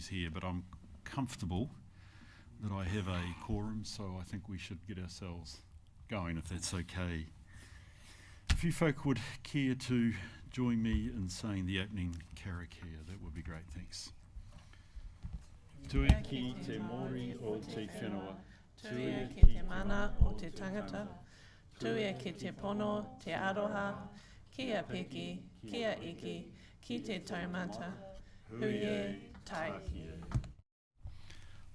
who's here, but I'm comfortable that I have a quorum, so I think we should get ourselves going, if that's okay. If you folk would care to join me in saying the opening karakia, that would be great, thanks. Tue ki te mori o te whenua, Tue ki te mana o te tangata, tue ki te pono, te aroha, kia peki, kia iki, ki te taumata, huie tai.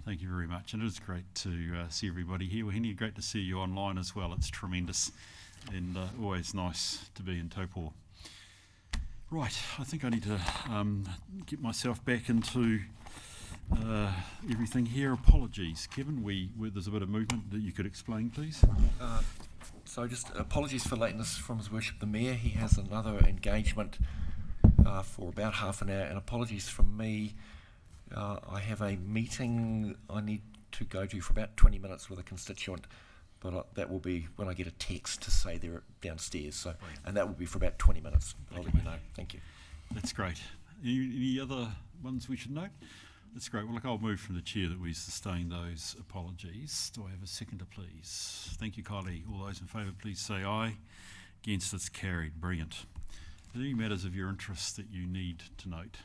Thank you very much, and it is great to see everybody here. Wahine, great to see you online as well. It's tremendous, and always nice to be in Taupō. Right, I think I need to get myself back into everything here. Apologies, Kevin, there's a bit of movement that you could explain, please. So just apologies for lateness from His Worship the Mayor. He has another engagement for about half an hour, and apologies from me. I have a meeting I need to go to for about 20 minutes with a constituent, but that will be when I get a text to say they're downstairs. So, and that will be for about 20 minutes. I'll let you know. Thank you. That's great. Any other ones we should note? That's great. Well, look, I'll move from the chair that we sustain those apologies. Do I have a seconder, please? Thank you, Kylie. All those in favour, please say aye. Against, it's carried. Brilliant. Are there any matters of your interest that you need to note?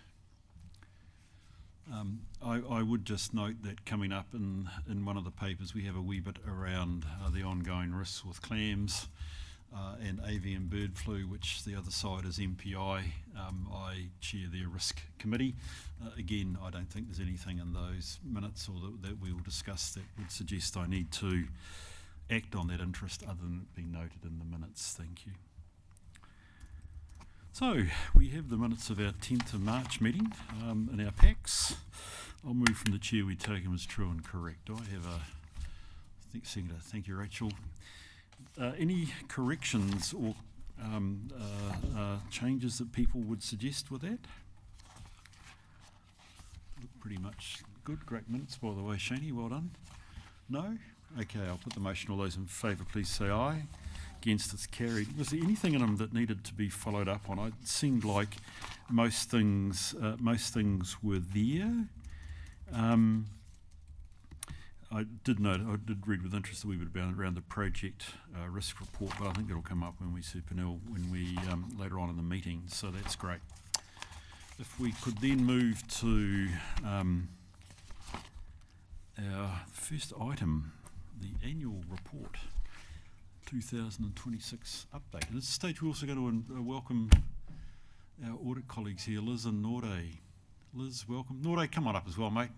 I would just note that coming up in one of the papers we have a wee bit around the ongoing risks with clams and avian bird flu, which the other side is MPI. I chair their risk committee. Again, I don't think there's anything in those minutes or that we will discuss that would suggest I need to act on that interest other than it being noted in the minutes. Thank you. So, we have the minutes of our 10th of March meeting in our packs. I'll move from the chair, we take them as true and correct. Do I have a seconder? Thank you, Rachel. Any corrections or changes that people would suggest with that? Look pretty much good. Great minutes, by the way, Shani, well done. No? Okay, I'll put the motion. All those in favour, please say aye. Against, it's carried. Was there anything in them that needed to be followed up on? It seemed like most things were there. I did read with interest a wee bit around the project risk report, but I think it'll come up when we see Pernell when we later on in the meeting. So that's great. If we could then move to our first item, the annual report. 2026 update. At this stage, we're also going to welcome our audit colleagues here, Liz and Norde. Liz, welcome. Norde, come on up as well, mate.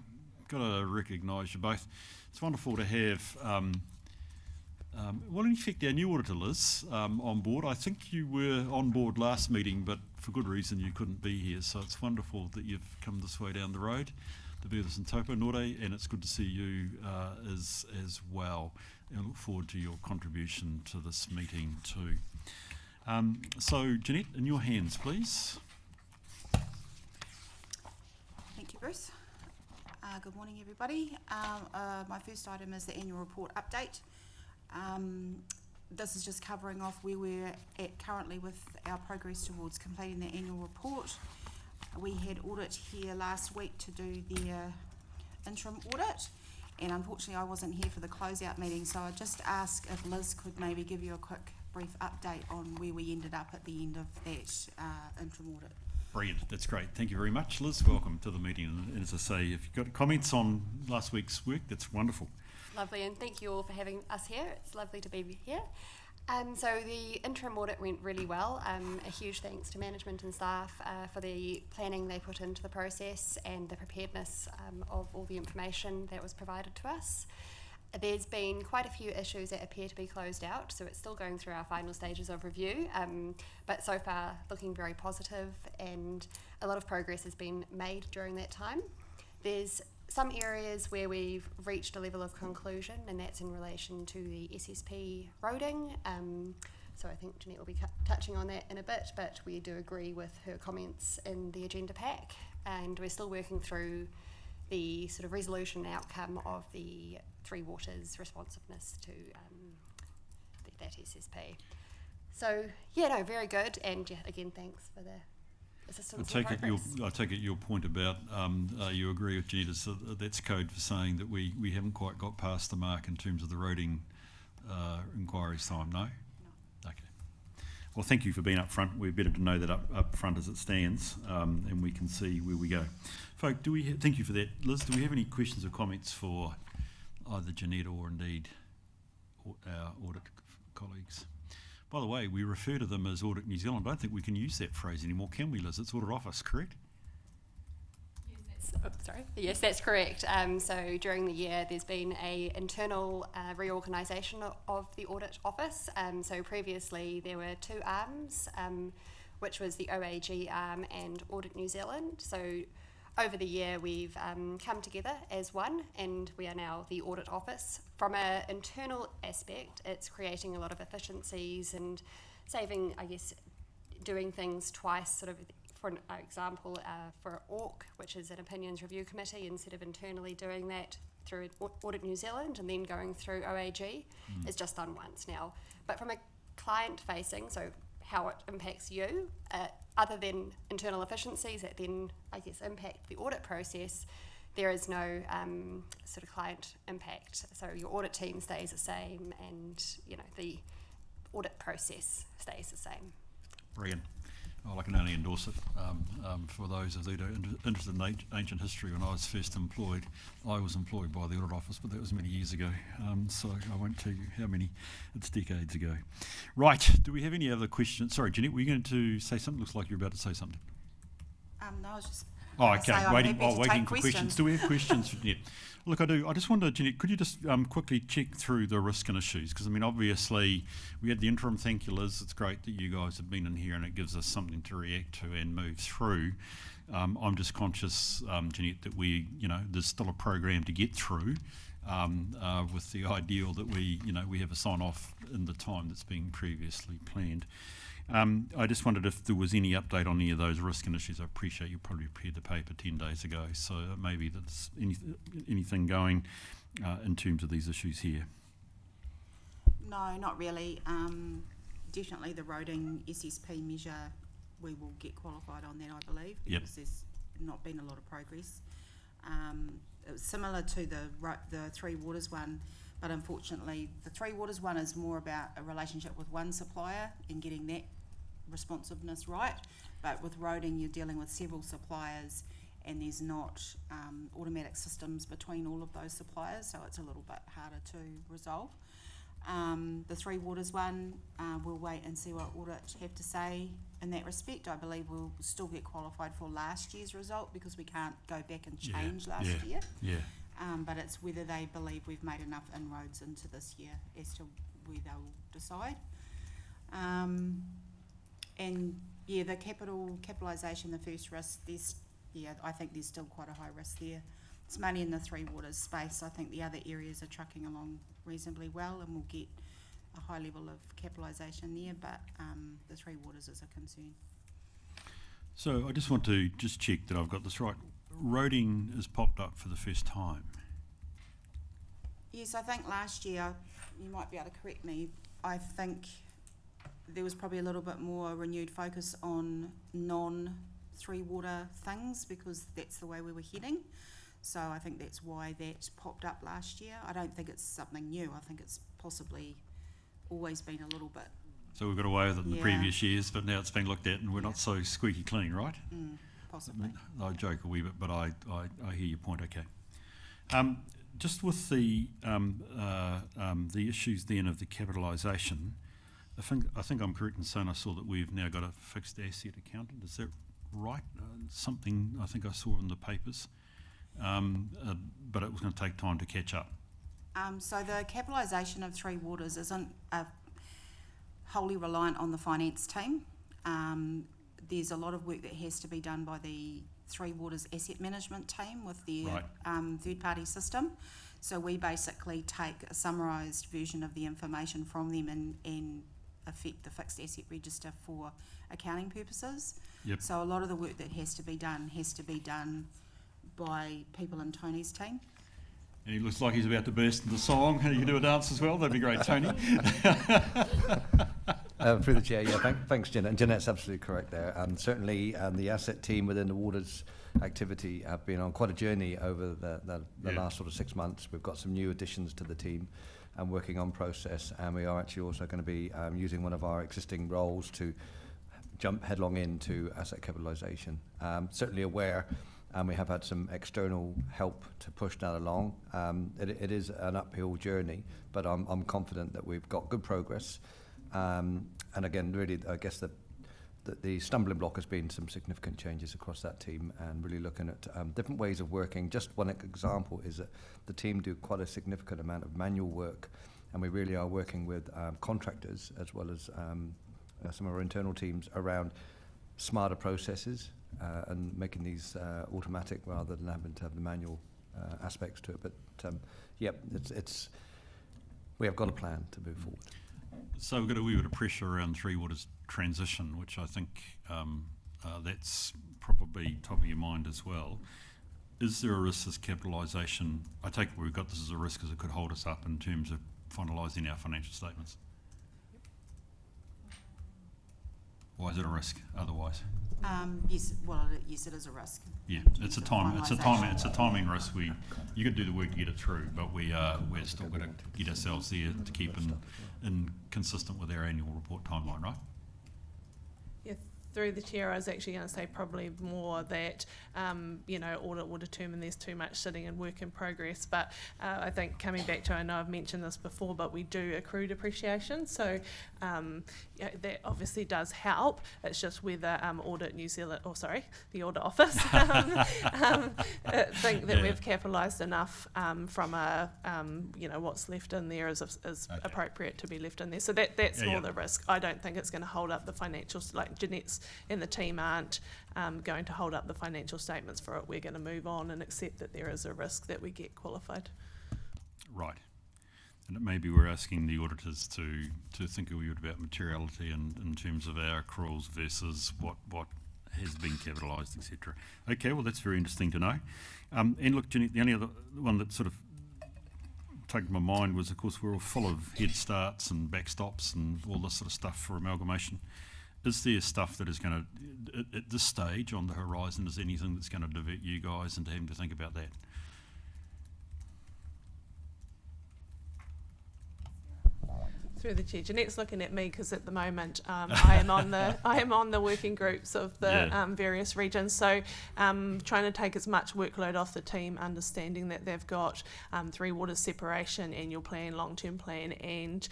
Got to recognise you both. It's wonderful to have, well, in effect, our new auditor, Liz, on board. I think you were on board last meeting, but for good reason you couldn't be here. So it's wonderful that you've come this way down the road to be with us in Taupō, Norde, and it's good to see you as well. I look forward to your contribution to this meeting too. So, Jeanette, in your hands, please. Thank you, Bruce. Good morning, everybody. My first item is the annual report update. This is just covering off where we're at currently with our progress towards completing the annual report. We had audit here last week to do their interim audit, and unfortunately I wasn't here for the closeout meeting, so I just ask if Liz could maybe give you a quick brief update on where we ended up at the end of that interim audit. Brilliant, that's great. Thank you very much, Liz. Welcome to the meeting. And as I say, if you've got comments on last week's work, that's wonderful. Lovely, and thank you all for having us here. It's lovely to be here. So the interim audit went really well. A huge thanks to management and staff for the planning they put into the process and the preparedness of all the information that was provided to us. There's been quite a few issues that appear to be closed out, so it's still going through our final stages of review, but so far looking very positive, and a lot of progress has been made during that time. There's some areas where we've reached a level of conclusion, and that's in relation to the SSP roading. So I think Jeanette will be touching on that in a bit, but we do agree with her comments in the agenda pack, and we're still working through the sort of resolution outcome of the Three Waters responsiveness to that SSP. So yeah, no, very good, and yeah, again, thanks for the assistance I and progress. take it your point about you agree with Jeanette, so that's code for saying that we haven't quite got past the mark in terms of the roading inquiries time, no? No. Okay. Well, thank you for being up front. We're better to know that up front as it stands, and we can see where we go. Folk, thank you for that. Liz, do we have any questions or comments for either Jeanette or indeed our audit colleagues? By the way, we refer to them as Audit New Zealand. I don't think we can use that phrase anymore, can we, Liz? It's Audit Office, correct? Yes, that's correct. So during the year, there's been a internal reorganisation of the Audit Office. So previously there were two arms, which was the OAG arm and Audit New Zealand. So over the year, we've come together as one, and we are now the Audit Office. From an internal aspect, it's creating a lot of efficiencies and saving, I guess, doing things twice, sort of. For an example, for ORC, which is an opinions review committee, instead of internally doing that through Audit New Zealand and then going through OAG, it's just done once now. But from a client facing, so how it impacts you, other than internal efficiencies that then, I guess, impact the audit process, there is no sort of client impact. So your audit team stays the same, and the audit process stays the same. Brilliant. Well, I can only endorse it. For those of you who are interested in ancient history, when I was first employed, I was employed by the Audit Office, but that was many years ago. So I won't tell you how many, it's decades ago. Right, do we have any other questions? Sorry, Jeanette, were you going to say something? Looks like you're about to say something. No, I was just Oh, gonna say okay, I'm waiting happy to for take questions. Do we have questions for Jeanette? Look, I do. I just wonder, Jeanette, could you just quickly check through the risk and issues? Because, I mean, obviously, we had the interim. Thank you, Liz. It's great that you guys have been in here and it gives us something to react to and move through. I'm just conscious, Jeanette, that there's still a program to get through with the ideal that we have a sign-off in the time that's been previously planned. I just wondered if there was any update on any of those risk and issues. I appreciate you probably prepared the paper 10 days ago, so maybe there's anything going in terms of these issues here. No, not really. Definitely the roading SSP measure, we will get qualified on that, I believe, because there's not been a lot of progress. It was similar to the Three Waters one, but unfortunately the Three Waters one is more about a relationship with one supplier and getting that responsiveness right, but with roading you're dealing with several suppliers and there's not automatic systems between all of those suppliers, so it's a little bit harder to resolve. The Three Waters one, we'll wait and see what audit have to say in that respect. I believe we'll still get qualified for last year's result because we can't go back and change last year. Yeah. But it's whether they believe we've made enough inroads into this year as to where they'll decide. And the capitalisation, the first risk, I think there's still quite a high risk there. It's mainly in the Three Waters space. I think the other areas are trucking along reasonably well and we'll get a high level of capitalisation there, but the Three Waters is a concern. So I just want to check that I've got this right. Roading has popped up for the first time. Yes, I think last year, you might be able to correct me, I think there was probably a little bit more renewed focus on non-Three Water things because that's the way we were heading. So I think that's why that popped up last year. I don't think it's something new. I think it's possibly always been a little bit. So we've got away with it in the previous years, but now it's been looked at and we're not so squeaky clean, right? Possibly. I joke a wee bit, but I hear your point, okay. Just with the issues then of the capitalisation, I think I'm correct in saying I saw that we've now got a fixed asset accountant. Is that right? Something I think I saw in the papers, but it was going to take time to catch up. So the capitalisation of Three Waters isn't wholly reliant on the finance team. There's a lot of work that has to be done by the Three Waters asset management team with their third-party system. So we basically take a summarised version of the information from them and affect the fixed asset register for accounting purposes. Yep. So a lot of the work that has to be done by people in Tony's team. And he looks like he's about to burst into song. You can do a dance as well. That'd be great, Tony. Through the chair, yeah, thanks, Jeanette. And Jeanette's absolutely correct there. Certainly, the asset team within the waters activity have been on quite a journey over the last sort of 6 months. We've got some new additions to the team and working on process, and we are actually also going to be using one of our existing roles to jump headlong into asset capitalisation. Certainly aware, and we have had some external help to push that along. It is an uphill journey, but I'm confident that we've got good progress. And again, really, I guess the stumbling block has been some significant changes across that team and really looking at different ways of working. Just one example is that the team do quite a significant amount of manual work, and we really are working with contractors as well as some of our internal teams around smarter processes and making these automatic rather than having to have the manual aspects to it. But we have got a plan to move forward. So we've got a wee bit of pressure around Three Waters transition, which I think that's probably top of your mind as well. Is there a risk this capitalisation, I take it we've got this as a risk because it could hold us up in terms of finalising our financial statements? Why is it a risk otherwise? Yes, it is a risk. Yeah, it's a timing risk. You could do the work to get it through, but we're still got to get ourselves there to keep in consistent with our annual report timeline, right? Yeah, through the chair, I was actually going to say probably more that, audit will determine there's too much sitting in work in progress. But I think coming back to, I know I've mentioned this before, but we do accrue depreciation. So that obviously does help. It's just whether Audit New Zealand, the Audit Office, think that we've capitalised enough from what's left in there is okay. Appropriate to be left in there. So that's more the risk. I don't think it's going to hold up the financials, like Jeanette's and the team aren't going to hold up the financial statements for it. We're going to move on and accept that there is a risk that we get qualified. Right. And maybe we're asking the auditors to think a wee bit about materiality and in terms of our accruals versus what has been capitalised, etc. Okay, well that's very interesting to know. And look, Jeanette, the only other one that sort of took my mind was, of course, we're all full of head starts and backstops and all this sort of stuff for amalgamation. Is there stuff that is going to, at this stage on the horizon, is anything that's going to divert you guys into having to think about that? Through the chair, Jeanette's looking at me because at the moment I am on the working groups of the various regions. So trying to take as much workload off the team, understanding that they've got Three Waters separation, annual plan, long-term plan, and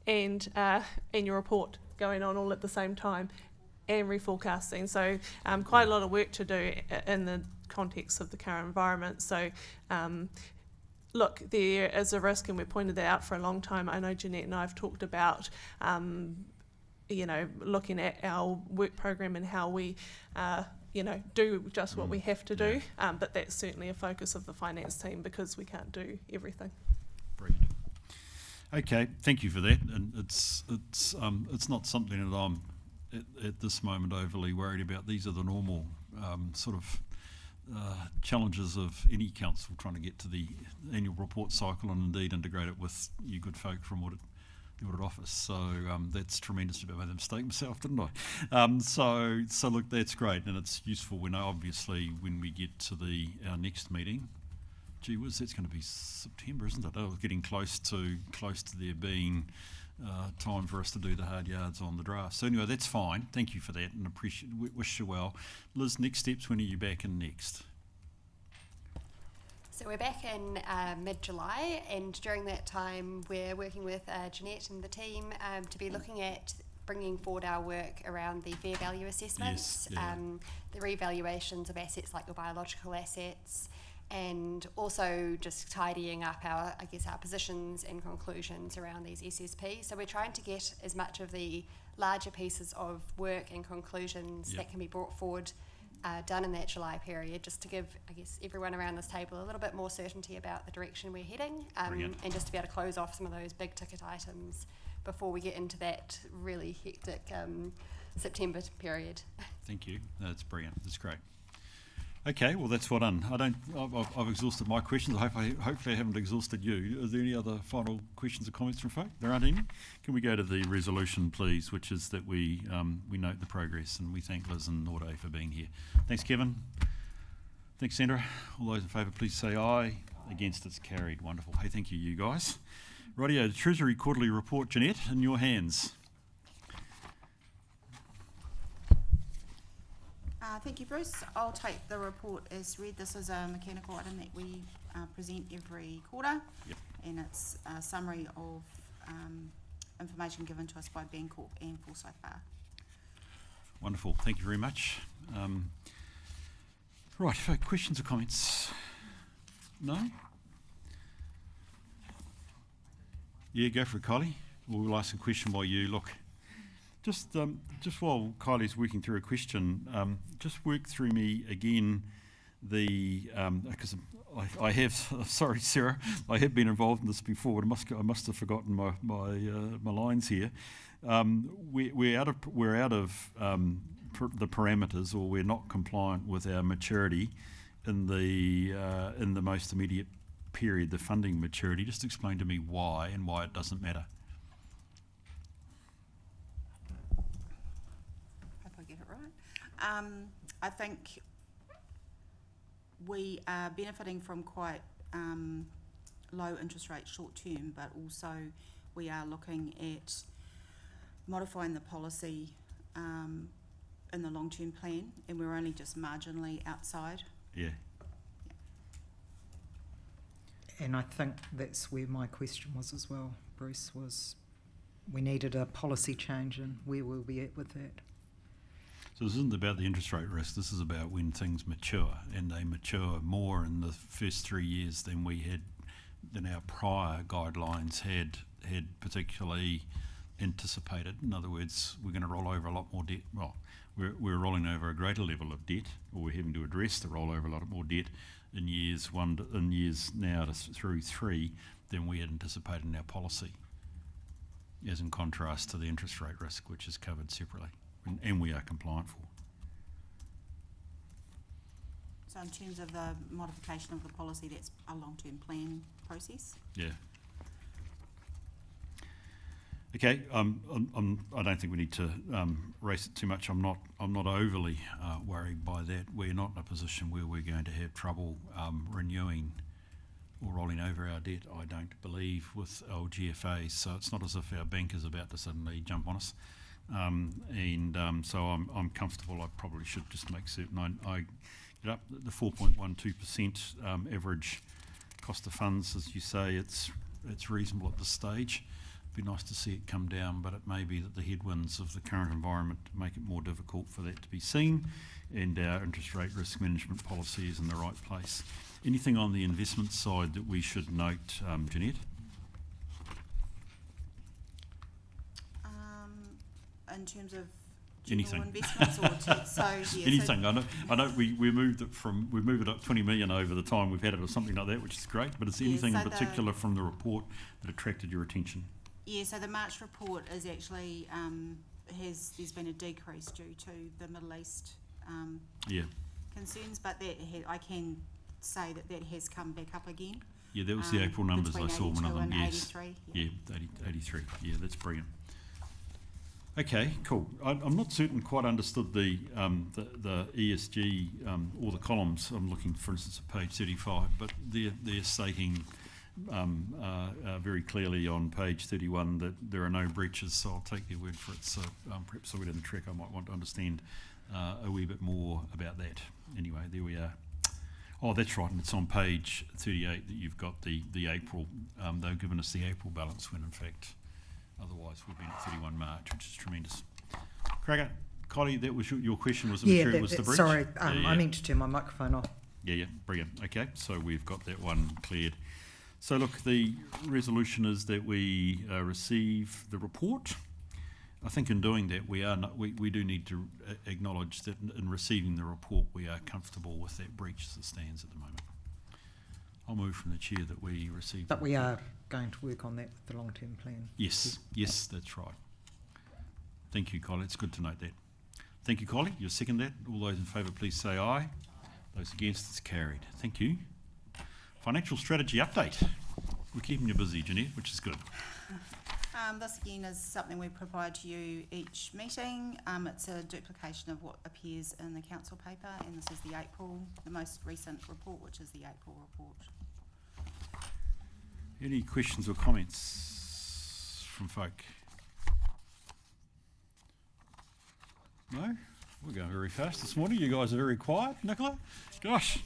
annual report going on all at the same time, and reforecasting. So quite a lot of work to do in the context of the current environment. So look, there is a risk, and we've pointed that out for a long time. I know Jeanette and I have talked about, looking at our work program and how we, do just what we have to do. But that's certainly a focus of the finance team because we can't do everything. Brilliant. Okay, thank you for that. And it's not something that I'm at this moment overly worried about. These are the normal challenges of any council trying to get to the annual report cycle and indeed integrate it with you good folk from the Audit Office. So that's tremendous. I made a mistake myself, didn't I? So look, that's great, and it's useful. We know obviously when we get to our next meeting, gee whiz, that's going to be September, isn't it? Oh, getting close to there being time for us to do the hard yards on the draft. So anyway, that's fine. Thank you for that, and wish you well. Liz, next steps, when are you back in next? So we're back in mid-July, and during that time we're working with Jeanette and the team to be looking at bringing forward our work around the fair value assessments, the revaluations of assets like your biological assets, and also just tidying up our positions and conclusions around these SSPs. So we're trying to get as much of the larger pieces of work and conclusions that can be brought forward done in that July period, just to give, everyone around this table a little bit more certainty about the direction we're heading, and just to be able to close off some of those big ticket items before we get into that really hectic September period. Thank you. That's brilliant. That's great. Okay, well that's well done. I've exhausted my questions. Hopefully I haven't exhausted you. Are there any other final questions or comments from folk? There aren't any. Can we go to the resolution, please, which is that we note the progress and we thank Liz and Norde for being here. Thanks, Kevin. Thanks, Sandra. All those in favour, please say aye. Against, it's carried. Wonderful. Hey, thank you, you guys. Rightio, the Treasury Quarterly Report, Jeanette, in your hands. Thank you, Bruce. I'll take the report as read. This is a mechanical item that we present every quarter. Yep. And it's a summary of information given to us by Bancorp and Forsyth Bar. Wonderful. Thank you very much. Right, folk, questions or comments? No? Yeah, go for it, Kylie. We'll ask a question while you look. Just while Kylie's working through a question, just work through me again because I have, sorry Sarah, I have been involved in this before, but I must have forgotten my lines here. We're out of the parameters, or we're not compliant with our maturity in the most immediate period, the funding maturity. Just explain to me why and why it doesn't matter. Hope I get it right. I think we are benefiting from quite low interest rates short term, but also we are looking at modifying the policy in the long term plan, and we're only just marginally outside. Yeah. And I think that's where my question was as well, Bruce, was we needed a policy change, and where will we at with that? So this isn't about the interest rate risk, this is about when things mature, and they mature more in the first 3 years than our prior guidelines had particularly anticipated. In other words, we're going to roll over a lot more debt. Well, we're rolling over a greater level of debt, or we're having to address the rollover a lot more debt in years now through 3 than we had anticipated in our policy, as in contrast to the interest rate risk, which is covered separately and we are compliant for. So in terms of the modification of the policy, that's a long-term plan process. Yeah. Okay. I don't think we need to race it too much. I'm not overly worried by that. We're not in a position where we're going to have trouble renewing or rolling over our debt, I don't believe, with old GFAs. So it's not as if our bank is about to suddenly jump on us. So I'm comfortable. I probably should just make certain I get up the 4.12% average cost of funds. As you say, it's reasonable at this stage. It'd be nice to see it come down, but it may be that the headwinds of the current environment make it more difficult for that to be seen, and our interest rate risk management policy is in the right place. Anything on the investment side that we should note, Jeanette? In terms of Anything. investments or Anything. I know we moved it up 20 million over the time we've had it, or something like that, which is great. But is there anything in particular from the report that attracted your attention? Yeah, so the March report is actually there's been a decrease due to the Middle East concerns, but I can say that has come back up again. Yeah, that was the April numbers I saw. One of them. Yes. 83, yeah, 83. Yeah, that's brilliant. Okay, cool. I'm not certain quite understood the ESG or the columns. I'm looking, for instance, at page 35, but they're stating very clearly on page 31 that there are no breaches, so I'll take their word for it. So perhaps somewhere down the track I might want to understand a wee bit more about that. Anyway, there we are. Oh, that's right, and it's on page 38 that you've got the April. They've given us the April balance when, in fact, otherwise we've been at 31 March, which is tremendous. Cracker, Kylie, that was your question, was the breach? Sorry, I meant to turn my microphone off. Yeah, brilliant. Okay, so we've got that one cleared. So look, the resolution is that we receive the report. I think in doing that, we do need to acknowledge that in receiving the report, we are comfortable with that breach as it stands at the moment. I'll move from the chair that we receive. But we are going to work on that with the long-term plan. Yes, that's right. Thank you, Kylie. It's good to note that. Thank you, Kylie. You second that. All those in favour, please say aye. Those against, it's carried. Thank you. Financial strategy update. We're keeping you busy, Jeanette, which is good. This again is something we provide to you each meeting. It's a duplication of what appears in the council paper, and this is the most recent report, which is the April report. Any questions or comments from folk? No? We're going very fast this morning. You guys are very quiet, Nicola. Gosh.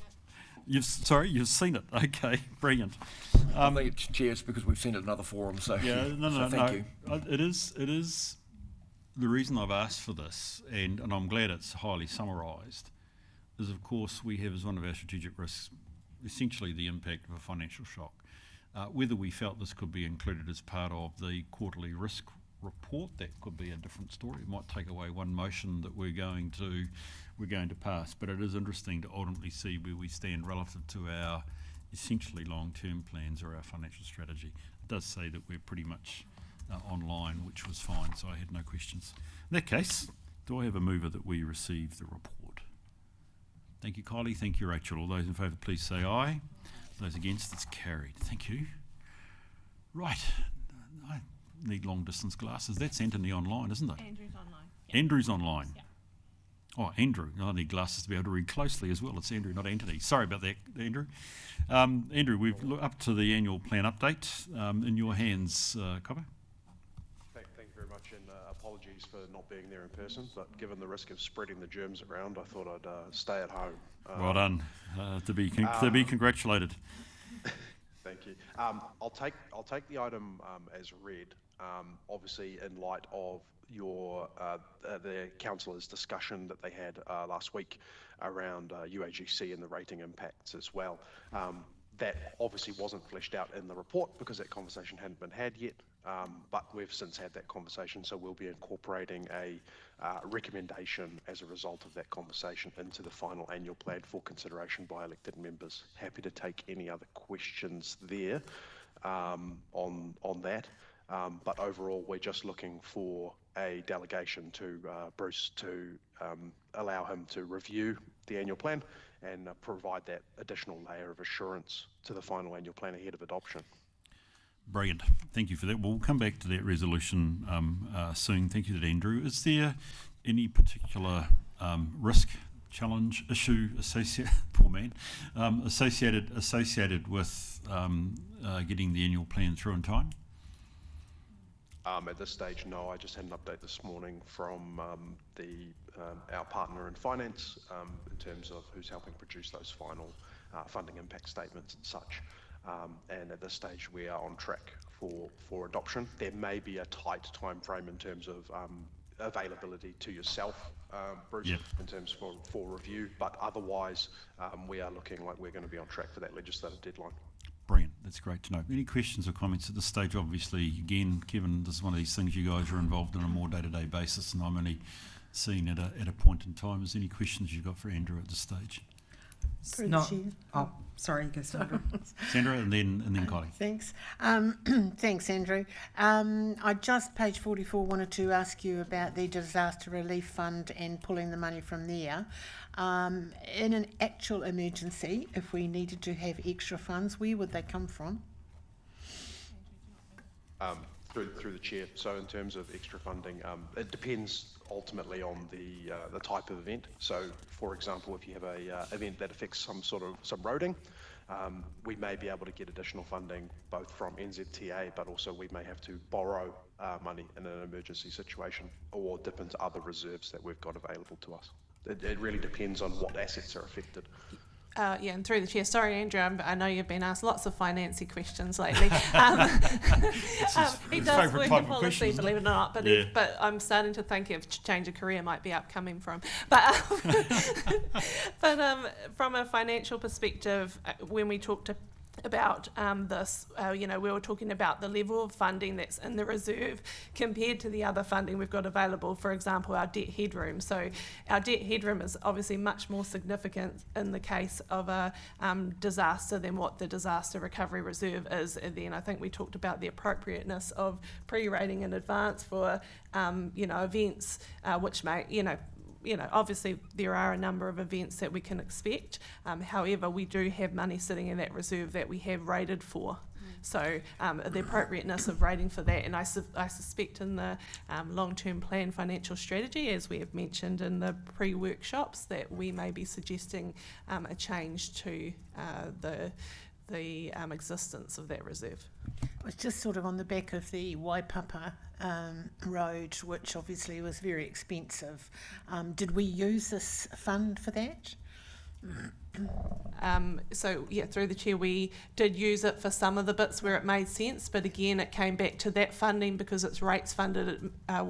You've seen it. Okay, brilliant. I think it's, Chair, it's because we've seen it in other forums, so, Yeah, no, thank you. It is the reason I've asked for this, and I'm glad it's highly summarised, is of course we have as one of our strategic risks essentially the impact of a financial shock. Whether we felt this could be included as part of the quarterly risk report, that could be a different story. It might take away one motion that we're going to pass, but it is interesting to ultimately see where we stand relative to our essentially long-term plans or our financial strategy. It does say that we're pretty much online, which was fine, so I had no questions. In that case, do I have a mover that we receive the report? Thank you, Kylie. Thank you, Rachel. All those in favour, please say aye. Those against, it's carried. Thank you. Right. I need long-distance glasses. That's Anthony online, isn't it? Andrew's online. Andrew's online. Yeah. Oh, Andrew. I need glasses to be able to read closely as well. It's Andrew, not Anthony. Sorry about that, Andrew. Andrew, we've up to the annual plan update. In your hands, Copper. Thank you very much, and apologies for not being there in person, but given the risk of spreading the germs around, I thought I'd stay at home. Well done. To be congratulated. Thank you. I'll take the item as read, obviously in light of your the councillors' discussion that they had last week around UAGC and the rating impacts as well. That obviously wasn't fleshed out in the report because that conversation hadn't been had yet, but we've since had that conversation, so we'll be incorporating a recommendation as a result of that conversation into the final annual plan for consideration by elected members. Happy to take any other questions there on that, but overall we're just looking for a delegation to Bruce to allow him to review the annual plan and provide that additional layer of assurance to the final annual plan ahead of adoption. Brilliant. Thank you for that. We'll come back to that resolution soon. Thank you, Andrew. Is there any particular risk, challenge, issue associated with getting the annual plan through in time? At this stage, no. I just had an update this morning from our partner in finance in terms of who's helping produce those final funding impact statements and such. And at this stage, we are on track for adoption. There may be a tight time frame in terms of availability to yourself, Bruce, yep, in terms for review, but otherwise, we are looking like we're going to be on track for that legislative deadline. Brilliant. That's great to know. Any questions or comments at this stage? Obviously, again, Kevin, this is one of these things you guys are involved in on a more day-to-day basis, and I'm only seeing at a point in time. Is there any questions you've got for Andrew at this stage? Oh, sorry, go Sandra. Sandra, and then Kylie. Thanks. Thanks, Andrew. I just, page 44, wanted to ask you about the Disaster Relief Fund and pulling the money from there. In an actual emergency, if we needed to have extra funds, where would they come from? Through the chair. So in terms of extra funding, it depends ultimately on the type of event. So for example, if you have a event that affects some roading, we may be able to get additional funding both from NZTA, but also we may have to borrow money in an emergency situation or dip into other reserves that we've got available to us. It really depends on what assets are affected. Yeah, and through the chair, sorry, Andrew, I know you've been asked lots of financy questions lately. He does work in policy, believe it or not, but yeah, but I'm starting to think if change of career might be upcoming from. But from a financial perspective, when we talked about this, we were talking about the level of funding that's in the reserve compared to the other funding we've got available, for example, our debt headroom. So our debt headroom is obviously much more significant in the case of a disaster than what the disaster recovery reserve is. And then I think we talked about the appropriateness of pre-rating in advance for, events which may, obviously there are a number of events that we can expect. However, we do have money sitting in that reserve that we have rated for. So the appropriateness of rating for that, and I suspect in the long-term plan financial strategy, as we have mentioned in the pre-workshops, that we may be suggesting a change to the existence of that reserve. It was just sort of on the back of the Waipapa road, which obviously was very expensive. Did we use this fund for that? So yeah, through the chair, we did use it for some of the bits where it made sense, but again it came back to that funding because it's rates funded. It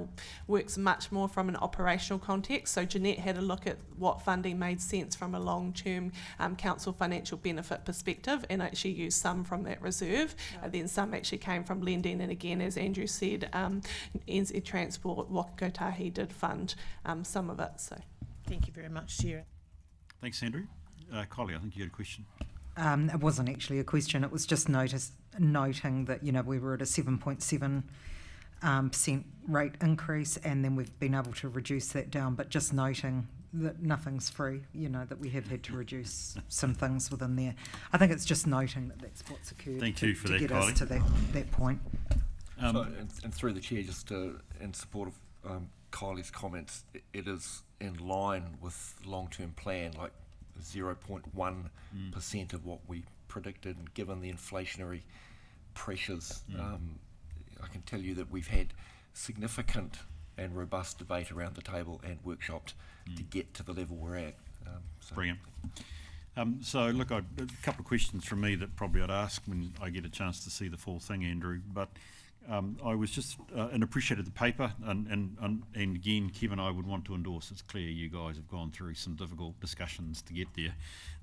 works much more from an operational context. So Jeanette had a look at what funding made sense from a long-term council financial benefit perspective, and actually used some from that reserve, and then some actually came from lending, and again, as Andrew said, NZ Transport Whakakotahi did fund some of it. So Thank you very much, Chair. Thanks, Andrew. Kylie, I think you had a question. It wasn't actually a question, it was just noting that, we were at a 7.7% rate increase, and then we've been able to reduce that down, but just noting that nothing's free, that we have had to reduce some things within there. I think it's just noting that that's what's occurred. Thank you for that, get Kylie. us to that point. And through the chair, just in support of Kylie's comments, it is in line with long-term plan, like 0.1% of what we predicted, and given the inflationary pressures, I can tell you that we've had significant and robust debate around the table and workshopped to get to the level we're at. Brilliant. So look, a couple of questions from me that probably I'd ask when I get a chance to see the full thing, Andrew, but I was just and appreciated the paper, and again, Kevin, I would want to endorse. It's clear you guys have gone through some difficult discussions to get there,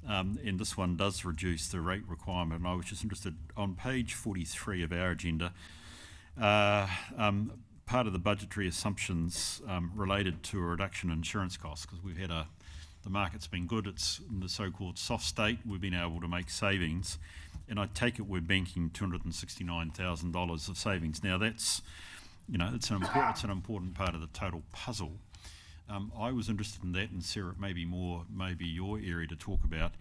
and this one does reduce the rate requirement. And I was just interested on page 43 of our agenda. Part of the budgetary assumptions related to a reduction in insurance costs, because we've had the market's been good. It's in the so-called soft state. We've been able to make savings. And I take it we're banking $269,000 of savings. Now that's, it's an important part of the total puzzle. I was interested in that, and Sarah, maybe your area to talk about.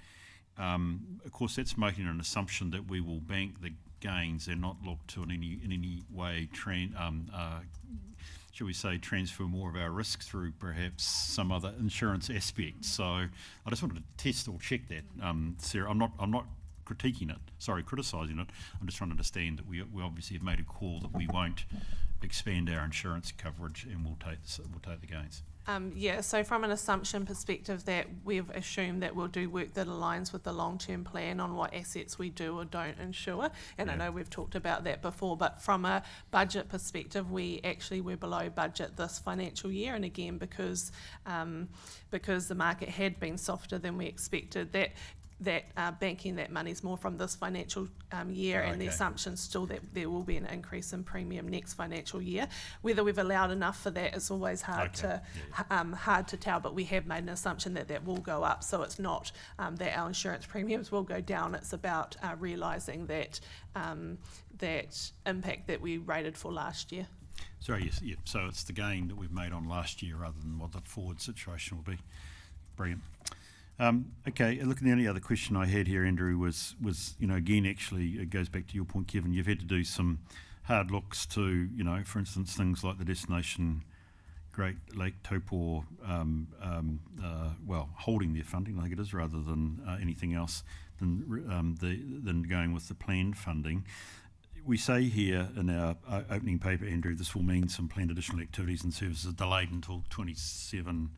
Of course, that's making an assumption that we will bank the gains and not look to in any way shall we say, transfer more of our risk through perhaps some other insurance aspect. So I just wanted to test or check that, Sarah. I'm not criticising it. I'm just trying to understand that we obviously have made a call that we won't expand our insurance coverage, and we'll take the gains. So from an assumption perspective, that we've assumed that we'll do work that aligns with the long-term plan on what assets we do or don't insure. And I know we've talked about that before, but from a budget perspective, we actually were below budget this financial year. And again, because the market had been softer than we expected, that banking that money is more from this financial year, and the assumption still that there will be an increase in premium next financial year. Whether we've allowed enough for that is always hard to tell, but we have made an assumption that will go up. So it's not that our insurance premiums will go down. It's about realising that impact that we rated for last year. Sorry, yes, yeah. So it's the gain that we've made on last year rather than what the forward situation will be. Brilliant. Okay, look, the only other question I had here, Andrew, was again, actually, it goes back to your point, Kevin. You've had to do some hard looks to, for instance, things like the destination Great Lake Taupō, holding their funding, I think it is, rather than anything else than going with the planned funding. We say here in our opening paper, Andrew, this will mean some planned additional activities and services delayed until 27-28.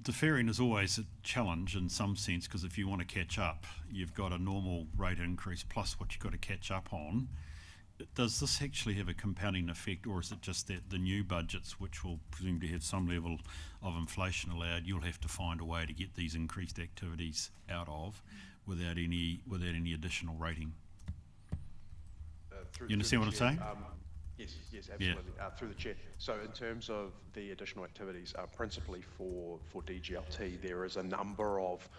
Deferring is always a challenge in some sense, because if you want to catch up, you've got a normal rate increase plus what you've got to catch up on. Does this actually have a compounding effect, or is it just that the new budgets, which will presumably have some level of inflation allowed, you'll have to find a way to get these increased activities out of without any additional rating? You understand what I'm saying? Yes, absolutely. Through the chair. So in terms of the additional activities, principally for DGLT, there is a number of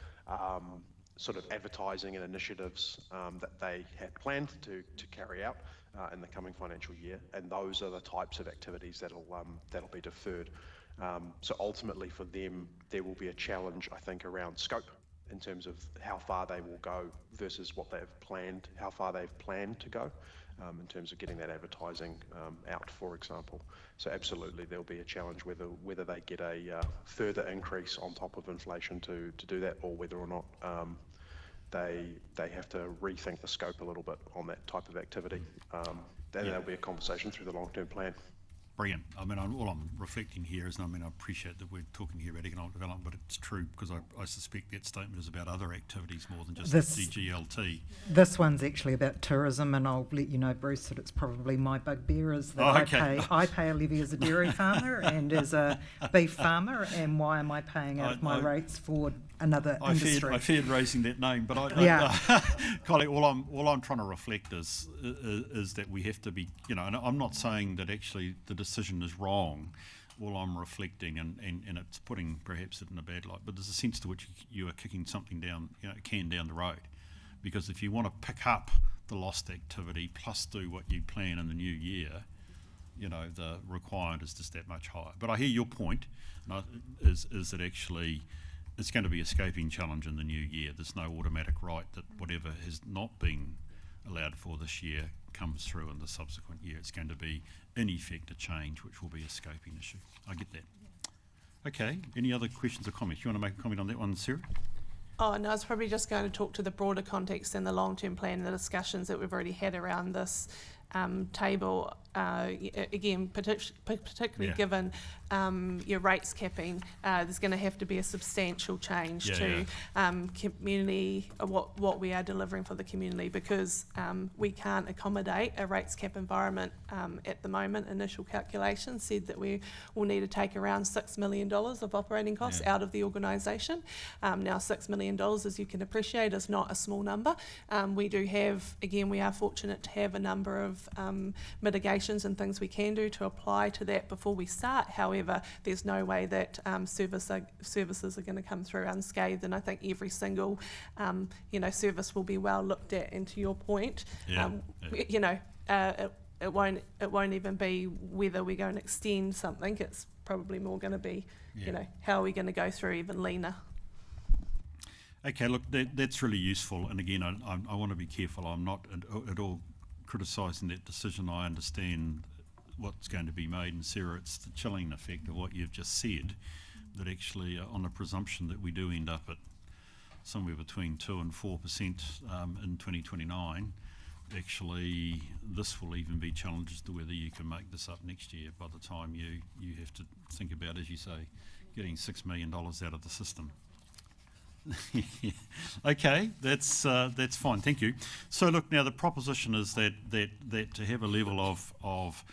sort of advertising and initiatives that they had planned to carry out in the coming financial year, and those are the types of activities that'll be deferred. So ultimately for them, there will be a challenge, I think, around scope in terms of how far they will go versus what they've planned, how far they've planned to go in terms of getting that advertising out, for example. So absolutely there'll be a challenge whether they get a further increase on top of inflation to do that, or whether or not they have to rethink the scope a little bit on that type of activity. Then there'll be a conversation through the long-term plan. Brilliant. I mean, all I'm reflecting here is, I mean, I appreciate that we're talking here about economic development, but it's true because I suspect that statement is about other activities more than just DGLT. This one's actually about tourism, and I'll let you know, Bruce, that it's probably my bugbear is that I pay a levy as a dairy farmer and as a beef farmer, and why am I paying out of my rates for another industry? I feared raising that name, but Kylie, all I'm trying to reflect is that we have to be, you know, and I'm not saying that actually the decision is wrong. All I'm reflecting, and it's putting perhaps it in a bad light, but there's a sense to which you are kicking something down, you know, a can down the road, because if you want to pick up the lost activity plus do what you plan in the new year, you know, the requirement is just that much higher. But I hear your point, is that actually it's going to be a scoping challenge in the new year. There's no automatic right that whatever has not been allowed for this year comes through in the subsequent year. It's going to be, in effect, a change, which will be a scoping issue. I get that. Okay, any other questions or comments? You want to make a comment on that one, Sarah? Oh, no, I was probably just going to talk to the broader context and the long-term plan and the discussions that we've already had around this table. Again, particularly given your rates capping, there's going to have to be a substantial change to community, what we are delivering for the community, because we can't accommodate a rates cap environment at the moment. Initial calculations said that we will need to take around $6 million of operating costs out of the organisation. Now $6 million, as you can appreciate, is not a small number. We do have, again, we are fortunate to have a number of mitigations and things we can do to apply to that before we start. However, there's no way that services are going to come through unscathed, and I think every single service will be well looked at. And to your point, it won't even be whether we're going to extend something. It's probably more going to be how are we going to go through even leaner. Okay, look, that's really useful, and again, I want to be careful. I'm not at all criticising that decision. I understand what's going to be made, and Sarah, it's the chilling effect of what you've just said, that actually on the presumption that we do end up at somewhere between 2 and 4% in 2029, actually this will even be challenged as to whether you can make this up next year by the time you have to think about, as you say, getting $6 million out of the system. Okay, that's fine. Thank you. So look, now the proposition is that to have a level of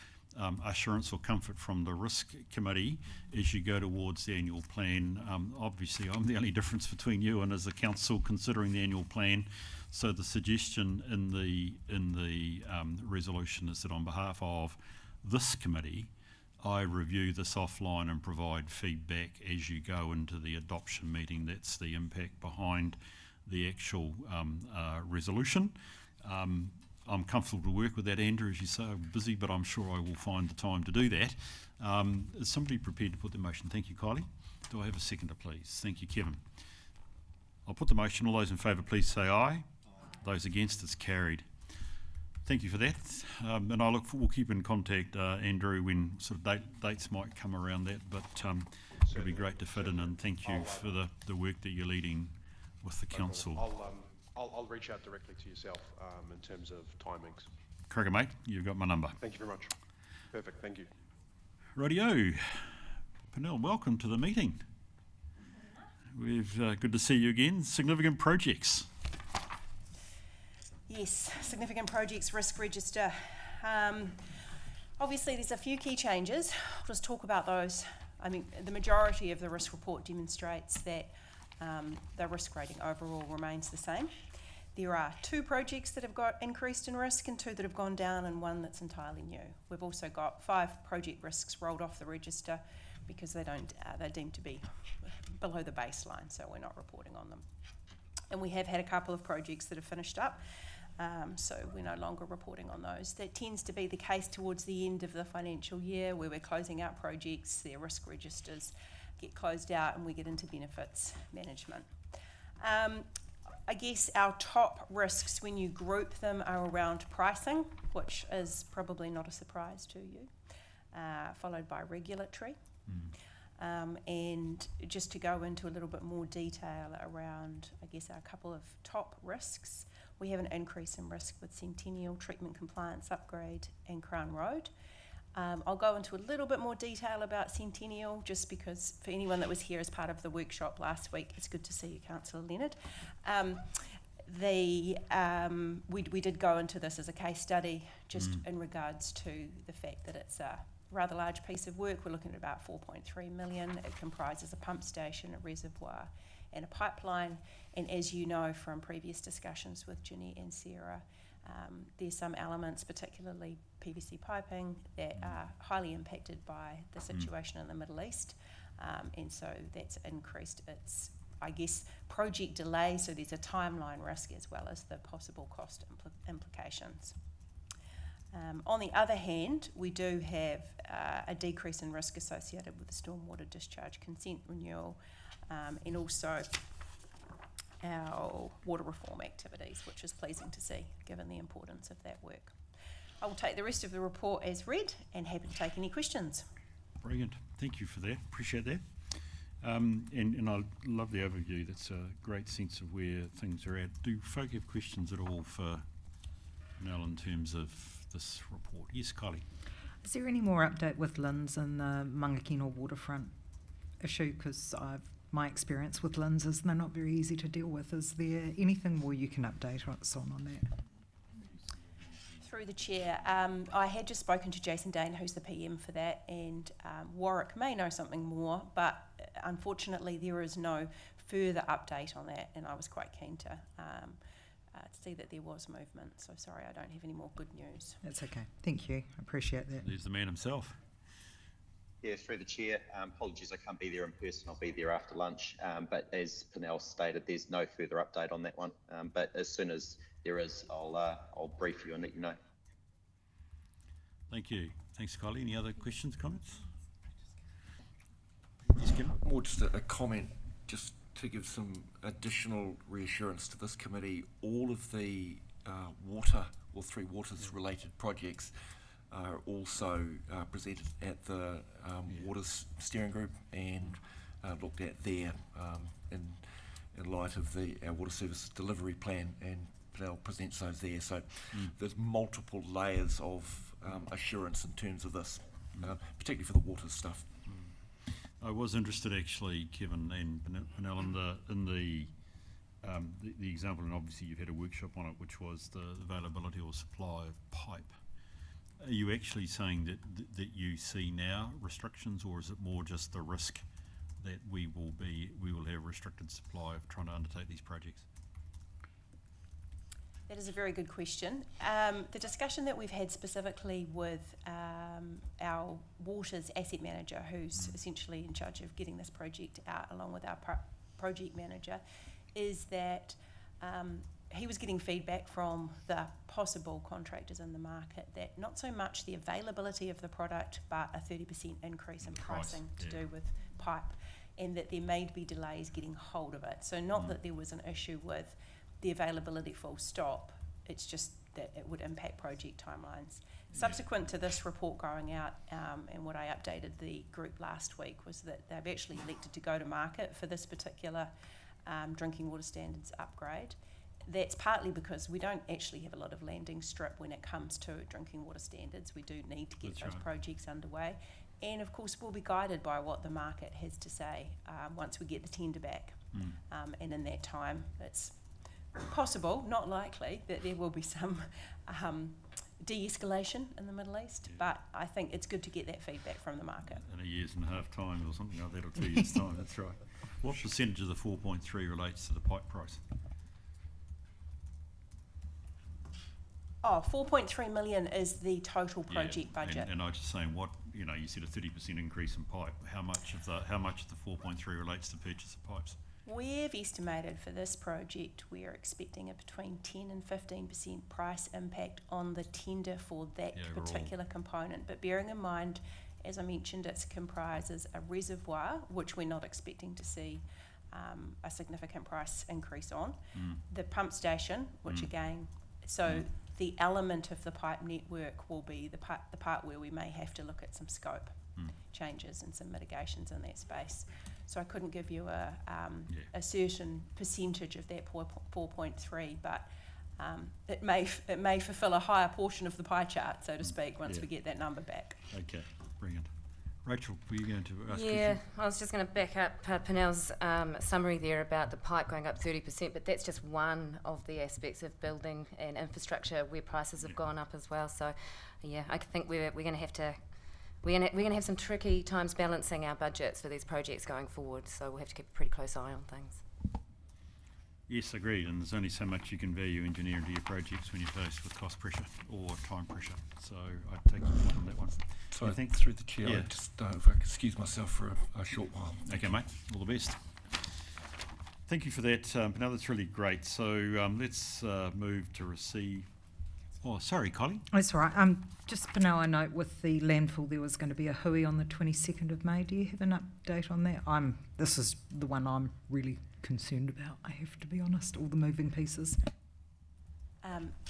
assurance or comfort from the risk committee as you go towards the annual plan. Obviously, I'm the only difference between you and as a council considering the annual plan. So the suggestion in the resolution is that on behalf of this committee, I review this offline and provide feedback as you go into the adoption meeting. That's the impact behind the actual resolution. I'm comfortable to work with that, Andrew, as you say. I'm busy, but I'm sure I will find the time to do that. Is somebody prepared to put the motion? Thank you, Kylie. Do I have a seconder, please? Thank you, Kevin. I'll put the motion. All those in favour, please say aye. Those against, it's carried. Thank you for that, and we'll keep in contact, Andrew, when sort of dates might come around that, but it'll be great to fit in, and thank you for the work that you're leading with the council. I'll reach out directly to yourself in terms of timings. Correct, mate, you've got my number. Thank you very much. Perfect, thank you. Rightio. Pernell, welcome to the meeting. Good to see you again. Significant projects. Yes, significant projects risk register. Obviously there's a few key changes. I'll just talk about those. I mean, the majority of the risk report demonstrates that the risk rating overall remains the same. There are 2 projects that have got increased in risk and 2 that have gone down and 1 that's entirely new. We've also got 5 project risks rolled off the register because they're deemed to be below the baseline, so we're not reporting on them. And we have had a couple of projects that have finished up, so we're no longer reporting on those. That tends to be the case towards the end of the financial year, where we're closing out projects, their risk registers get closed out, and we get into benefits management. I guess our top risks, when you group them, are around pricing, which is probably not a surprise to you, followed by regulatory. And just to go into a little bit more detail around, I guess, our couple of top risks, we have an increase in risk with Centennial Treatment Compliance Upgrade and Crown Road. I'll go into a little bit more detail about Centennial, just because for anyone that was here as part of the workshop last week, it's good to see you, Councillor Leonard. We did go into this as a case study, just in regards to the fact that it's a rather large piece of work. We're looking at about 4.3 million. It comprises a pump station, a reservoir, and a pipeline. And as you know from previous discussions with Ginny and Sarah, there's some elements, particularly PVC piping, that are highly impacted by the situation in the Middle East. And so that's increased its, I guess, project delay. So there's a timeline risk as well as the possible cost implications. On the other hand, we do have a decrease in risk associated with the stormwater discharge consent renewal, and also our water reform activities, which is pleasing to see given the importance of that work. I will take the rest of the report as read and happy to take any questions. Brilliant. Thank you for that. Appreciate that. And I love the overview. That's a great sense of where things are at. Do folk have questions at all for Mel in terms of this report? Yes, Kylie. Is there any more update with LINZ and the Mangakino waterfront issue? Because my experience with LINZ is they're not very easy to deal with. Is there anything more you can update us on that? Through the chair, I had just spoken to Jason Dane, who's the PM for that, and Warwick may know something more, but unfortunately there is no further update on that, and I was quite keen to see that there was movement. So sorry, I don't have any more good news. That's okay. Thank you. I appreciate that. There's the man himself. Yeah, through the chair. Apologies, I can't be there in person. I'll be there after lunch. But as Pernell stated, there's no further update on that one. But as soon as there is, I'll brief you and let you know. Thank you. Thanks, Kylie. Any other questions, comments? Yes, Kim? More just a comment, just to give some additional reassurance to this committee. All of the water or three waters related projects are also presented at the Waters Steering Group and looked at there in light of our water services delivery plan, and Pernell presents those there. So there's multiple layers of assurance in terms of this, particularly for the water stuff. I was interested actually, Kevin and Pernell, in the example, and obviously you've had a workshop on it, which was the availability or supply of pipe. Are you actually saying that you see now restrictions, or is it more just the risk that we will have restricted supply of trying to undertake these projects? That is a very good question. The discussion that we've had specifically with our Waters asset manager, who's essentially in charge of getting this project out along with our project manager, is that he was getting feedback from the possible contractors in the market that not so much the availability of the product, but a 30% increase in pricing to do with pipe, and that there may be delays getting hold of it. So not that there was an issue with the availability full stop, it's just that it would impact project timelines. Subsequent to this report going out, and what I updated the group last week, was that they've actually elected to go to market for this particular drinking water standards upgrade. That's partly because we don't actually have a lot of landing strip when it comes to drinking water standards. We do need to get those projects underway. And of course we'll be guided by what the market has to say once we get the tender back. And in that time, it's possible, not likely, that there will be some de-escalation in the Middle East, but I think it's good to get that feedback from the market. In a year's and a half time or something like that, or 2 years' time, that's right. What percentage of the 4.3 relates to the pipe price? 4.3 million is the total project budget. And I was just saying, you said a 30% increase in pipe. How much of the 4.3 relates to purchase of pipes? We've estimated for this project we're expecting a between 10 and 15% price impact on the tender for that overall. particular component. But bearing in mind, as I mentioned, it comprises a reservoir, which we're not expecting to see a significant price increase on. The pump station, which again, the element of the pipe network will be the part where we may have to look at some scope changes and some mitigations in that space. So I couldn't give you a certain percentage of that 4.3, but it may fulfil a higher portion of the pie chart, so to speak, once we get that number back. Okay, brilliant. Rachel, were you going to ask Yeah, questions? I was just going to back up Pernell's summary there about the pipe going up 30%, but that's just one of the aspects of building and infrastructure where prices have gone up as well. So, yeah, I think we're going to have to. We're going to have some tricky times balancing our budgets for these projects going forward, so we'll have to keep a pretty close eye on things. Yes, agreed, and there's only so much you can value engineer into your projects when you're faced with cost pressure or time pressure. So I take your point on that one. So I think think through the chair, I just if I could excuse myself for a short while. Okay, mate. All the best. Thank you for that, Pernell. That's really great. So let's move to receive. Oh, sorry, Collie. That's all right. Just for now, I note with the landfill there was going to be a hui on the 22nd of May. Do you have an update on that? This is the one I'm really concerned about, I have to be honest, all the moving pieces.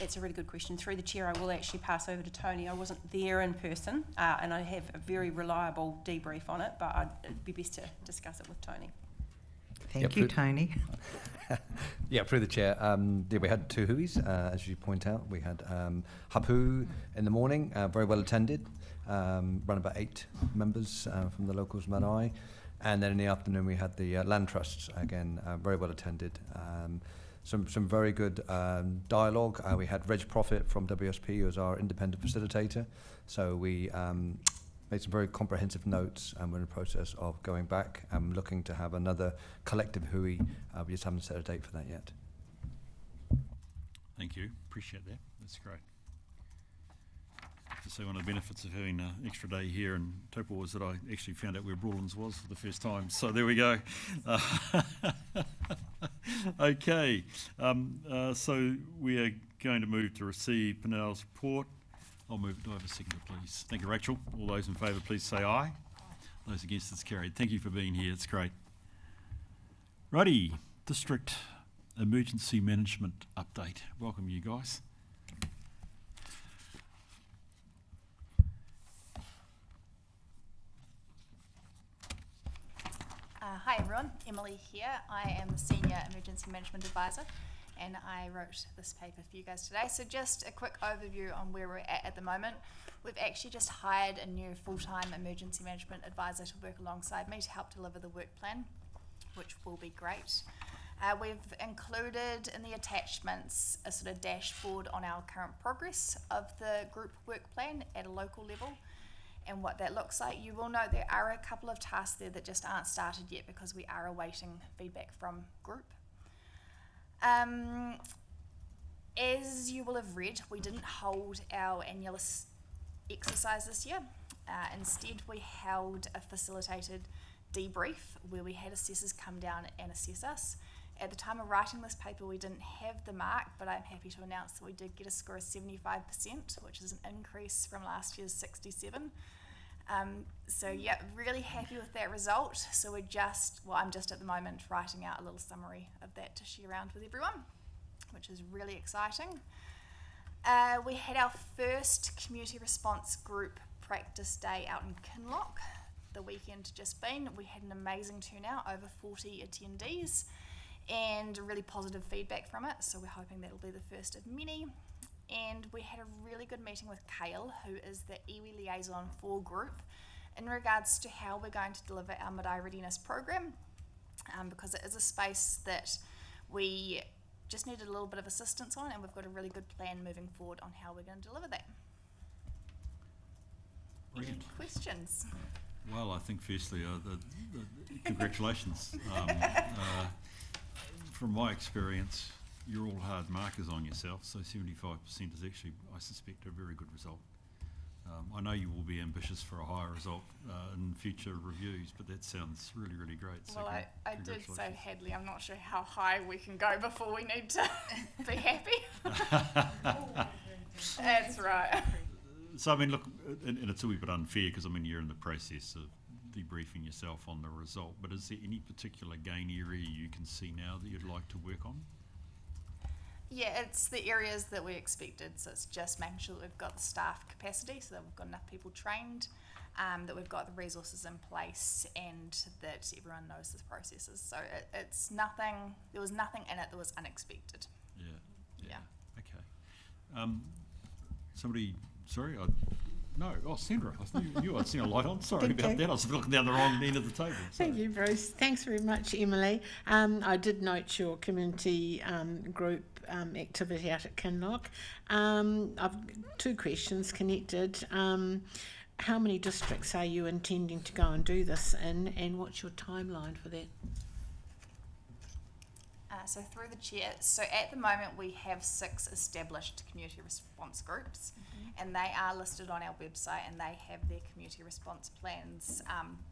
It's a really good question. Through the chair, I will actually pass over to Tony. I wasn't there in person, and I have a very reliable debrief on it, but it'd be best to discuss it with Tony. Thank you, Tony. Yeah, through the chair. We had two huis, as you point out. We had hapu in the morning, very well attended, run about 8 members from the locals marae. And then in the afternoon we had the land trusts, again, very well attended. Some very good dialogue. We had Reg Profit from WSP, who is our independent facilitator. So we made some very comprehensive notes, and we're in the process of going back and looking to have another collective hui. We just haven't set a date for that yet. Thank you. Appreciate that. That's great. To say one of the benefits of having an extra day here in Taupō was that I actually found out where Brawlins was for the first time. So there we go. Okay. So we are going to move to receive Pernell's report. I'll move it over a second, please. Thank you, Rachel. All those in favour, please say aye. Those against, it's carried. Thank you for being here. It's great. Righty. District Emergency Management Update. Welcome, you guys. Hi everyone, Emily here. I am the Senior Emergency Management Advisor and I wrote this paper for you guys today. So just a quick overview on where we're at the moment. We've actually just hired a new full-time emergency management advisor to work alongside me to help deliver the work plan, which will be great. We've included in the attachments a sort of dashboard on our current progress of the group work plan at a local level and what that looks like. You will note there are a couple of tasks there that just aren't started yet because we are awaiting feedback from group. As you will have read, we didn't hold our annual exercise this year. Instead, we held a facilitated debrief where we had assessors come down and assess us. At the time of writing this paper, we didn't have the mark, but I'm happy to announce that we did get a score of 75%, which is an increase from last year's 67. So yeah, really happy with that result. So I'm just at the moment writing out a little summary of that to share around with everyone, which is really exciting. We had our first community response group practice day out in Kinloch the weekend just been. We had an amazing turnout, over 40 attendees, and really positive feedback from it, so we're hoping that'll be the first of many. And we had a really good meeting with Kale, who is the iwi liaison for group, in regards to how we're going to deliver our marae readiness program, because it is a space that we just needed a little bit of assistance on, and we've got a really good plan moving forward on how we're going to deliver that. Brilliant. Any questions? Well, I think firstly, congratulations. From my experience, you're all hard markers on yourself, so 75% is actually, I suspect, a very good result. I know you will be ambitious for a higher result in future reviews, but that sounds really, really great. So Well, I did say, congratulations. Hadley, I'm not sure how high we can go before we need to be happy. That's right. So, I mean, look, and it's a wee bit unfair because, I mean, you're in the process of debriefing yourself on the result, but is there any particular gain area you can see now that you'd like to work on? Yeah, it's the areas that we expected. So it's just making sure that we've got the staff capacity, so that we've got enough people trained, that we've got the resources in place, and that everyone knows the processes. So it's nothing, there was nothing in it that was unexpected. Yeah. Okay. Somebody, sorry, Sandra, I knew I'd seen a light on. Sorry Thank about you. that. I was looking down the wrong end of the table. Thank you, Bruce. Thanks very much, Emily. I did note your community group activity out at Kinloch. I've two questions connected. How many districts are you intending to go and do this in, and what's your timeline for that? So through the chair, so at the moment we have 6 established community response groups, and they are listed on our website, and they have their community response plans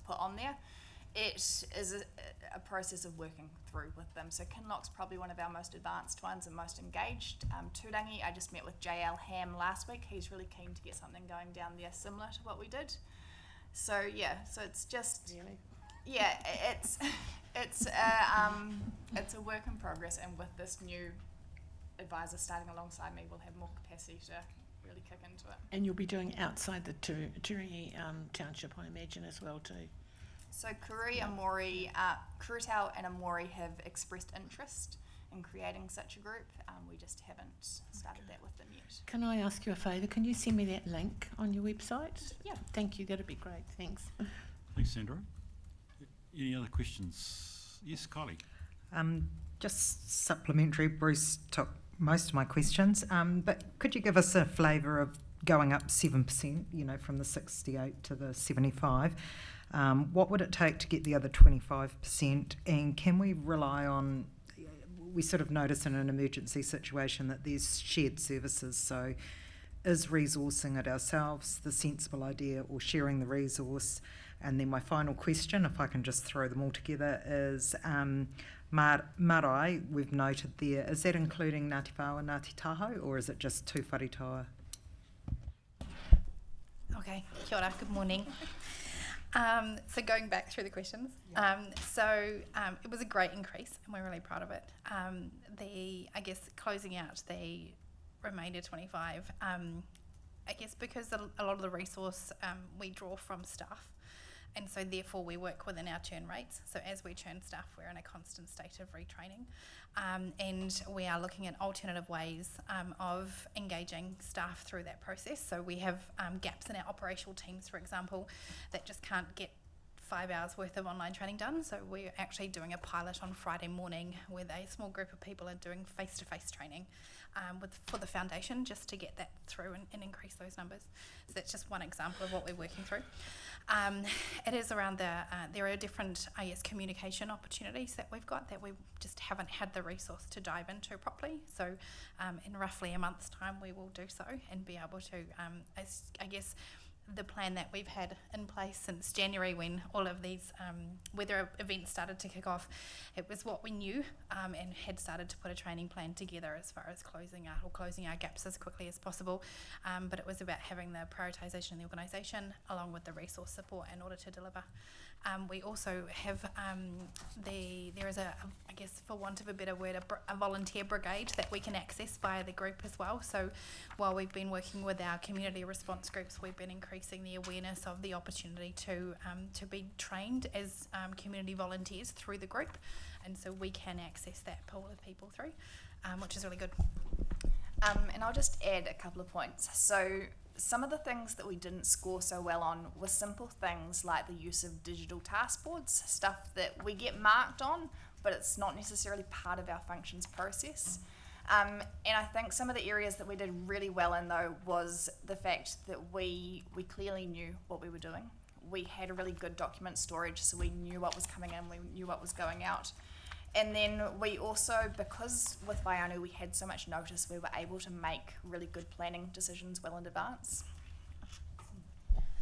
put on there. It is a process of working through with them. So Kinloch's probably one of our most advanced ones and most engaged. Turangi, I just met with JL Ham last week. He's really keen to get something going down there similar to what we did. So yeah, so it's just yeah, it's a work in progress, and with this new advisor starting alongside me, we'll have more capacity to really kick into it. And you'll be doing outside the Turangi township, I imagine, as well too. So Kurutau and Amori have expressed interest in creating such a group. We just haven't started that with them yet. Can I ask you a favour? Can you send me that link on your website? Yeah. Thank you, that'd be great, thanks. Thanks, Sandra. Any other questions? Yes, Kylie. Just supplementary, Bruce took most of my questions, but could you give us a flavour of going up 7%, from the 68 to the 75? What would it take to get the other 25%? And can we rely on, we sort of notice in an emergency situation that there's shared services, so is resourcing it ourselves the sensible idea, or sharing the resource? And then my final question, if I can just throw them all together, is marae, we've noted there, is that including Ngāti Whātua, Ngāti Taho, or is it just two wharetoa? Okay, kia ora, good morning. So going back through the questions, it was a great increase, and we're really proud of it. I guess closing out the remainder 25, I guess because a lot of the resource we draw from staff, and so therefore we work within our churn rates. So as we churn staff, we're in a constant state of retraining, and we are looking at alternative ways of engaging staff through that process. So we have gaps in our operational teams, for example, that just can't get 5 hours worth of online training done. So we're actually doing a pilot on Friday morning with a small group of people and doing face-to-face training for the foundation, just to get that through and increase those numbers. So that's just one example of what we're working through. It is around there are different, communication opportunities that we've got that we just haven't had the resource to dive into properly. So in roughly a month's time, we will do so and be able to, the plan that we've had in place since January, when all of these weather events started to kick off, it was what we knew, and had started to put a training plan together as far as closing our gaps as quickly as possible. But it was about having the prioritisation in the organisation along with the resource support in order to deliver. We also have there is for want of a better word, a volunteer brigade that we can access via the group as well. So while we've been working with our community response groups, we've been increasing the awareness of the opportunity to be trained as community volunteers through the group, and so we can access that pool of people through, which is really good. And I'll just add a couple of points. So some of the things that we didn't score so well on were simple things like the use of digital task boards, stuff that we get marked on, but it's not necessarily part of our functions process. And I think some of the areas that we did really well in, though, was the fact that we clearly knew what we were doing. We had a really good document storage, so we knew what was coming in, we knew what was going out. And then we also, because with Waianu we had so much notice, we were able to make really good planning decisions well in advance.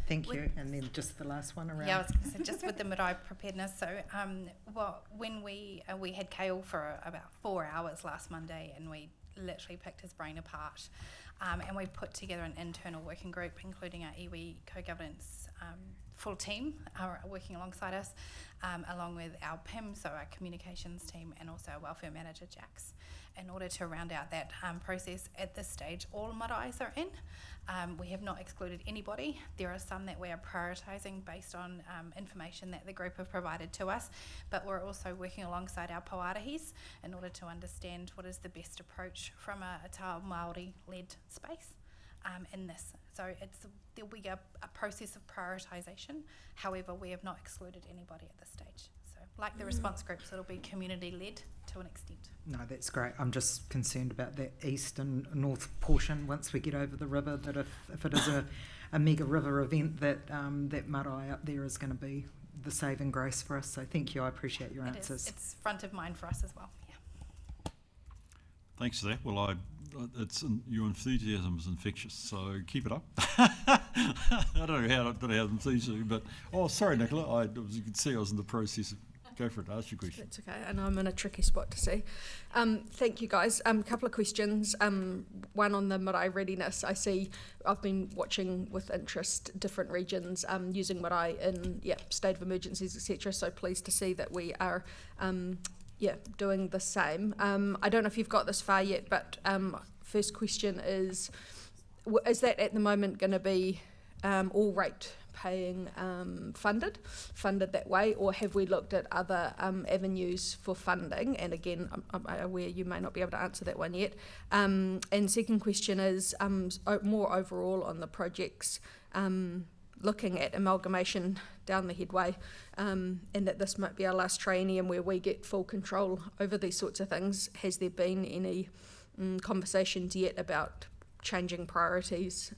Thank you. And then just the last one around. Yeah, I was going to say, just with the marae preparedness. So, when we had Kale for about 4 hours last Monday, and we literally picked his brain apart, and we put together an internal working group, including our iwi co-governance full team are working alongside us, along with our PIM, so our communications team, and also our welfare manager, Jax, in order to round out that process. At this stage, all maraes are in. We have not excluded anybody. There are some that we are prioritising based on information that the group have provided to us, but we're also working alongside our Pawārahis in order to understand what is the best approach from a Tau Māori-led space in this. So there'll be a process of prioritisation. However, we have not excluded anybody at this stage. So like the response groups, it'll be community-led to an extent. No, that's great. I'm just concerned about that east and north portion once we get over the river, that if it is a mega river event, that that marae up there is going to be the saving grace for us. So thank you. I appreciate your answers. It's front of mind for us as well. Yeah. Thanks for that. Well, your enthusiasm is infectious, so keep it up. I don't know how enthused you, but sorry, Nicola. You can see I was in the process of. Go for it. Ask your question. That's okay, and I'm in a tricky spot to see. Thank you, guys. A couple of questions. One on the marae readiness. I see I've been watching with interest different regions using marae in state of emergencies, etc. So pleased to see that we are doing the same. I don't know if you've got this far yet, but first question is that at the moment going to be all rate paying funded that way, or have we looked at other avenues for funding? And again, I'm aware you may not be able to answer that one yet. And second question is more overall on the projects, looking at amalgamation down the headway, and that this might be our last triennium where we get full control over these sorts of things. Has there been any conversations yet about changing priorities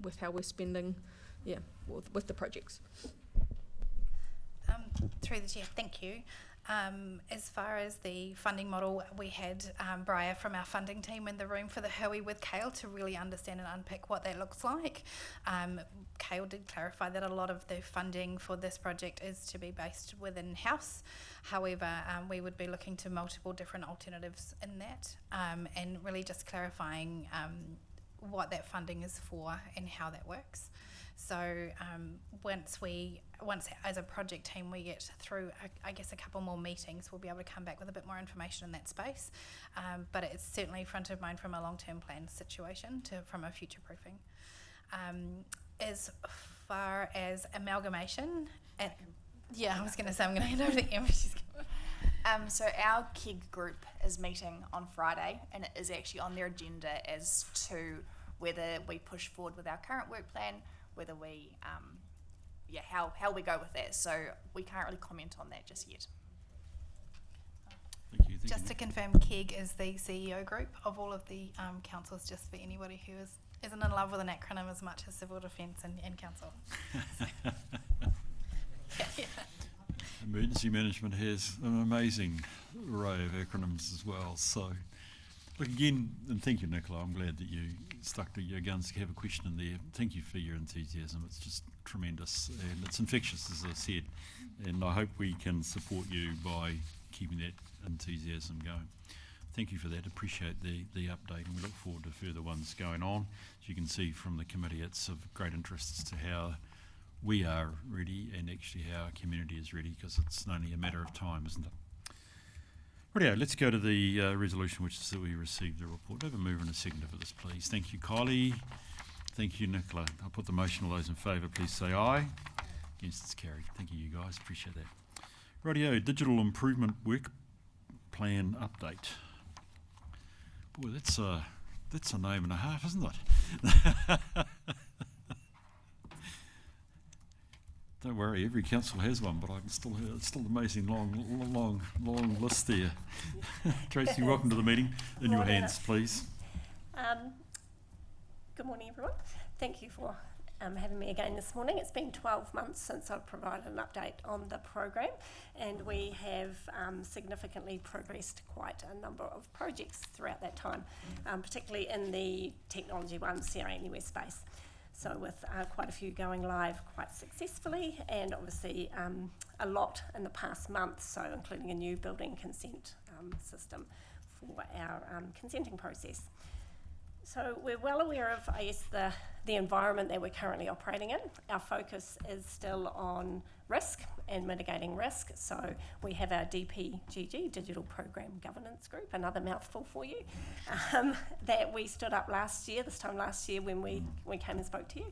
with how we're spending with the projects? Through the chair, thank you. As far as the funding model, we had Briar from our funding team in the room for the hui with Kale to really understand and unpick what that looks like. Kale did clarify that a lot of the funding for this project is to be based within house. However, we would be looking to multiple different alternatives in that, and really just clarifying what that funding is for and how that works. So once as a project team we get through, I guess, a couple more meetings, we'll be able to come back with a bit more information in that space. But it's certainly front of mind from a long-term plan situation from a future proofing. As far as amalgamation, I was going to say I'm going to hand over to Emma. So our KIG group is meeting on Friday, and it is actually on their agenda as to whether we push forward with our current work plan, whether we, how we go with that. So we can't really comment on that just yet. Thank you. Just to confirm, KEG is the CEO group of all of the councils, just for anybody who isn't in love with an acronym as much as Civil Defence and Council. Emergency management has an amazing array of acronyms as well. So, look again, and thank you, Nicola. I'm glad that you stuck to your guns to have a question in there. Thank you for your enthusiasm. It's just tremendous, and it's infectious, as I said. And I hope we can support you by keeping that enthusiasm going. Thank you for that. Appreciate the update, and we look forward to further ones going on. As you can see from the committee, it's of great interest as to how we are ready and actually how our community is ready, because it's only a matter of time, isn't it? Rightio, let's go to the resolution, which is that we received the report. Have a mover and a seconder for this, please. Thank you, Kylie. Thank you, Nicola. I'll put the motion. All those in favour, please say aye. Against, it's carried. Thank you, you guys. Appreciate that. Rightio, digital improvement work plan update. Boy, that's a name and a half, isn't it? Don't worry, every council has one, but I can still hear it's still an amazing long list there. Tracy, welcome to the meeting. In your hands, please. Good morning, everyone. Thank you for having me again this morning. It's been 12 months since I've provided an update on the program, and we have significantly progressed quite a number of projects throughout that time, particularly in the Technology One CRNUS space. So with quite a few going live quite successfully, and obviously a lot in the past month, so including a new building consent system for our consenting process. So we're well aware of, I guess, the environment that we're currently operating in. Our focus is still on risk and mitigating risk. So we have our DPGG, Digital Program Governance Group, another mouthful for you, that we stood up this time last year when we came and spoke to you,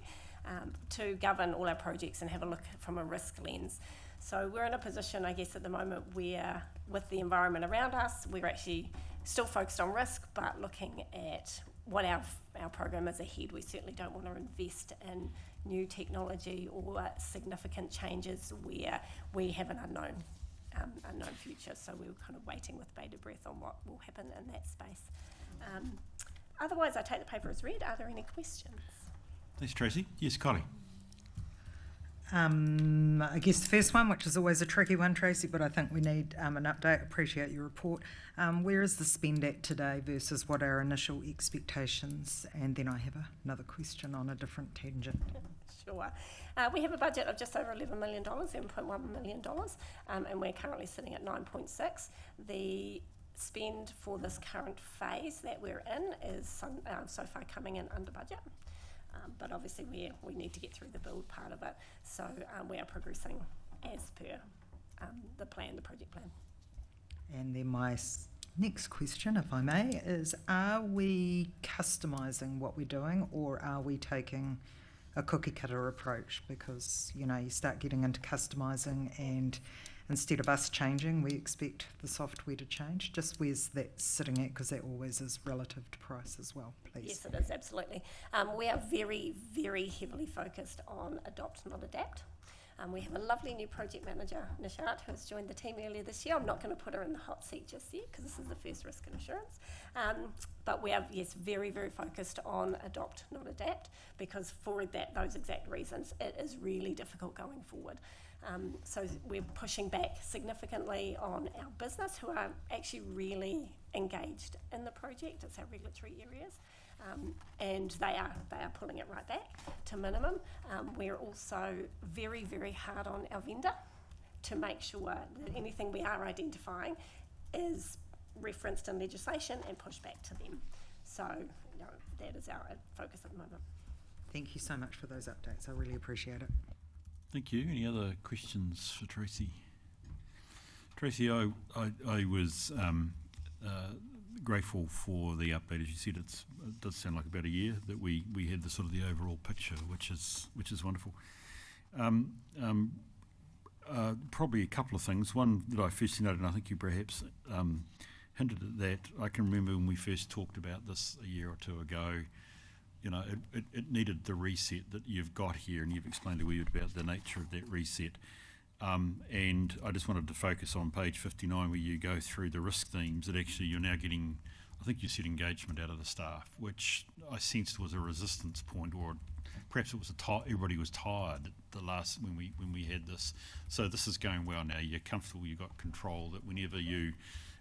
to govern all our projects and have a look from a risk lens. So we're in a position, I guess, at the moment where with the environment around us, we're actually still focused on risk, but looking at what our program is ahead. We certainly don't want to invest in new technology or significant changes where we have an unknown future. So we were kind of waiting with bated breath on what will happen in that space. Otherwise, I take the paper as read. Are there any questions? Thanks, Tracy. Yes, Kylie. I guess the first one, which is always a tricky one, Tracy, but I think we need an update. Appreciate your report. Where is the spend at today versus what are our initial expectations? And then I have another question on a different tangent. Sure. We have a budget of just over $11 million, $7.1 million, and we're currently sitting at 9.6. The spend for this current phase that we're in is so far coming in under budget. But obviously we need to get through the build part of it. So we are progressing as per the project plan. And then my next question, if I may, is are we customising what we're doing, or are we taking a cookie cutter approach? Because, you start getting into customising, and instead of us changing, we expect the software to change. Just where's that sitting at? Because that always is relative to price as well, please. Yes, it is, absolutely. We are very, very heavily focused on adopt, not adapt. We have a lovely new project manager, Nishat, who has joined the team earlier this year. I'm not going to put her in the hot seat just yet because this is the first risk and assurance. But we are, yes, very, very focused on adopt, not adapt, because for those exact reasons, it is really difficult going forward. So we're pushing back significantly on our business, who are actually really engaged in the project. It's our regulatory areas. And they are pulling it right back to minimum. We're also very, very hard on our vendor to make sure that anything we are identifying is referenced in legislation and pushed back to them. So that is our focus at the moment. Thank you so much for those updates. I really appreciate it. Thank you. Any other questions for Tracy? Tracy, I was grateful for the update. As you said, it does sound like about a year that we had the sort of the overall picture, which is wonderful. Probably a couple of things. One that I first noted, and I think you perhaps hinted at that. I can remember when we first talked about this a year or two ago. It needed the reset that you've got here, and you've explained a wee bit about the nature of that reset. And I just wanted to focus on page 59, where you go through the risk themes that actually you're now getting, I think you said engagement out of the staff, which I sensed was a resistance point, or perhaps it was everybody was tired when we had this. So this is going well now. You're comfortable, you've got control, that whenever you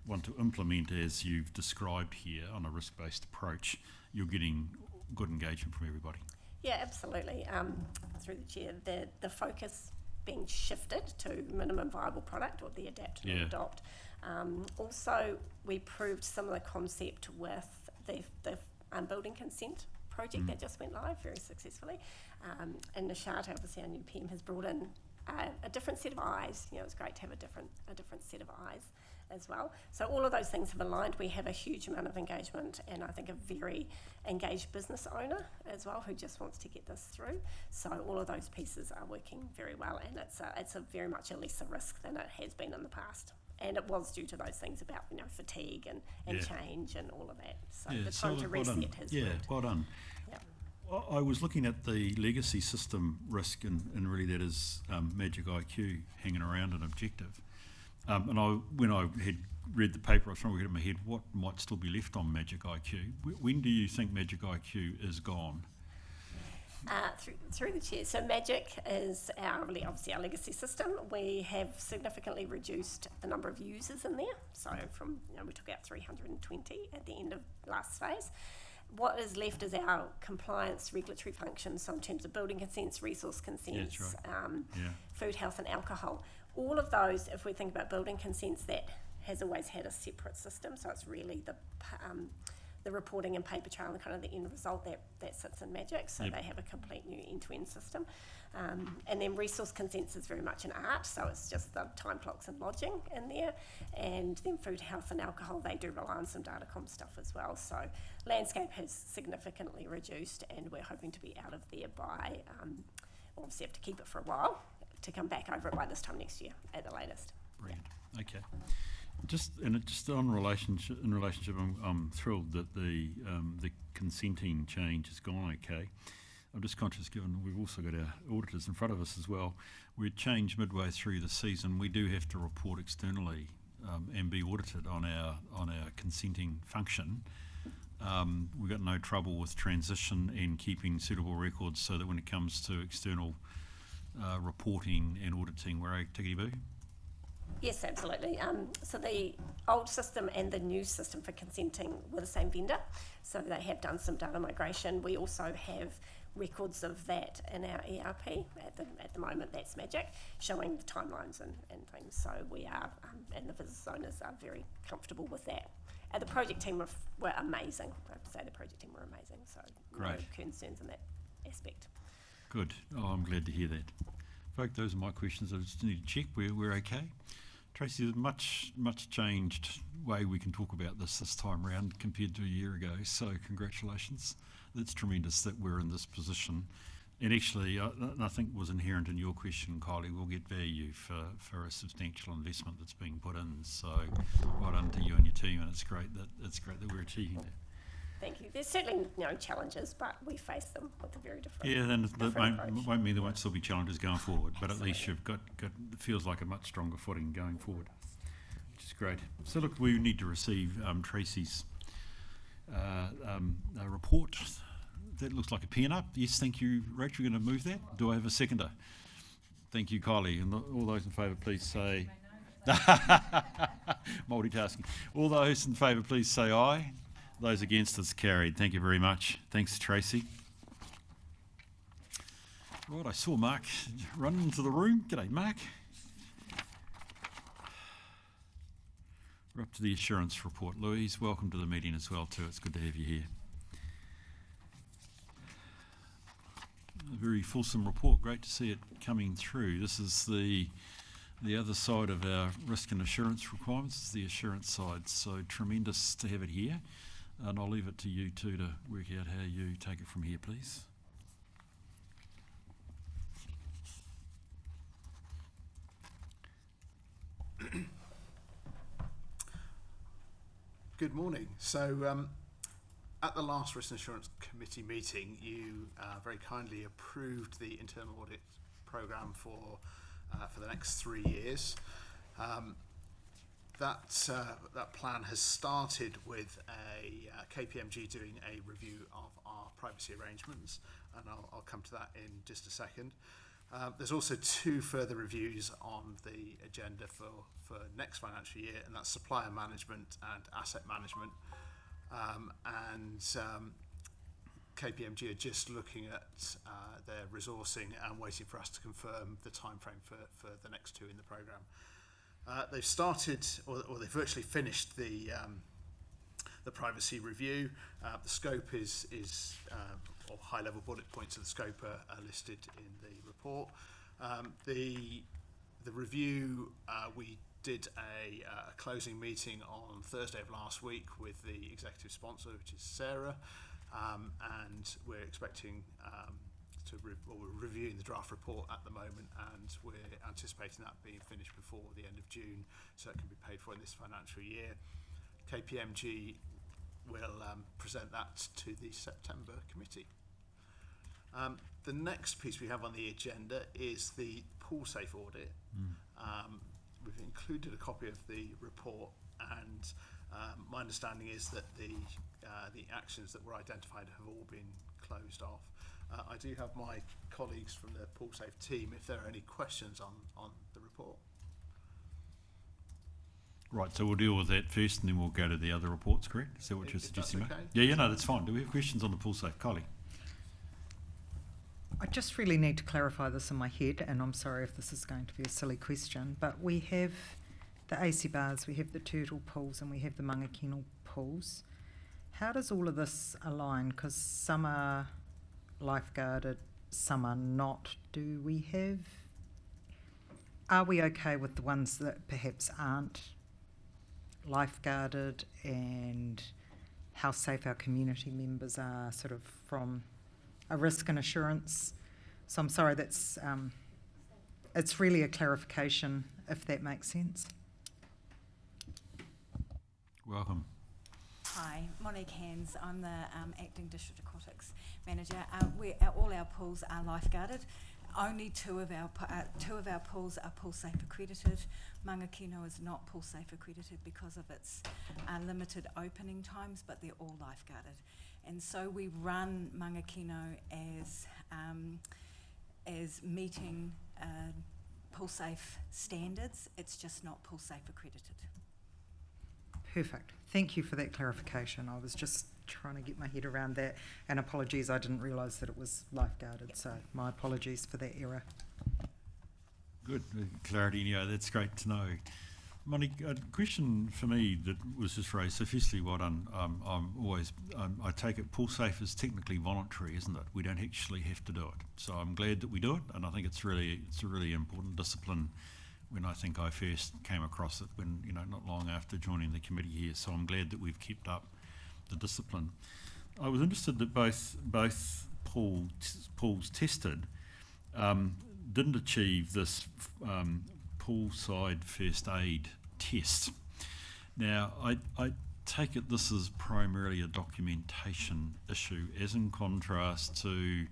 want to implement, as you've described here, on a risk-based approach, you're getting good engagement from everybody. Yeah, absolutely. Through the chair, the focus being shifted to minimum viable product, or the adapt and adopt. Also, we proved similar concept with the building consent project that just went live very successfully. And Nishat, obviously our new PM, has brought in a different set of eyes. It's great to have a different set of eyes as well. So all of those things have aligned. We have a huge amount of engagement, and I think a very engaged business owner as well, who just wants to get this through. So all of those pieces are working very well, and it's a very much a lesser risk than it has been in the past. And it was due to those things about fatigue and change and all of that. So the time to reset has worked. Well done. Yeah. I was looking at the legacy system risk, and really that is Magic IQ hanging around an objective. And when I had read the paper, I was trying to get in my head what might still be left on Magic IQ. When do you think Magic IQ is gone? Through the chair. So Magic is obviously our legacy system. We have significantly reduced the number of users in there. So we took out 320 at the end of last phase. what is left is our compliance regulatory functions, so in terms of building consents, resource consents, that's right. food, health and alcohol. All of those, if we think about building consents, that has always had a separate system, so it's really the reporting and paper trail and kind of the end result that sits in Magic, so they have a complete new end-to-end system. And then resource consents is very much an art, so it's just the time clocks and lodging in there. And then food, health and alcohol, they do rely on some datacom stuff as well. So landscape has significantly reduced, and we're hoping to be out of there by, obviously have to keep it for a while, to come back over it by this time next year at the latest. Brilliant. Okay. Just on relationship, I'm thrilled that the consenting change has gone okay. I'm just conscious, given we've also got our auditors in front of us as well, we changed midway through the season. We do have to report externally and be audited on our consenting function. We've got no trouble with transition and keeping suitable records, so that when it comes to external reporting and auditing, we're a tickety-boo. Yes, absolutely. So the old system and the new system for consenting were the same vendor, so they have done some data migration. We also have records of that in our ERP at the moment. That's Magic, showing the timelines and things. So we are, and the business owners are very comfortable with that. And the project team were amazing. I have to say the project team were amazing. So great. No concerns in that aspect. Good. Oh, I'm glad to hear that. Folk, those are my questions. I just need to check we're okay. Tracy, there's much changed way we can talk about this time round compared to a year ago, so congratulations. It's tremendous that we're in this position. And actually, I think was inherent in your question, Kylie, we'll get value for a substantial investment that's being put in. So well done to you and your team, and it's great that we're achieving that. Thank you. There's certainly challenges, but we face them with a very different then different it won't mean there won't still be challenges going forward, but at least you've got it feels like a much stronger footing going forward, which is great. So look, we need to receive Tracy's report. That looks like a pen up. Yes, thank you, Rachel. You're going to move that? Do I have a seconder? Thank you, Kylie. And all those in favour, please say... Multitasking. All those in favour, please say aye. Those against, it's carried. Thank you very much. Thanks, Tracy. Right, I saw Mark run into the room. G'day, Mark. We're up to the assurance report. Louise, welcome to the meeting as well too. It's good to have you here. A very fulsome report. Great to see it coming through. This is the other side of our risk and assurance requirements. It's the assurance side. So tremendous to have it here. And I'll leave it to you two to work out how you take it from here, please. Good morning. So at the last Risk and Assurance Committee meeting, you very kindly approved the internal audit programme for the next 3 years. That plan has started with a KPMG doing a review of our privacy arrangements, and I'll come to that in just a second. There's also 2 further reviews on the agenda for next financial year, and that's supplier management and asset management. KPMG are just looking at their resourcing and waiting for us to confirm the timeframe for the next 2 in the programme. They've started, or they've virtually finished the privacy review. The scope is or high-level bullet points of the scope are listed in the report. The review, we did a closing meeting on Thursday of last week with the executive sponsor, which is Sarah, and we're expecting we're reviewing the draft report at the moment, and we're anticipating that being finished before the end of June, so it can be paid for in this financial year. KPMG will present that to the September committee. The next piece we have on the agenda is the pool safe audit. We've included a copy of the report, and my understanding is that the actions that were identified have all been closed off. I do have my colleagues from the pool safe team if there are any questions on the report. Right, so we'll deal with that first and then we'll go to the other reports, correct? Is that what you're suggesting, mate? okay. Yeah, no, that's fine. Do we have questions on the pool safe? Kylie? I just really need to clarify this in my head, and I'm sorry if this is going to be a silly question, but we have the AC bars, we have the turtle pools, and we have the mangakino pools. How does all of this align? Because some are lifeguarded, some are not. Are we okay with the ones that perhaps aren't lifeguarded, and how safe our community members are sort of from a risk and assurance? So I'm sorry, that's it's really a clarification, if that makes sense. Welcome. Hi, Monique Hands. I'm the Acting District Aquatics Manager. All our pools are lifeguarded. Only two of our pools are pool safe accredited. Mangakino is not pool safe accredited because of its limited opening times, but they're all lifeguarded. And so we run Mangakino as meeting pool safe standards. It's just not pool safe accredited. Perfect. Thank you for that clarification. I was just trying to get my head around that, and apologies, I didn't realise that it was lifeguarded, so my apologies for that error. Good clarity, yeah, that's great to know. Monique, a question for me that was just raised. So firstly, well done. I take it pool safe is technically voluntary, isn't it? We don't actually have to do it. So I'm glad that we do it, and I think it's a really important discipline. When I think I first came across it, not long after joining the committee here. So I'm glad that we've kept up the discipline. I was interested that both pools tested didn't achieve this poolside first aid test. Now, I take it this is primarily a documentation issue, as in contrast to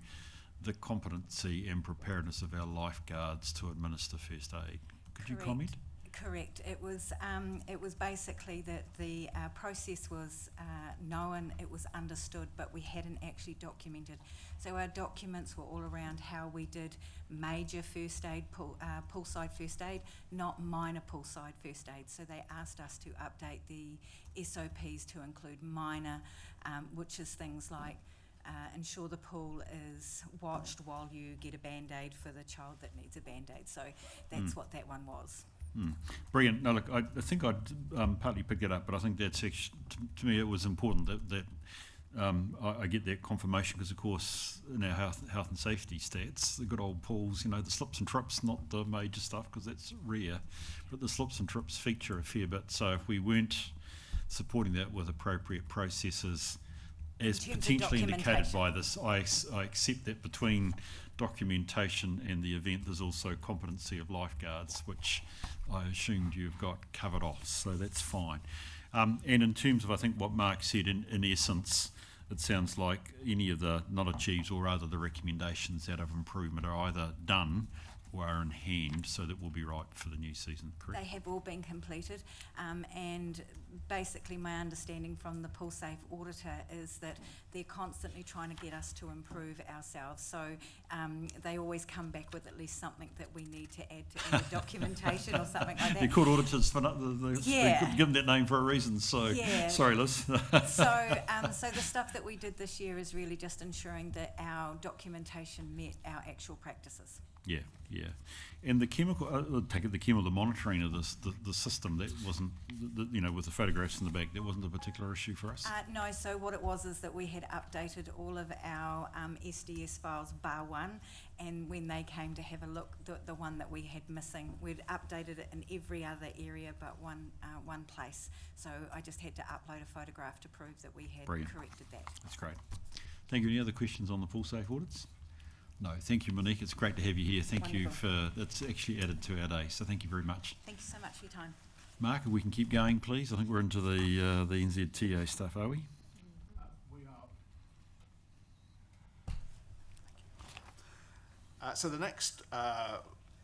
the competency and preparedness of our lifeguards to administer first aid. Could you comment? Correct. It was basically that the process was known, it was understood, but we hadn't actually documented. So our documents were all around how we did major first aid, poolside first aid, not minor poolside first aid. So they asked us to update the SOPs to include minor, which is things like ensure the pool is watched while you get a Band-Aid for the child that needs a Band-Aid. So that's what that one was. Brilliant. No, look, I think I'd partly pick it up, but I think that's actually, to me, it was important that I get that confirmation, because, of course, in our health and safety stats, the good old pools, the slips and trips, not the major stuff, because that's rare, but the slips and trips feature a fair bit. So if we weren't supporting that with appropriate processes, as potentially indicated by this, I accept that between documentation and the event there's also competency of lifeguards, which I assumed you've got covered off, so that's fine. And in terms of, I think, what Mark said, in essence, it sounds like any of the not achieved, or rather the recommendations out of improvement, are either done or are in hand, so that we'll be right for the new season, correct? They have all been completed, and basically my understanding from the Pool Safe auditor is that they're constantly trying to get us to improve ourselves. So they always come back with at least something that we need to add to the documentation or something like that. They're called auditors for they give them that name for a reason. So yeah. Sorry, Liz. So the stuff that we did this year is really just ensuring that our documentation met our actual practices. Yeah. And the chemical, the monitoring of the system, that wasn't, with the photographs in the back, that wasn't a particular issue for us? No, so what it was is that we had updated all of our SDS files bar one, and when they came to have a look, the one that we had missing, we'd updated it in every other area but one place. So I just had to upload a photograph to prove that we had corrected that. That's great. Thank you. Any other questions on the pool safe audits? No, thank you, Monique. It's great to have you here. Thank you that's actually added to our day, so thank you very much. Thank you so much for your time. Mark, if we can keep going, please. I think we're into the NZTA stuff, are we? We are. So the next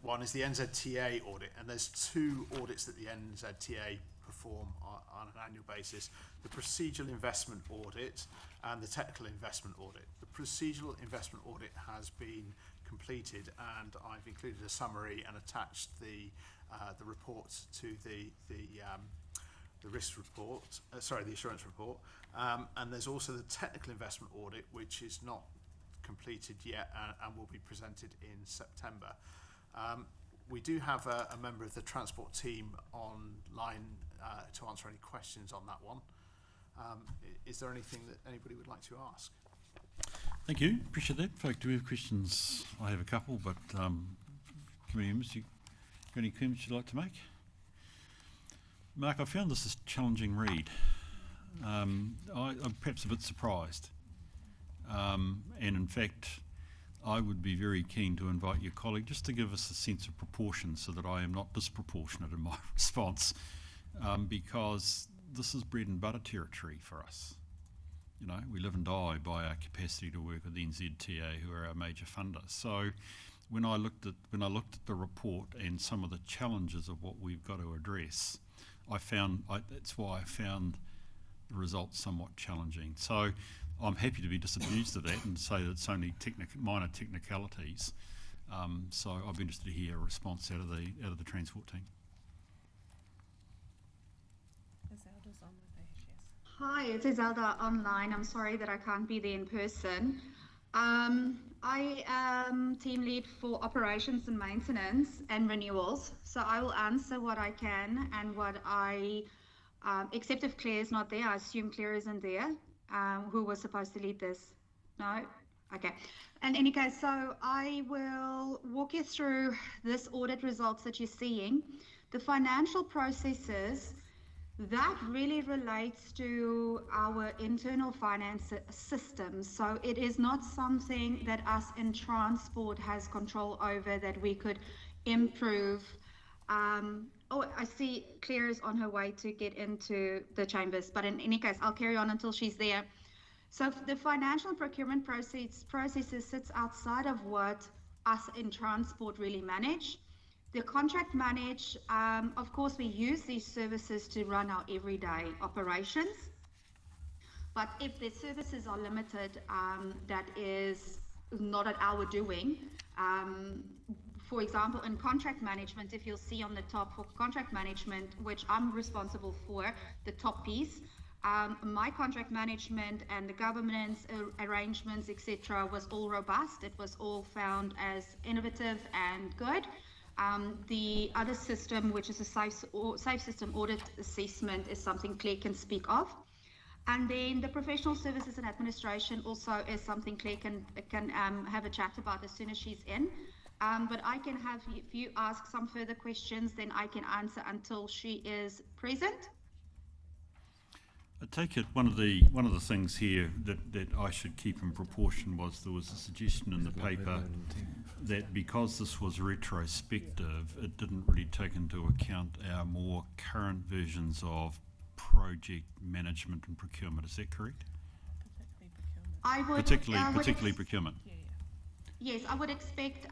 one is the NZTA audit, and there's two audits that the NZTA perform on an annual basis: the procedural investment audit and the technical investment audit. The procedural investment audit has been completed, and I've included a summary and attached the the report to the risk report, the assurance report, and there's also the technical investment audit, which is not completed yet and will be presented in September. We do have a member of the transport team online to answer any questions on that one. Is there anything that anybody would like to ask? Thank you. Appreciate that. Folk, do we have questions? I have a couple, but committee members, you got any comments you'd like to make? Mark, I found this a challenging read. I'm perhaps a bit surprised. And in fact, I would be very keen to invite your colleague just to give us a sense of proportion so that I am not disproportionate in my response, because this is bread and butter territory for us. You know, we live and die by our capacity to work with NZTA, who are our major funder. So when I looked at the report and some of the challenges of what we've got to address, that's why I found the results somewhat challenging. So I'm happy to be disabused of that and say that it's only minor technicalities. So I'd be interested to hear a response out of the transport team. Hi, it's Iselda online. I'm sorry that I can't be there in person. I am team lead for operations and maintenance and renewals, so I will answer what I can and what I, except if Claire is not there. I assume Claire isn't there, who was supposed to lead this. No? Okay. In any case, so I will walk you through this audit results that you're seeing. The financial processes, that really relates to our internal finance systems. So it is not something that us in transport has control over that we could improve. Oh, I see Claire is on her way to get into the chambers, but in any case, I'll carry on until she's there. So the financial procurement processes sits outside of what us in transport really manage. The contract manage, of course, we use these services to run our everyday operations. But if the services are limited, that is not at our doing. For example, in contract management, if you'll see on the top for contract management, which I'm responsible for, the top piece, my contract management and the governance arrangements, etc., was all robust. It was all found as innovative and good. The other system, which is a safe system audit assessment, is something Claire can speak of. And then the professional services and administration also is something Claire can have a chat about as soon as she's in. But I can have, if you ask some further questions, then I can answer until she is present. I take it one of the things here that I should keep in proportion was there was a suggestion in the paper that because this was retrospective, it didn't really take into account our more current versions of project management and procurement. Is that correct? Particularly procurement. Yes, I would expect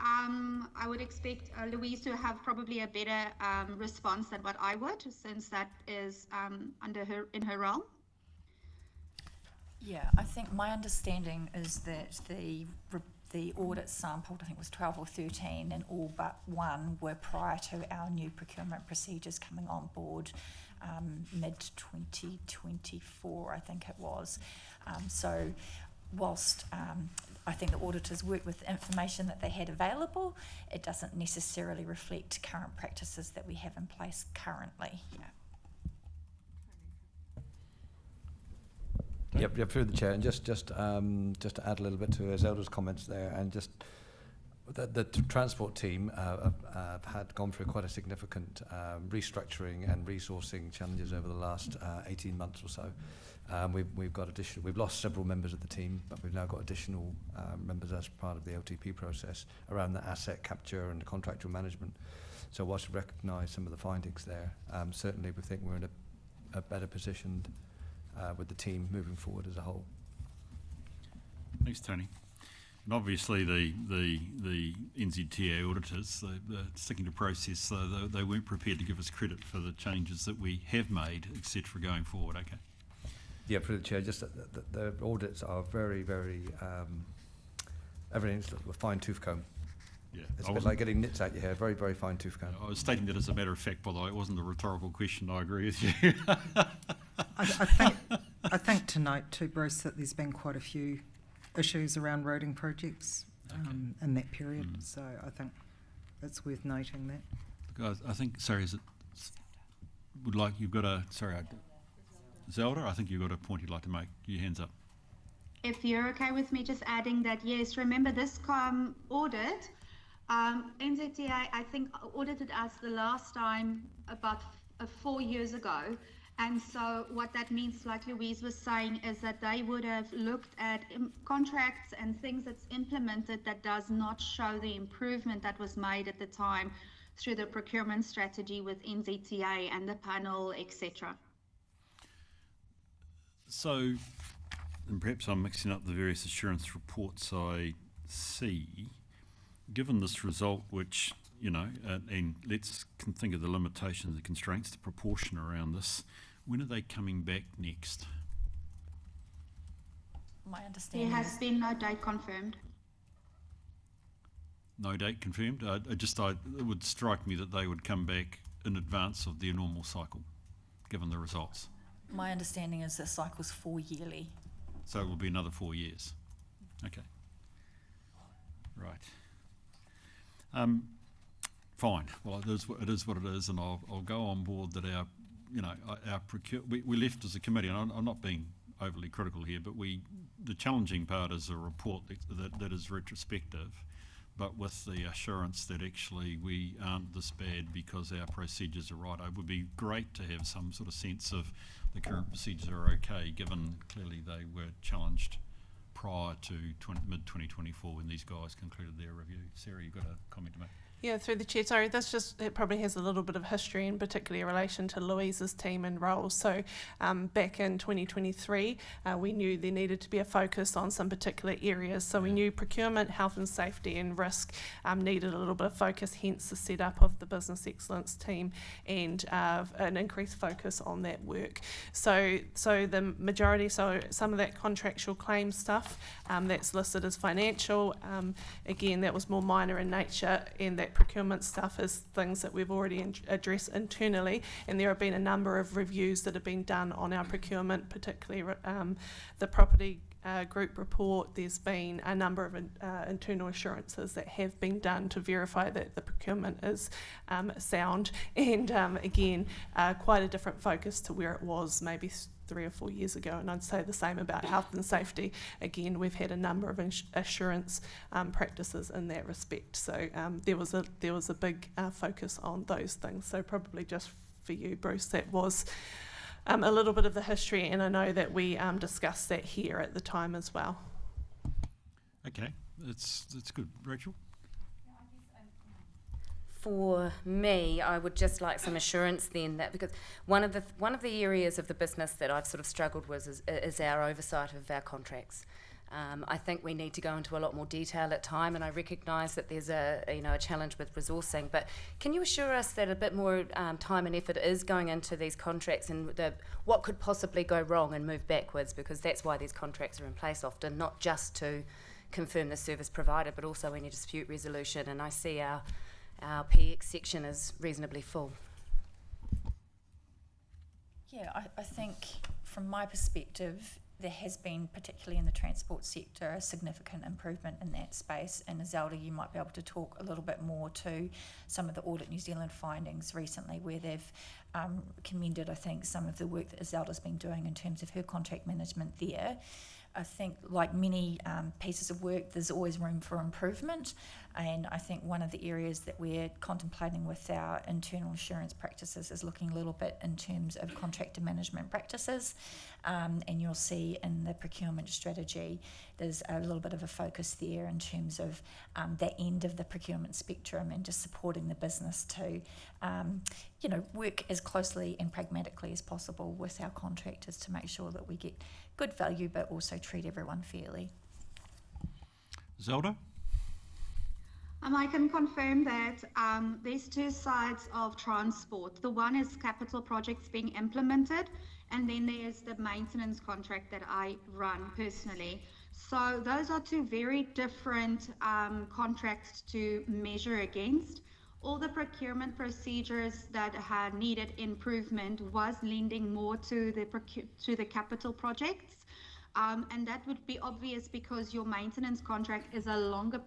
Louise to have probably a better response than what I would, since that is in her realm. Yeah, I think my understanding is that the audit sampled, I think it was 12 or 13, and all but one were prior to our new procurement procedures coming on board mid-2024, I think it was. So whilst I think the auditors worked with the information that they had available, it doesn't necessarily reflect current practices that we have in place currently. Yeah. Yep, through the chair, and just to add a little bit to Iselda's comments there, and just the transport team had gone through quite a significant restructuring and resourcing challenges over the last 18 months or so. We've lost several members of the team, but we've now got additional members as part of the LTP process around the asset capture and the contractual management. So whilst we recognise some of the findings there, certainly we think we're in a better position with the team moving forward as a whole. Thanks, Tony. And obviously the NZTA auditors, they're sticking to process, so they weren't prepared to give us credit for the changes that we have made, etc., going forward. Okay. Yeah, through the chair, just the audits are very, very, everything's a fine-tooth comb. Yeah. It's a bit like getting nits out your hair, very, very fine tooth comb. I was stating that as a matter of fact, by the way. It wasn't a rhetorical question. I agree with you. I think to note too, Bruce, that there's been quite a few issues around roading projects in that period, so I think it's worth noting that. Guys, I think, sorry, is it, you've got a, sorry, Zelda, I think you've got a point you'd like to make. Your hands up. If you're okay with me just adding that, yes, remember this audit, NZTA, I think, audited us the last time about 4 years ago. And so what that means, like Louise was saying, is that they would have looked at contracts and things that's implemented that does not show the improvement that was made at the time through the procurement strategy with NZTA and the panel, etc. So, and perhaps I'm mixing up the various assurance reports I see. Given this result, which, you know, and let's think of the limitations, the constraints, the proportion around this, when are they coming back next? My understanding There has been no date confirmed. No date confirmed? It would strike me that they would come back in advance of their normal cycle, given the results. My understanding is the cycle's 4 yearly. So it will be another 4 years. Okay. Right. Fine. Well, it is what it is, and I'll go on board that our we left as a committee, and I'm not being overly critical here, but the challenging part is a report that is retrospective, but with the assurance that actually we aren't this bad because our procedures are right. It would be great to have some sort of sense of the current procedures are okay, given clearly they were challenged prior to mid-2024 when these guys concluded their review. Sarah, you've got a comment to make? Yeah, through the chair. Sorry, it probably has a little bit of history, in particularly in relation to Louise's team and roles. So back in 2023, we knew there needed to be a focus on some particular areas. So we knew procurement, health and safety and risk needed a little bit of focus, hence the setup of the business excellence team and an increased focus on that work. So the majority, so some of that contractual claim stuff that's listed as financial, again, that was more minor in nature, and that procurement stuff is things that we've already addressed internally, and there have been a number of reviews that have been done on our procurement, particularly the property group report. There's been a number of internal assurances that have been done to verify that the procurement is sound, and again, quite a different focus to where it was maybe 3 or 4 years ago, and I'd say the same about health and safety. Again, we've had a number of assurance practices in that respect. So there was a big focus on those things. So probably just for you, Bruce, that was a little bit of the history, and I know that we discussed that here at the time as well. Okay, that's good. Rachel? For me, I would just like some assurance then that, because one of the areas of the business that I've sort of struggled with is our oversight of our contracts. I think we need to go into a lot more detail at time, and I recognise that there's a challenge with resourcing. But can you assure us that a bit more time and effort is going into these contracts, and what could possibly go wrong and move backwards? Because that's why these contracts are in place often, not just to confirm the service provided, but also any dispute resolution. And I see our PX section is reasonably full. Yeah, I think from my perspective, there has been, particularly in the transport sector, a significant improvement in that space. And Zelda, you might be able to talk a little bit more to some of the Audit New Zealand findings recently, where they've commended, I think, some of the work that Zelda's been doing in terms of her contract management there. I think, like many pieces of work, there's always room for improvement, and I think one of the areas that we're contemplating with our internal assurance practices is looking a little bit in terms of contractor management practices, and you'll see in the procurement strategy there's a little bit of a focus there in terms of that end of the procurement spectrum and just supporting the business to work as closely and pragmatically as possible with our contractors to make sure that we get good value but also treat everyone fairly. Zelda? I can confirm that there's two sides of transport. The one is capital projects being implemented, and then there's the maintenance contract that I run personally. So those are two very different contracts to measure against. All the procurement procedures that had needed improvement was leaning more to the capital projects. And that would be obvious because your maintenance contract is a longer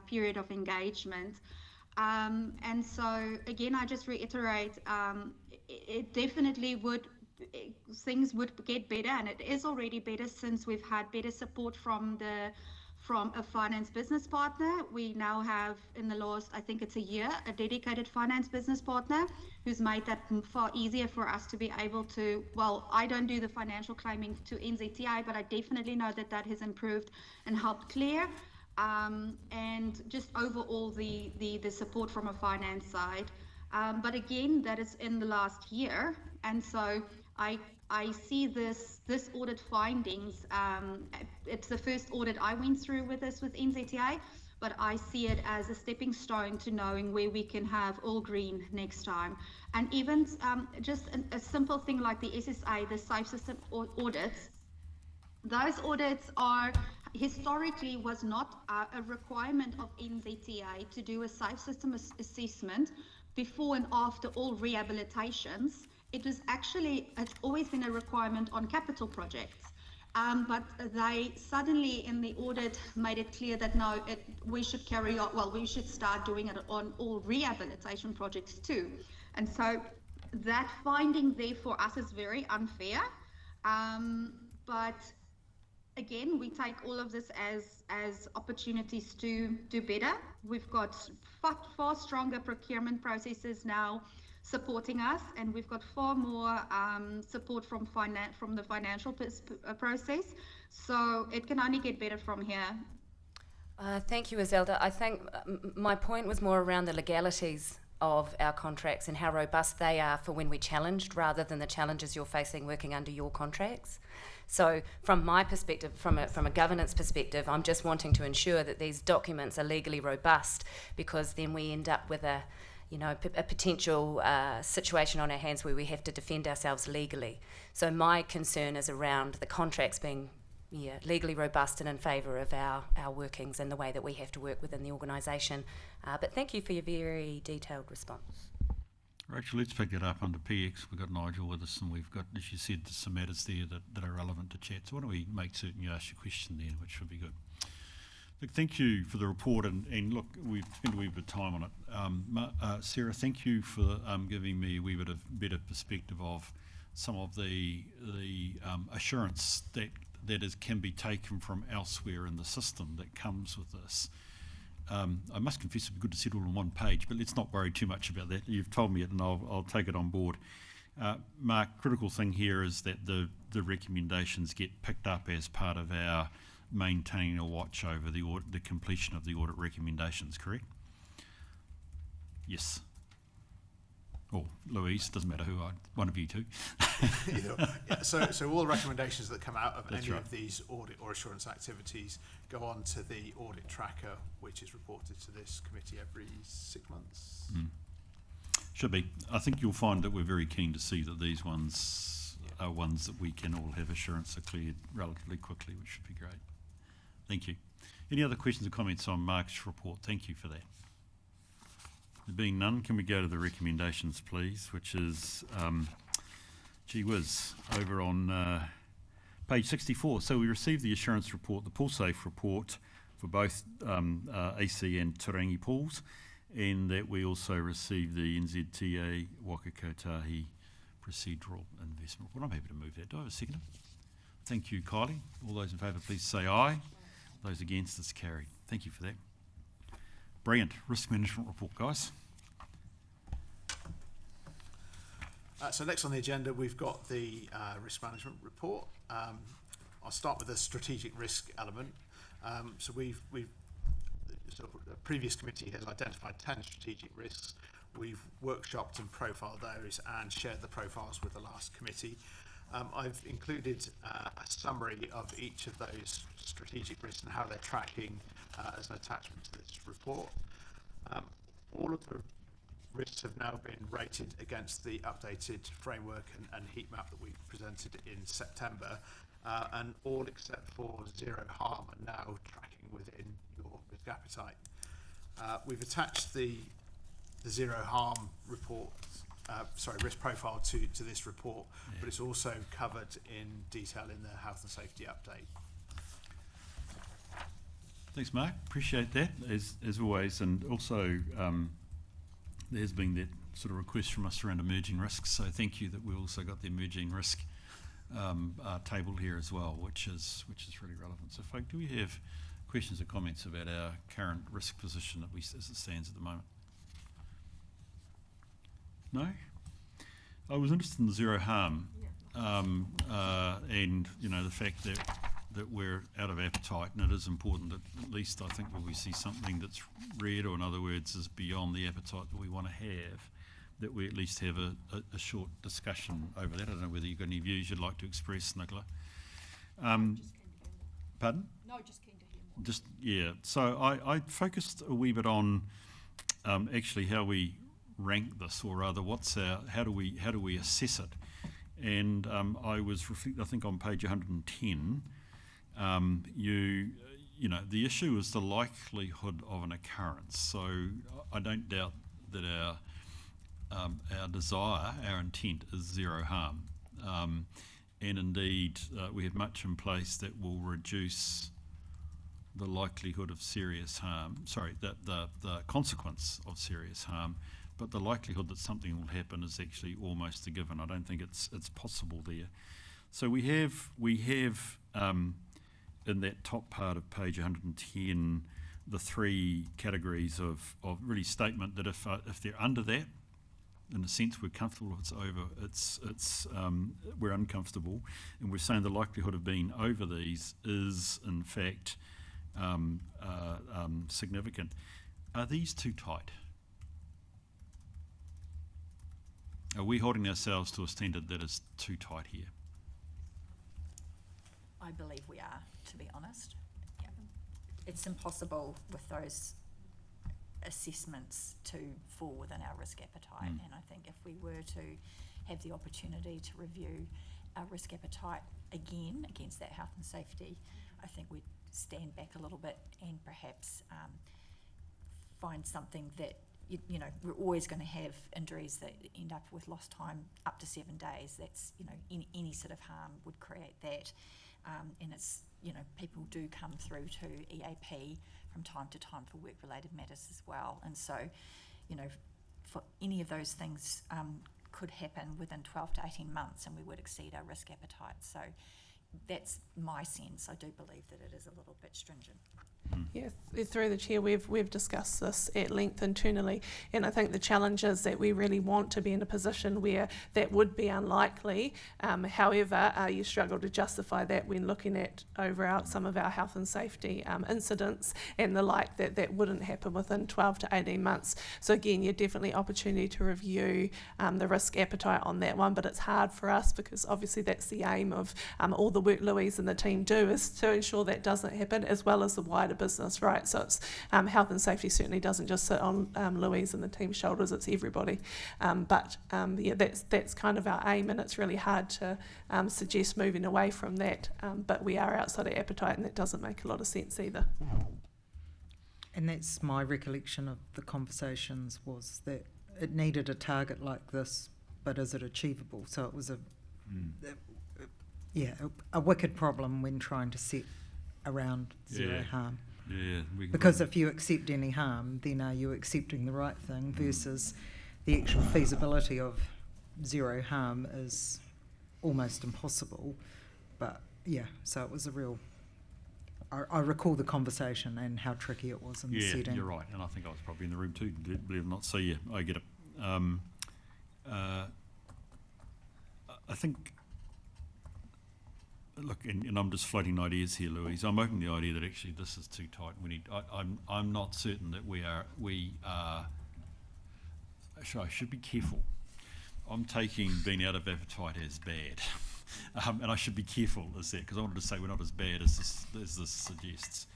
period of engagement. And so again, I just reiterate, it definitely would, things would get better, and it is already better since we've had better support from a finance business partner. We now have, in the last, I think it's a year, a dedicated finance business partner who's made that far easier for us to be able to, well, I don't do the financial claiming to NZTI, but I definitely know that that has improved and helped clear. And just overall the support from a finance side. But again, that is in the last year. And so I see this audit findings, it's the first audit I went through with this with NZTI, but I see it as a stepping stone to knowing where we can have all green next time. And even just a simple thing like the SSA, the Safe System audits, those audits are historically was not a requirement of NZTA to do a Safe System assessment before and after all rehabilitations. It was actually, it's always been a requirement on capital projects. But they suddenly in the audit made it clear that no, we should carry on, well, we should start doing it on all rehabilitation projects too. And so that finding there for us is very unfair. But again, we take all of this as opportunities to do better. We've got far stronger procurement processes now supporting us, and we've got far more support from the financial process. So it can only get better from here. Thank you, Iselda. I think my point was more around the legalities of our contracts and how robust they are for when we're challenged, rather than the challenges you're facing working under your contracts. So from my perspective, from a governance perspective, I'm just wanting to ensure that these documents are legally robust, because then we end up with a potential situation on our hands where we have to defend ourselves legally. So my concern is around the contracts being legally robust and in favour of our workings and the way that we have to work within the organisation. But thank you for your very detailed response. Rachel, let's pick that up under PX. We've got Nigel with us, and we've got, as you said, some matters there that are relevant to chat. So why don't we make certain you ask your question then, which would be good. Look, thank you for the report, and look, we've spent a wee bit of time on it. Sarah, thank you for giving me a wee bit of better perspective of some of the assurance that can be taken from elsewhere in the system that comes with this. I must confess it'd be good to see it all on one page, but let's not worry too much about that. You've told me it, and I'll take it on board. Mark, critical thing here is that the recommendations get picked up as part of our maintaining a watch over the completion of the audit recommendations, correct? Yes. Or Louise, doesn't matter who, one of you two. Yeah, so all the recommendations that come out of That's any right. of these audit or assurance activities go on to the audit tracker, which is reported to this committee every 6 months. Should be. I think you'll find that we're very keen to see that these ones are ones that we can all have assurance are cleared relatively quickly, which should be great. Thank you. Any other questions or comments on Mark's report? Thank you for that. There being none, can we go to the recommendations, please, which is, gee whiz, over on page 64. So we received the assurance report, the pool safe report for both AC and Turangi pools, and that we also received the NZTA Waka Kotahi procedural investment report. I'm happy to move that. Do I have a second? Thank you, Kylie. All those in favour, please say aye. Those against, it's carried. Thank you for that. Brilliant. Risk management report, guys. So next on the agenda, we've got the risk management report. I'll start with the strategic risk element. So the previous committee has identified 10 strategic risks. We've workshopped and profiled those and shared the profiles with the last committee. I've included a summary of each of those strategic risks and how they're tracking as an attachment to this report. All of the risks have now been rated against the updated framework and heat map that we presented in September, and all except for zero harm are now tracking within your risk appetite. We've attached the zero harm report, risk profile to this report, but it's also covered in detail in the health and safety update. Thanks, Mark. Appreciate that, as always. And also, there's been that sort of request from us around emerging risks. So thank you that we also got the emerging risk table here as well, which is really relevant. So, folk, do we have questions or comments about our current risk position as it stands at the moment? No? I was interested in the zero harm, and the fact that we're out of appetite, and it is important that at least I think when we see something that's red, or in other words is beyond the appetite that we want to have, that we at least have a short discussion over that. I don't know whether you've got any views you'd like to express, Nicola. Pardon? No, just keen to hear more. Just, yeah. So I focused a wee bit on actually how we rank this, or rather how do we assess it? And I was reflecting, I think on page 110, the issue is the likelihood of an occurrence. So I don't doubt that our desire, our intent is zero harm. And indeed, we have much in place that will reduce the likelihood of serious harm, the consequence of serious harm, but the likelihood that something will happen is actually almost a given. I don't think it's possible there. So we have in that top part of page 110 the three categories of really statement that if they're under that, in a sense we're comfortable, if it's over, we're uncomfortable, and we're saying the likelihood of being over these is in fact significant. Are these too tight? Are we holding ourselves to a standard that is too tight here? I believe we are, to be honest. Yeah. It's impossible with those assessments to fall within our risk appetite, and I think if we were to have the opportunity to review our risk appetite again against that health and safety, I think we'd stand back a little bit and perhaps find something that we're always going to have injuries that end up with lost time up to 7 days. That's any sort of harm would create that, and it's people do come through to EAP from time to time for work-related matters as well, and so for any of those things could happen within 12 to 18 months, and we would exceed our risk appetite. So that's my sense. I do believe that it is a little bit stringent. Yes, through the chair, we've discussed this at length internally, and I think the challenge is that we really want to be in a position where that would be unlikely. However, you struggle to justify that when looking at some of our health and safety incidents and the like, that wouldn't happen within 12 to 18 months. So again, you're definitely opportunity to review the risk appetite on that one, but it's hard for us because obviously that's the aim of all the work Louise and the team do, is to ensure that doesn't happen, as well as the wider business, right? So it's health and safety certainly doesn't just sit on Louise and the team's shoulders, it's everybody. But that's kind of our aim, and it's really hard to suggest moving away from that. But we are outside of appetite, and that doesn't make a lot of sense either. And that's my recollection of the conversations, was that it needed a target like this, but is it achievable? So it was a wicked problem when trying to set around zero harm. Yeah, because if you accept any harm, then are you accepting the right thing, versus the actual feasibility of zero harm is almost impossible. But yeah, so it was a real... I recall the conversation and how tricky it was in the setting. Yeah, you're right, and I think I was probably in the room too, believe it or not. So yeah, I get it. I think... Look, and I'm just floating ideas here, Louise. I'm open to the idea that actually this is too tight. I'm not certain that we are. I should be careful. I'm taking being out of appetite as bad. And I should be careful as that, because I wanted to say we're not as bad as this suggests.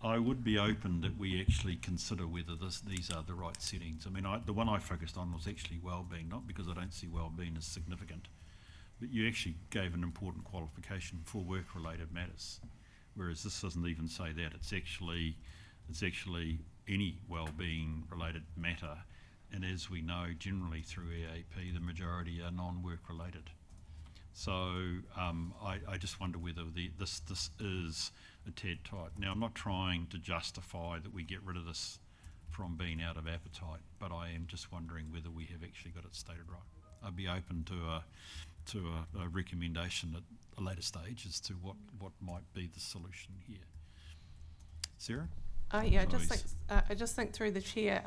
I would be open that we actually consider whether these are the right settings. I mean, the one I focused on was actually well-being, not because I don't see well-being as significant, but you actually gave an important qualification for work-related matters, whereas this doesn't even say that. It's actually any well-being related matter, and as we know, generally through EAP, the majority are non-work related. So I just wonder whether this is a tad tight. Now, I'm not trying to justify that we get rid of this from being out of appetite, but I am just wondering whether we have actually got it stated right. I'd be open to a recommendation at a later stage as to what might be the solution here. Sarah? I just think through the chair,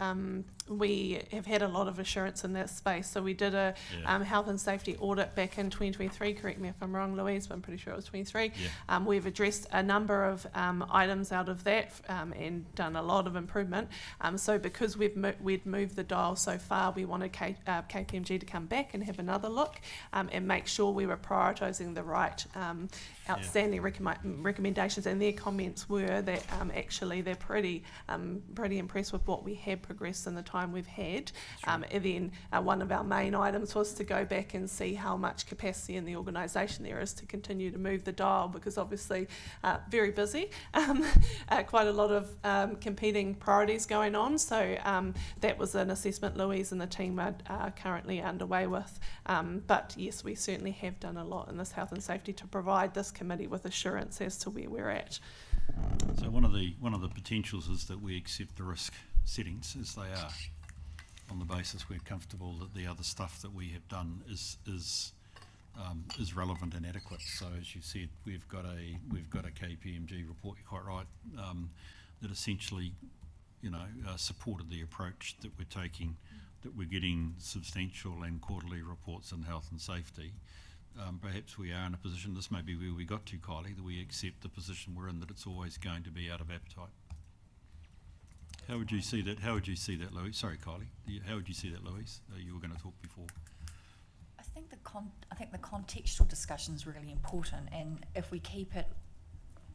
we have had a lot of assurance in that space. So we did a health and safety audit back in 2023. Correct me if I'm wrong, Louise, but I'm pretty sure it was 23. Yeah. We've addressed a number of items out of that and done a lot of improvement. So because we'd moved the dial so far, we wanted KPMG to come back and have another look and make sure we were prioritising the right outstanding recommendations. And their comments were that actually they're pretty impressed with what we have progressed in the time we've had. And then one of our main items was to go back and see how much capacity in the organisation there is to continue to move the dial, because obviously very busy, quite a lot of competing priorities going on. So that was an assessment Louise and the team are currently underway with. But yes, we certainly have done a lot in this health and safety to provide this committee with assurance as to where we're at. So one of the potentials is that we accept the risk settings as they are, on the basis we're comfortable that the other stuff that we have done is relevant and adequate. So as you said, we've got a KPMG report. You're quite right, that essentially, supported the approach that we're taking, that we're getting substantial and quarterly reports in health and safety. Perhaps we are in a position, this may be where we got to, Kylie, that we accept the position we're in, that it's always going to be out of appetite. How would you see that? How would you see that, Louise? Sorry, Kylie. How would you see that, Louise? You were going to talk before. I think the contextual discussion is really important, and if we keep it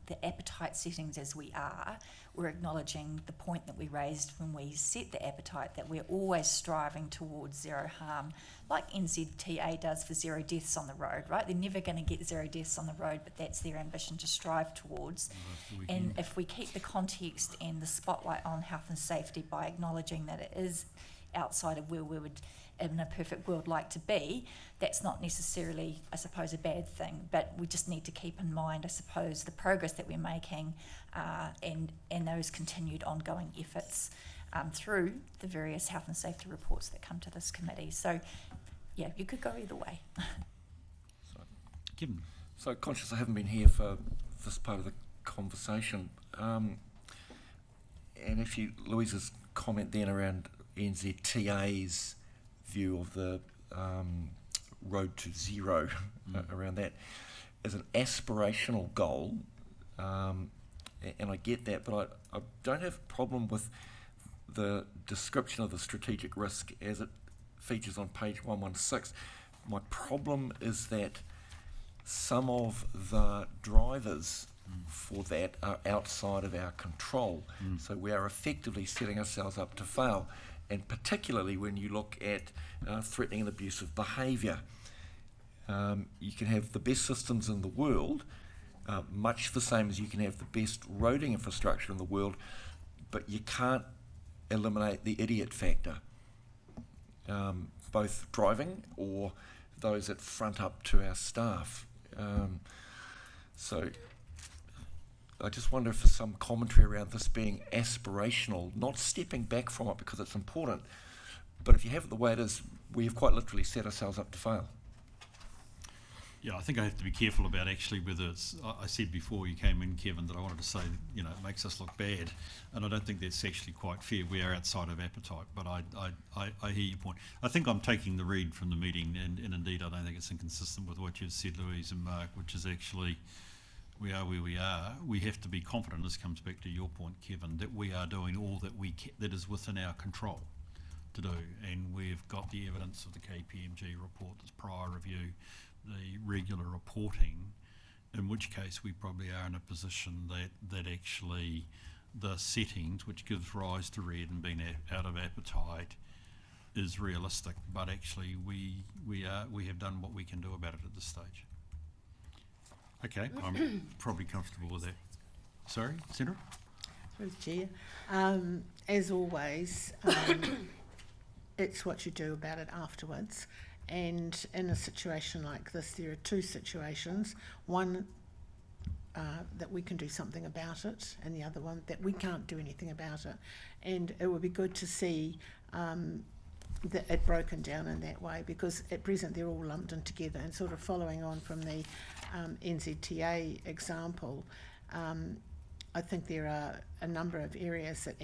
the appetite settings as we are, we're acknowledging the point that we raised when we set the appetite, that we're always striving towards zero harm, like NZTA does for zero deaths on the road, right? They're never going to get zero deaths on the road, but that's their ambition to strive towards. And if we keep the context and the spotlight on health and safety by acknowledging that it is outside of where we would in a perfect world like to be, that's not necessarily, I suppose, a bad thing, but we just need to keep in mind, I suppose, the progress that we're making and those continued ongoing efforts through the various health and safety reports that come to this committee. So yeah, you could go either way. So conscious I haven't been here for this part of the conversation, and actually Louise's comment then around NZTA's view of the road to zero around that as an aspirational goal, and I get that, but I don't have a problem with the description of the strategic risk as it features on page 116. My problem is that some of the drivers for that are outside of our control, so we are effectively setting ourselves up to fail. And particularly when you look at threatening and abusive behaviour. You can have the best systems in the world, much the same as you can have the best roading infrastructure in the world, but you can't eliminate the idiot factor, both driving or those that front up to our staff. So I just wonder if there's some commentary around this being aspirational, not stepping back from it because it's important, but if you have it the way it is, we've quite literally set ourselves up to fail. Yeah, I think I have to be careful about actually whether it's, I said before you came in, Kevin, that I wanted to say, it makes us look bad, and I don't think that's actually quite fair. We are outside of appetite, but I hear your point. I think I'm taking the read from the meeting, and indeed I don't think it's inconsistent with what you've said, Louise and Mark, which is actually, we are where we are. We have to be confident, this comes back to your point, Kevin, that we are doing all that that is within our control to do, and we've got the evidence of the KPMG report, this prior review, the regular reporting, in which case we probably are in a position that actually the settings, which gives rise to red and being out of appetite, is realistic. But actually we have done what we can do about it at this stage. Okay, I'm probably comfortable with that. Sorry, Senator? Through the Chair. As always, it's what you do about it afterwards. And in a situation like this, there are two situations. One, that we can do something about it, and the other one that we can't do anything about it. And it would be good to see it broken down in that way, because at present they're all lumped in together. And sort of following on from the NZTA example, I think there are a number of areas that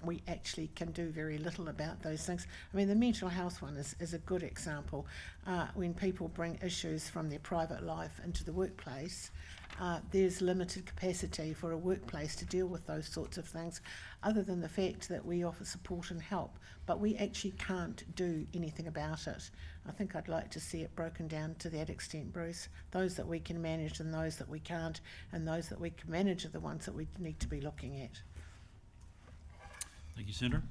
we actually can do very little about those things. I mean, the mental health one is a good example. When people bring issues from their private life into the workplace, there's limited capacity for a workplace to deal with those sorts of things, other than the fact that we offer support and help, but we actually can't do anything about it. I think I'd like to see it broken down to that extent, Bruce. Those that we can manage and those that we can't, and those that we can manage are the ones that we need to be looking at. Thank you, Senator.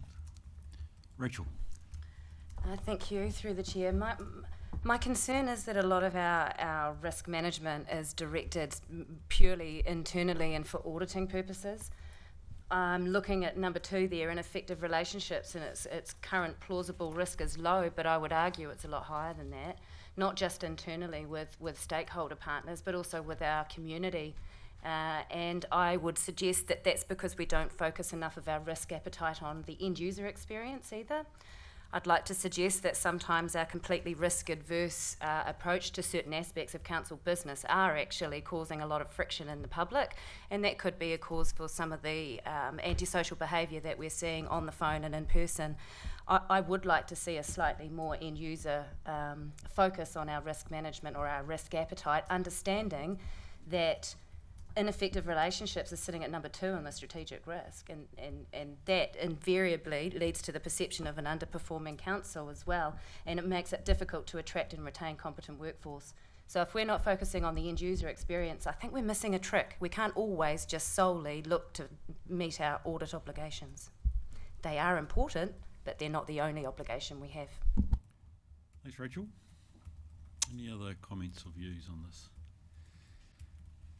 Rachel. Thank you, through the Chair. My concern is that a lot of our risk management is directed purely internally and for auditing purposes. I'm looking at number 2 there, ineffective relationships, and its current plausible risk is low, but I would argue it's a lot higher than that, not just internally with stakeholder partners, but also with our community. And I would suggest that that's because we don't focus enough of our risk appetite on the end user experience either. I'd like to suggest that sometimes our completely risk-adverse approach to certain aspects of council business are actually causing a lot of friction in the public, and that could be a cause for some of the antisocial behaviour that we're seeing on the phone and in person. I would like to see a slightly more end-user focus on our risk management or our risk appetite, understanding that ineffective relationships are sitting at number 2 on the strategic risk, and that invariably leads to the perception of an underperforming council as well, and it makes it difficult to attract and retain competent workforce. So if we're not focusing on the end user experience, I think we're missing a trick. We can't always just solely look to meet our audit obligations. They are important, but they're not the only obligation we have. Thanks, Rachel. Any other comments or views on this?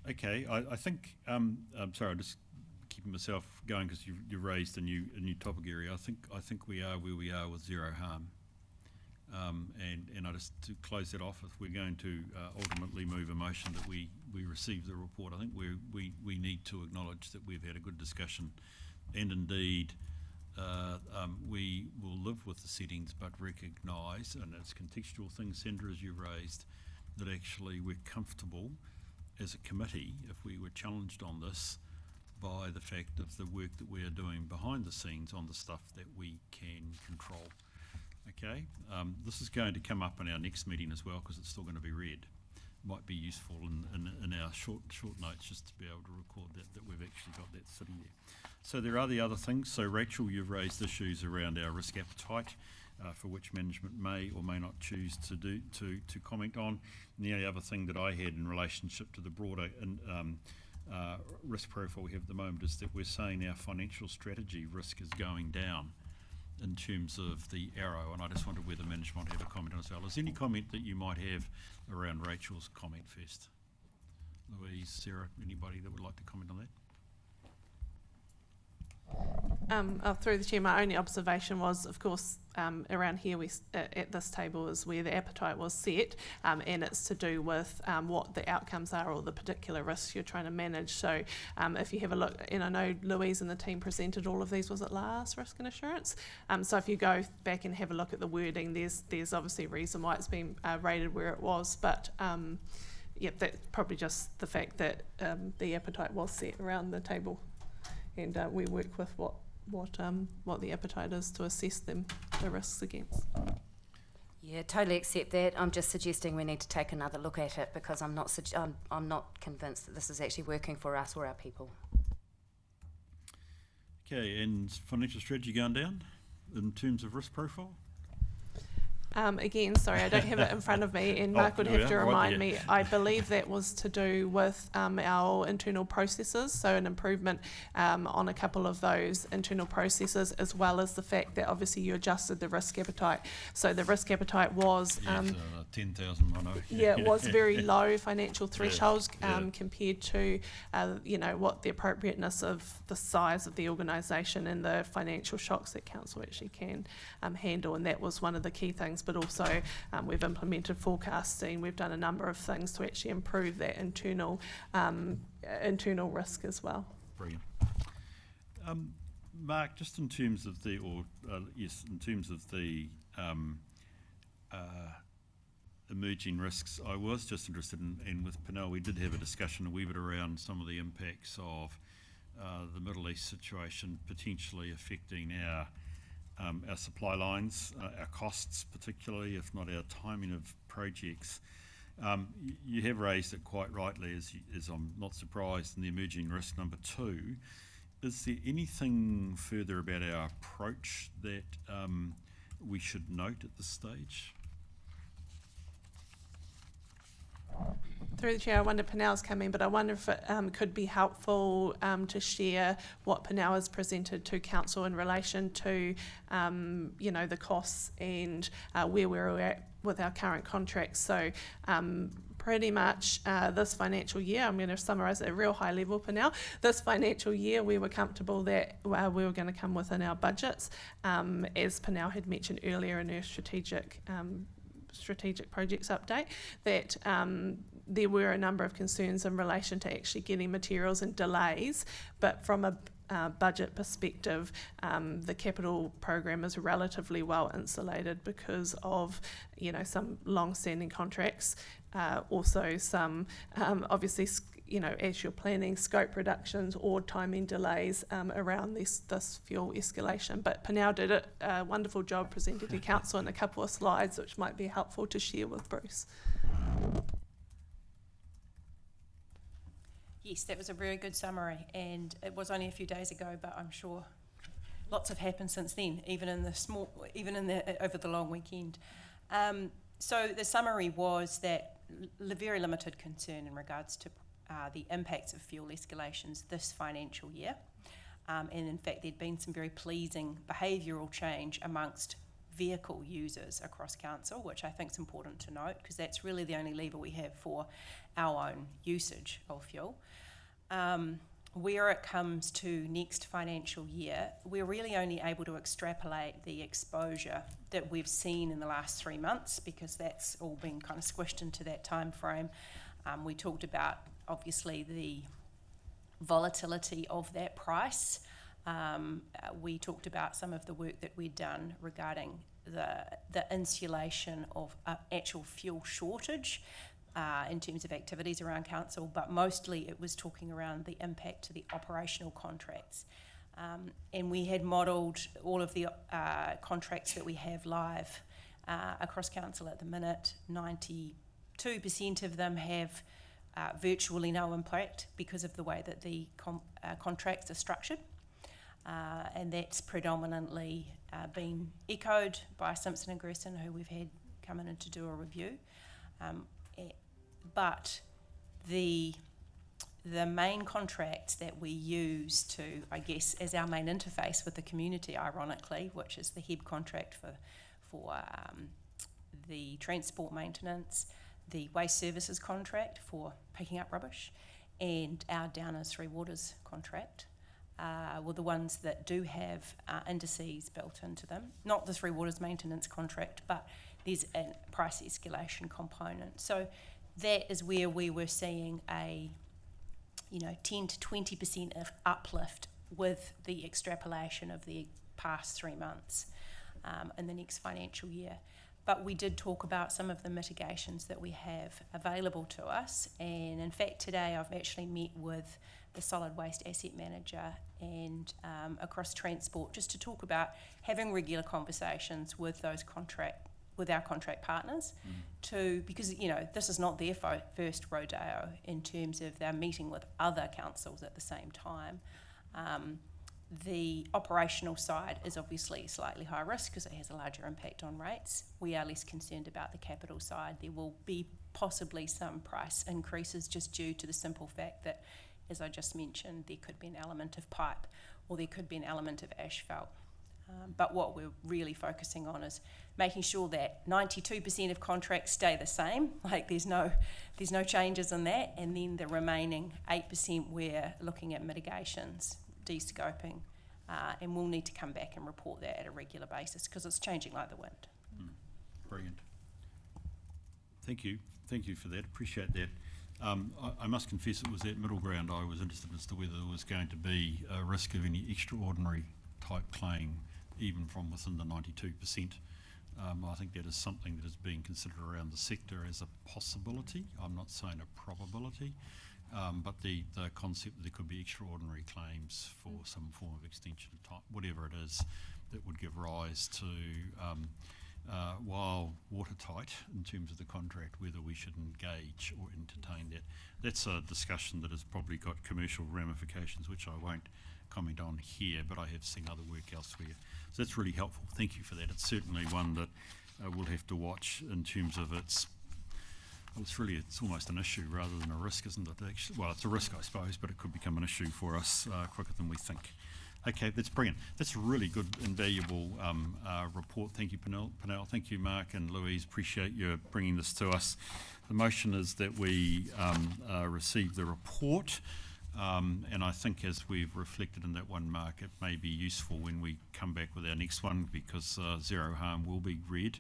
Okay, I think, I'm sorry, I'm just keeping myself going because you've raised a new topic area. I think we are where we are with zero harm. And I just, to close that off, if we're going to ultimately move a motion that we receive the report, I think we need to acknowledge that we've had a good discussion, and indeed we will live with the settings, but recognise, and it's contextual things, Sandra, as you raised, that actually we're comfortable as a committee, if we were challenged on this, by the fact of the work that we are doing behind the scenes on the stuff that we can control. Okay, this is going to come up in our next meeting as well, because it's still going to be read. Might be useful in our short notes just to be able to record that we've actually got that sitting there. So there are the other things. So Rachel, you've raised issues around our risk appetite, for which management may or may not choose to comment on. And the only other thing that I had in relationship to the broader risk profile we have at the moment is that we're saying our financial strategy risk is going down in terms of the arrow, and I just wondered whether management have a comment on it as well. Is there any comment that you might have around Rachel's comment first? Louise, Sarah, anybody that would like to comment on that? Through the Chair, my only observation was, of course, around here at this table is where the appetite was set, and it's to do with what the outcomes are or the particular risks you're trying to manage. So if you have a look, and I know Louise and the team presented all of these, was it last risk and assurance? So if you go back and have a look at the wording, there's obviously a reason why it's been rated where it was, but yep, that's probably just the fact that the appetite was set around the table. And we work with what the appetite is to assess the risks against. Yeah, totally accept that. I'm just suggesting we need to take another look at it, because I'm not convinced that this is actually working for us or our people. Okay, and financial strategy going down in terms of risk profile? Again, sorry, I don't have it in front of me, and Mark would have to remind me. I believe that was to do with our internal processes, so an improvement on a couple of those internal processes, as well as the fact that obviously you adjusted the risk appetite. So the risk appetite was 10,000 mono. Yeah, it was very low financial thresholds compared to what the appropriateness of the size of the organisation and the financial shocks that council actually can handle, and that was one of the key things. But also we've implemented forecasting. We've done a number of things to actually improve that internal risk as well. Brilliant. Mark, just in terms of the emerging risks, I was just interested in, and with Penel, we did have a discussion a wee bit around some of the impacts of the Middle East situation potentially affecting our supply lines, our costs particularly, if not our timing of projects. You have raised it quite rightly, as I'm not surprised, in the emerging risk number 2. Is there anything further about our approach that we should note at this stage? Through the chair, I wonder, Penel's coming, but I wonder if it could be helpful to share what Penel has presented to council in relation to, the costs and where we're at with our current contracts. So pretty much this financial year, I'm going to summarise at a real high level, Penel. This financial year, we were comfortable that we were going to come within our budgets, as Penel had mentioned earlier in her strategic projects update, that there were a number of concerns in relation to actually getting materials and delays, but from a budget perspective, the capital program is relatively well insulated because of some long-standing contracts, also some obviously as you're planning scope reductions or timing delays around this fuel escalation. But Penel did a wonderful job presenting to council in a couple of slides, which might be helpful to share with Bruce. Yes, that was a very good summary, and it was only a few days ago, but I'm sure lots have happened since then, even in the over the long weekend. So the summary was that very limited concern in regards to the impacts of fuel escalations this financial year, and in fact there'd been some very pleasing behavioural change amongst vehicle users across council, which I think is important to note, because that's really the only lever we have for our own usage of fuel. Where it comes to next financial year, we're really only able to extrapolate the exposure that we've seen in the last 3 months, because that's all been kind of squished into that time frame. We talked about obviously the volatility of that price. We talked about some of the work that we'd done regarding the insulation of actual fuel shortage in terms of activities around council, but mostly it was talking around the impact to the operational contracts. And we had modelled all of the contracts that we have live across council at the minute. 92% of them have virtually no impact because of the way that the contracts are structured. And that's predominantly been echoed by Simpson and Gresson, who we've had come in to do a review. But the main contract that we use to, I guess, as our main interface with the community, ironically, which is the HEB contract for the transport maintenance, the waste services contract for picking up rubbish, and our Downers Three Waters contract, were the ones that do have indices built into them. Not the Three Waters maintenance contract, but there's a price escalation component. So that is where we were seeing a 10 to 20% of uplift with the extrapolation of the past 3 months in the next financial year. But we did talk about some of the mitigations that we have available to us, and in fact today I've actually met with the solid waste asset manager and across transport, just to talk about having regular conversations with our contract partners, because this is not their first rodeo in terms of their meeting with other councils at the same time. The operational side is obviously slightly high risk because it has a larger impact on rates. We are less concerned about the capital side. There will be possibly some price increases just due to the simple fact that, as I just mentioned, there could be an element of pipe or there could be an element of asphalt. But what we're really focusing on is making sure that 92% of contracts stay the same, like there's no changes in that, and then the remaining 8% we're looking at mitigations, de-scoping, and we'll need to come back and report that at a regular basis because it's changing like the wind. Brilliant. Thank you for that, appreciate that. I must confess it was that middle ground I was interested as to whether there was going to be a risk of any extraordinary type claim even from within the 92%. I think that is something that is being considered around the sector as a possibility. I'm not saying a probability, but the concept that there could be extraordinary claims for some form of extension of time, whatever it is, that would give rise to, while watertight in terms of the contract, whether we should engage or entertain that. That's a discussion that has probably got commercial ramifications, which I won't comment on here, but I have seen other work elsewhere. So that's really helpful. Thank you for that. It's certainly one that we'll have to watch in terms of it's almost an issue rather than a risk, isn't it? Actually, well, it's a risk, I suppose, but it could become an issue for us quicker than we think. Okay, that's brilliant. That's a really good and valuable report. Thank you, Penel. Thank you, Mark and Louise. Appreciate you bringing this to us. The motion is that we receive the report. And I think as we've reflected in that one, Mark, it may be useful when we come back with our next one because zero harm will be read.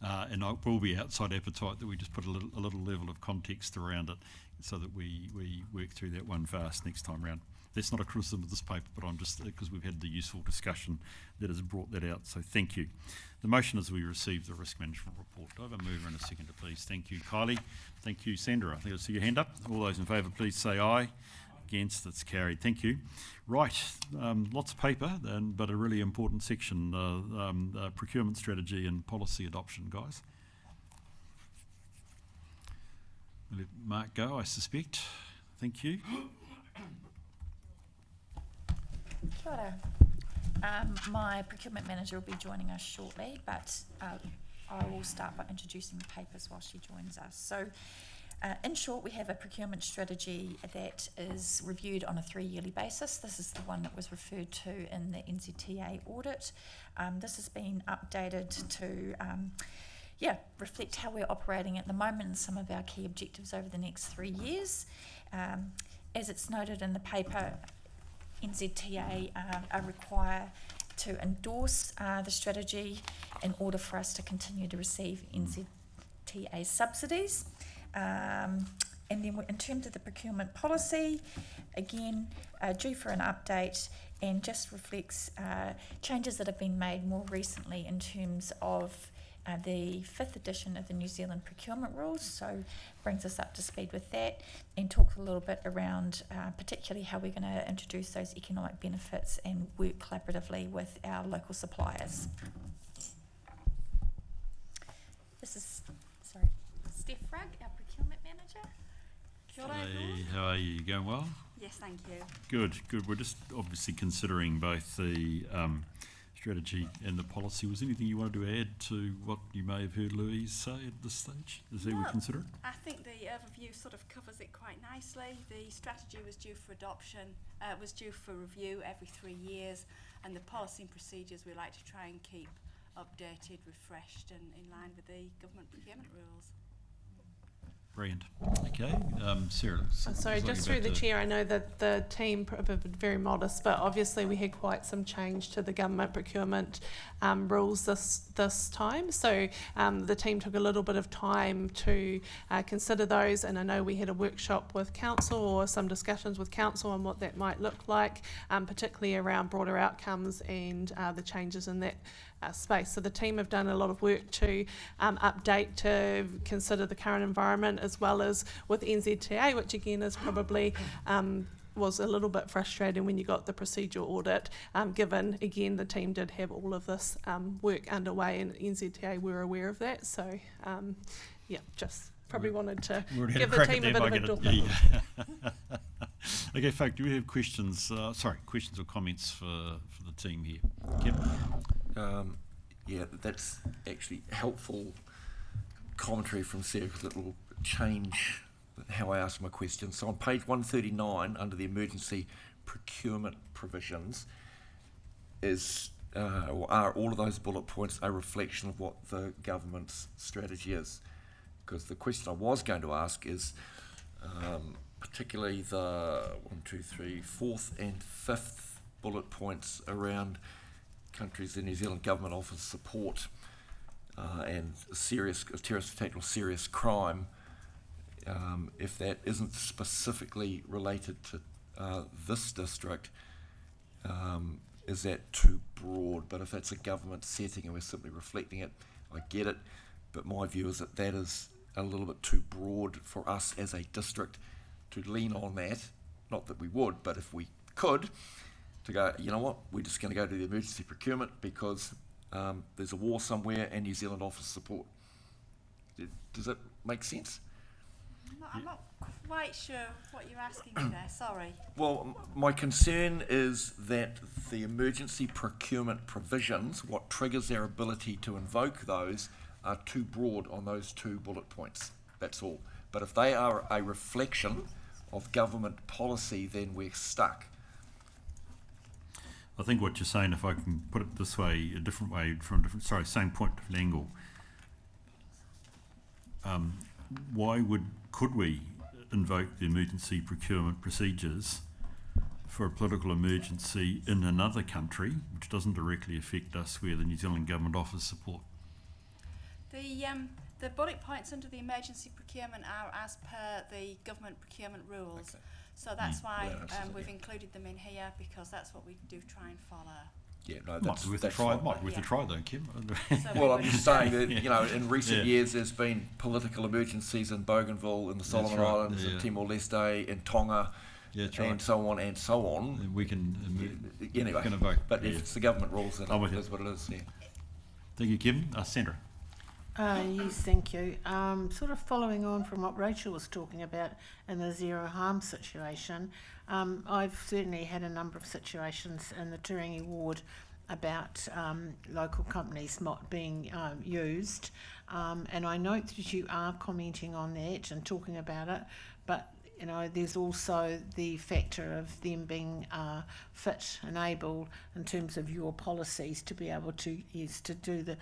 And it will be outside appetite that we just put a little level of context around it so that we work through that one fast next time round. That's not a criticism of this paper, but I'm just, because we've had the useful discussion that has brought that out, so thank you. The motion is we receive the risk management report. Do I have a mover and a seconder, please? Thank you, Kylie. Thank you, Sandra. I think I see your hand up. All those in favour, please say aye. Against, it's carried. Thank you. Right, lots of paper, but a really important section, procurement strategy and policy adoption, guys. We'll let Mark go, I suspect. Thank you. Kia ora. My procurement manager will be joining us shortly, but I will start by introducing the papers while she joins us. So, in short, we have a procurement strategy that is reviewed on a 3-yearly basis. This is the one that was referred to in the NZTA audit. This has been updated to reflect how we're operating at the moment and some of our key objectives over the next 3 years. As it's noted in the paper, NZTA are required to endorse the strategy in order for us to continue to receive NZTA subsidies. And then in terms of the procurement policy, again, due for an update and just reflects changes that have been made more recently in terms of the 5th edition of the New Zealand procurement rules, so brings us up to speed with that and talks a little bit around particularly how we're going to introduce those economic benefits and work collaboratively with our local suppliers. This is, Steph Rugg, our procurement manager. Kia ora. Hey, how are you? You going well? Yes, thank you. Good. We're just obviously considering both the strategy and the policy. Was there anything you wanted to add to what you may have heard Louise say at this stage? Is that we consider it? I think the overview sort of covers it quite nicely. The strategy was due for adoption, was due for review every 3 years, and the policy and procedures we like to try and keep updated, refreshed, and in line with the government procurement rules. Brilliant. Okay, Sarah. Sorry, just through the chair, I know that the team are very modest, but obviously we had quite some change to the government procurement rules this time. So the team took a little bit of time to consider those, and I know we had a workshop with council or some discussions with council on what that might look like, particularly around broader outcomes and the changes in that space. So the team have done a lot of work to update to consider the current environment, as well as with NZTA, which again is probably was a little bit frustrating when you got the procedural audit, given again the team did have all of this work underway and NZTA were aware of that. So just probably wanted to give the team a bit of a Okay, folk, do we have questions? Questions or comments for the team here? Kim? Yeah, that's actually helpful commentary from Sarah because it will change how I ask my questions. So on page 139, under the emergency procurement provisions, are all of those bullet points a reflection of what the government's strategy is? Because the question I was going to ask is particularly the 4th and 5th bullet points around countries the New Zealand government offers support and terrorist attack or serious crime. If that isn't specifically related to this district, is that too broad? But if that's a government setting and we're simply reflecting it, I get it. But my view is that that is a little bit too broad for us as a district to lean on that. Not that we would, but if we could, to go, you know what, we're just going to go to the emergency procurement because there's a war somewhere and New Zealand offers support. Does that make sense? I'm not quite sure what you're asking me there, sorry. Well, my concern is that the emergency procurement provisions, what triggers their ability to invoke those, are too broad on those 2 bullet points. That's all. But if they are a reflection of government policy, then we're stuck. I think what you're saying, if I can put it this way, a different way, same point, different angle. Could we invoke the emergency procurement procedures for a political emergency in another country, which doesn't directly affect us, where the New Zealand government offers support? The bullet points under the emergency procurement are as per the government procurement rules. Okay. So that's why we've included them in here, because that's what we do try and follow. Yeah, no, that's worth a try though, Kim. Well, I'm just saying that, you know, in recent years there's been political emergencies in Bougainville, in the Solomon Islands, in Timor-Leste, in Tonga, and so on and so on. And we can anyway, but if it's the government rules, then it is what it is. Yeah. Thank you, Kim. Sandra. Yes, thank you. Sort of following on from what Rachel was talking about in the zero harm situation, I've certainly had a number of situations in the Turangi ward about local companies not being used, and I note that you are commenting on that and talking about it, but you know, there's also the factor of them being fit and able in terms of your policies to be able to do the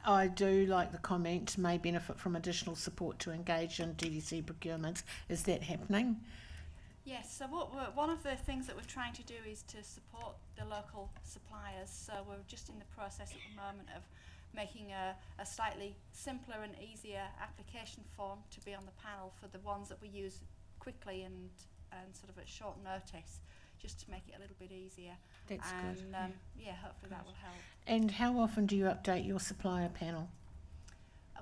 I do like the comment, may benefit from additional support to engage in TDC procurements. Is that happening? Yes, so one of the things that we're trying to do is to support the local suppliers. So we're just in the process at the moment of making a slightly simpler and easier application form to be on the panel for the ones that we use quickly and sort of at short notice, just to make it a little bit easier. That's good. Yeah, hopefully that will help. And how often do you update your supplier panel?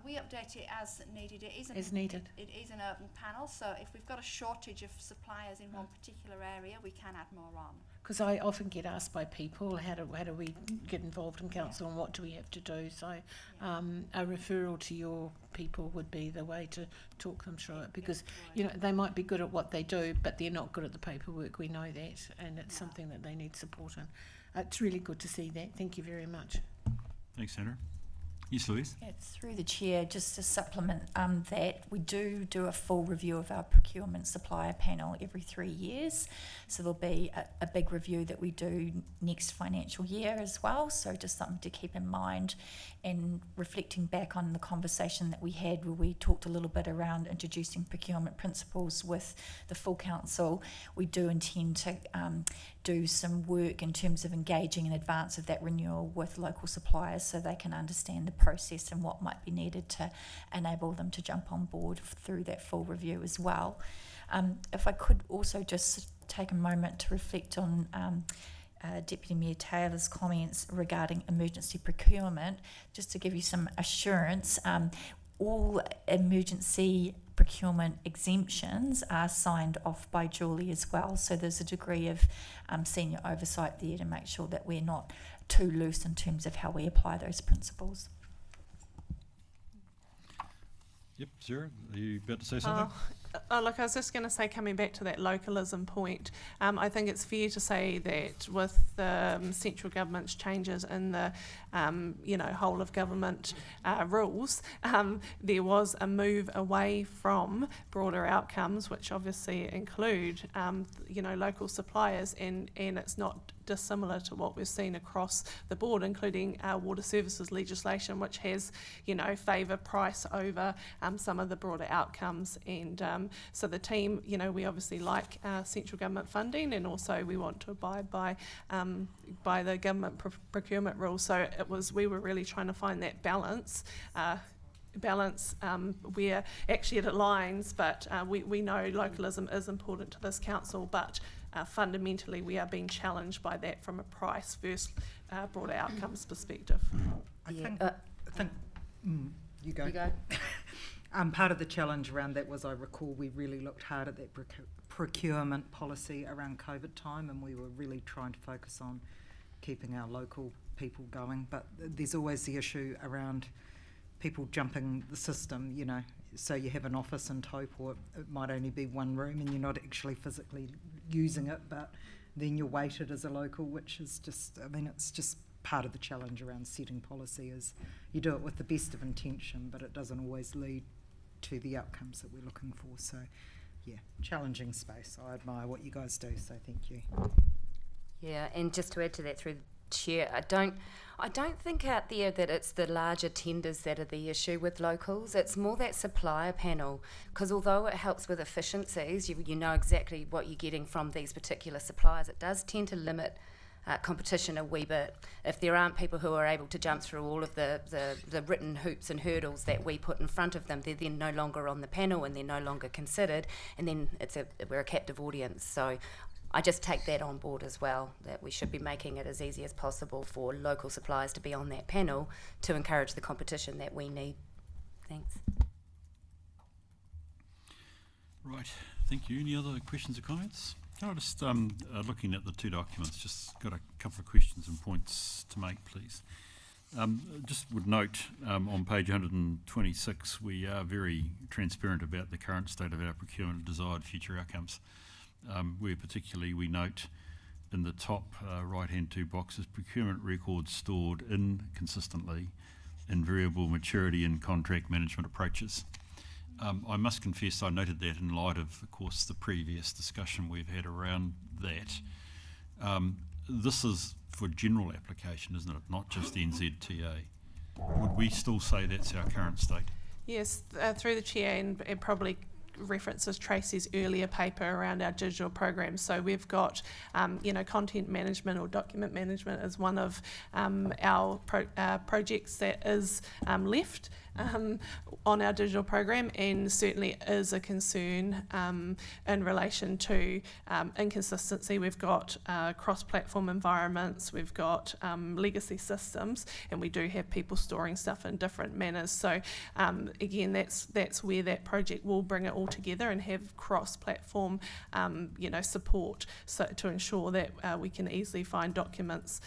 We update it as needed. It is an open panel, so if we've got a shortage of suppliers in one particular area, we can add more on. Because I often get asked by people, how do we get involved in council and what do we have to do? So a referral to your people would be the way to talk them through it, because you know they might be good at what they do, but they're not good at the paperwork. We know that, and it's something that they need support in. It's really good to see that. Thank you very much. Thanks, Sandra. Yes, Louise? Yeah, through the chair, just to supplement that, we do a full review of our procurement supplier panel every 3 years. So there'll be a big review that we do next financial year as well. So just something to keep in mind, and reflecting back on the conversation that we had where we talked a little bit around introducing procurement principles with the full council. We do intend to do some work in terms of engaging in advance of that renewal with local suppliers so they can understand the process and what might be needed to enable them to jump on board through that full review as well. If I could also just take a moment to reflect on Deputy Mayor Taylor's comments regarding emergency procurement, just to give you some assurance, all emergency procurement exemptions are signed off by Julie as well, so there's a degree of senior oversight there to make sure that we're not too loose in terms of how we apply those principles. Yep, Sarah, are you about to say something? Look, I was just going to say, coming back to that localism point, I think it's fair to say that with the central government's changes in the, whole of government rules, there was a move away from broader outcomes, which obviously include, local suppliers, and it's not dissimilar to what we've seen across the board, including water services legislation, which has, favour price over some of the broader outcomes. And so the team, we obviously like central government funding, and also we want to abide by the government procurement rules. So we were really trying to find that balance where actually it aligns, but we know localism is important to this council, but fundamentally we are being challenged by that from a price versus broader outcomes perspective. I think you go. Part of the challenge around that was, I recall, we really looked hard at that procurement policy around COVID time, and we were really trying to focus on keeping our local people going. But there's always the issue around people jumping the system, so you have an office in Taupō, it might only be one room and you're not actually physically using it, but then you're weighted as a local, which is just, it's just part of the challenge around setting policy, is you do it with the best of intention, but it doesn't always lead to the outcomes that we're looking for. So yeah, challenging space. I admire what you guys do, so thank you. Yeah, and just to add to that through the chair, I don't think out there that it's the larger tenders that are the issue with locals. It's more that supplier panel, because although it helps with efficiencies, you know exactly what you're getting from these particular suppliers, it does tend to limit competition a wee bit. If there aren't people who are able to jump through all of the written hoops and hurdles that we put in front of them, they're then no longer on the panel and they're no longer considered, and then we're a captive audience. So I just take that on board as well, that we should be making it as easy as possible for local suppliers to be on that panel to encourage the competition that we need. Thanks. Right, thank you. Any other questions or comments? Can I just, looking at the two documents, just got a couple of questions and points to make, please. Just would note on page 126, we are very transparent about the current state of our procurement and desired future outcomes. Where particularly we note in the top right-hand two boxes, procurement records stored inconsistently in variable maturity and contract management approaches. I must confess I noted that in light of course, the previous discussion we've had around that. This is for general application, isn't it? Not just NZTA. Would we still say that's our current state? Yes, through the chair, and probably references Tracy's earlier paper around our digital programs. So we've got, content management or document management as one of our projects that is left on our digital program, and certainly is a concern in relation to inconsistency. We've got cross-platform environments, we've got legacy systems, and we do have people storing stuff in different manners. So again, that's where that project will bring it all together and have cross-platform support, so to ensure that we can easily find documents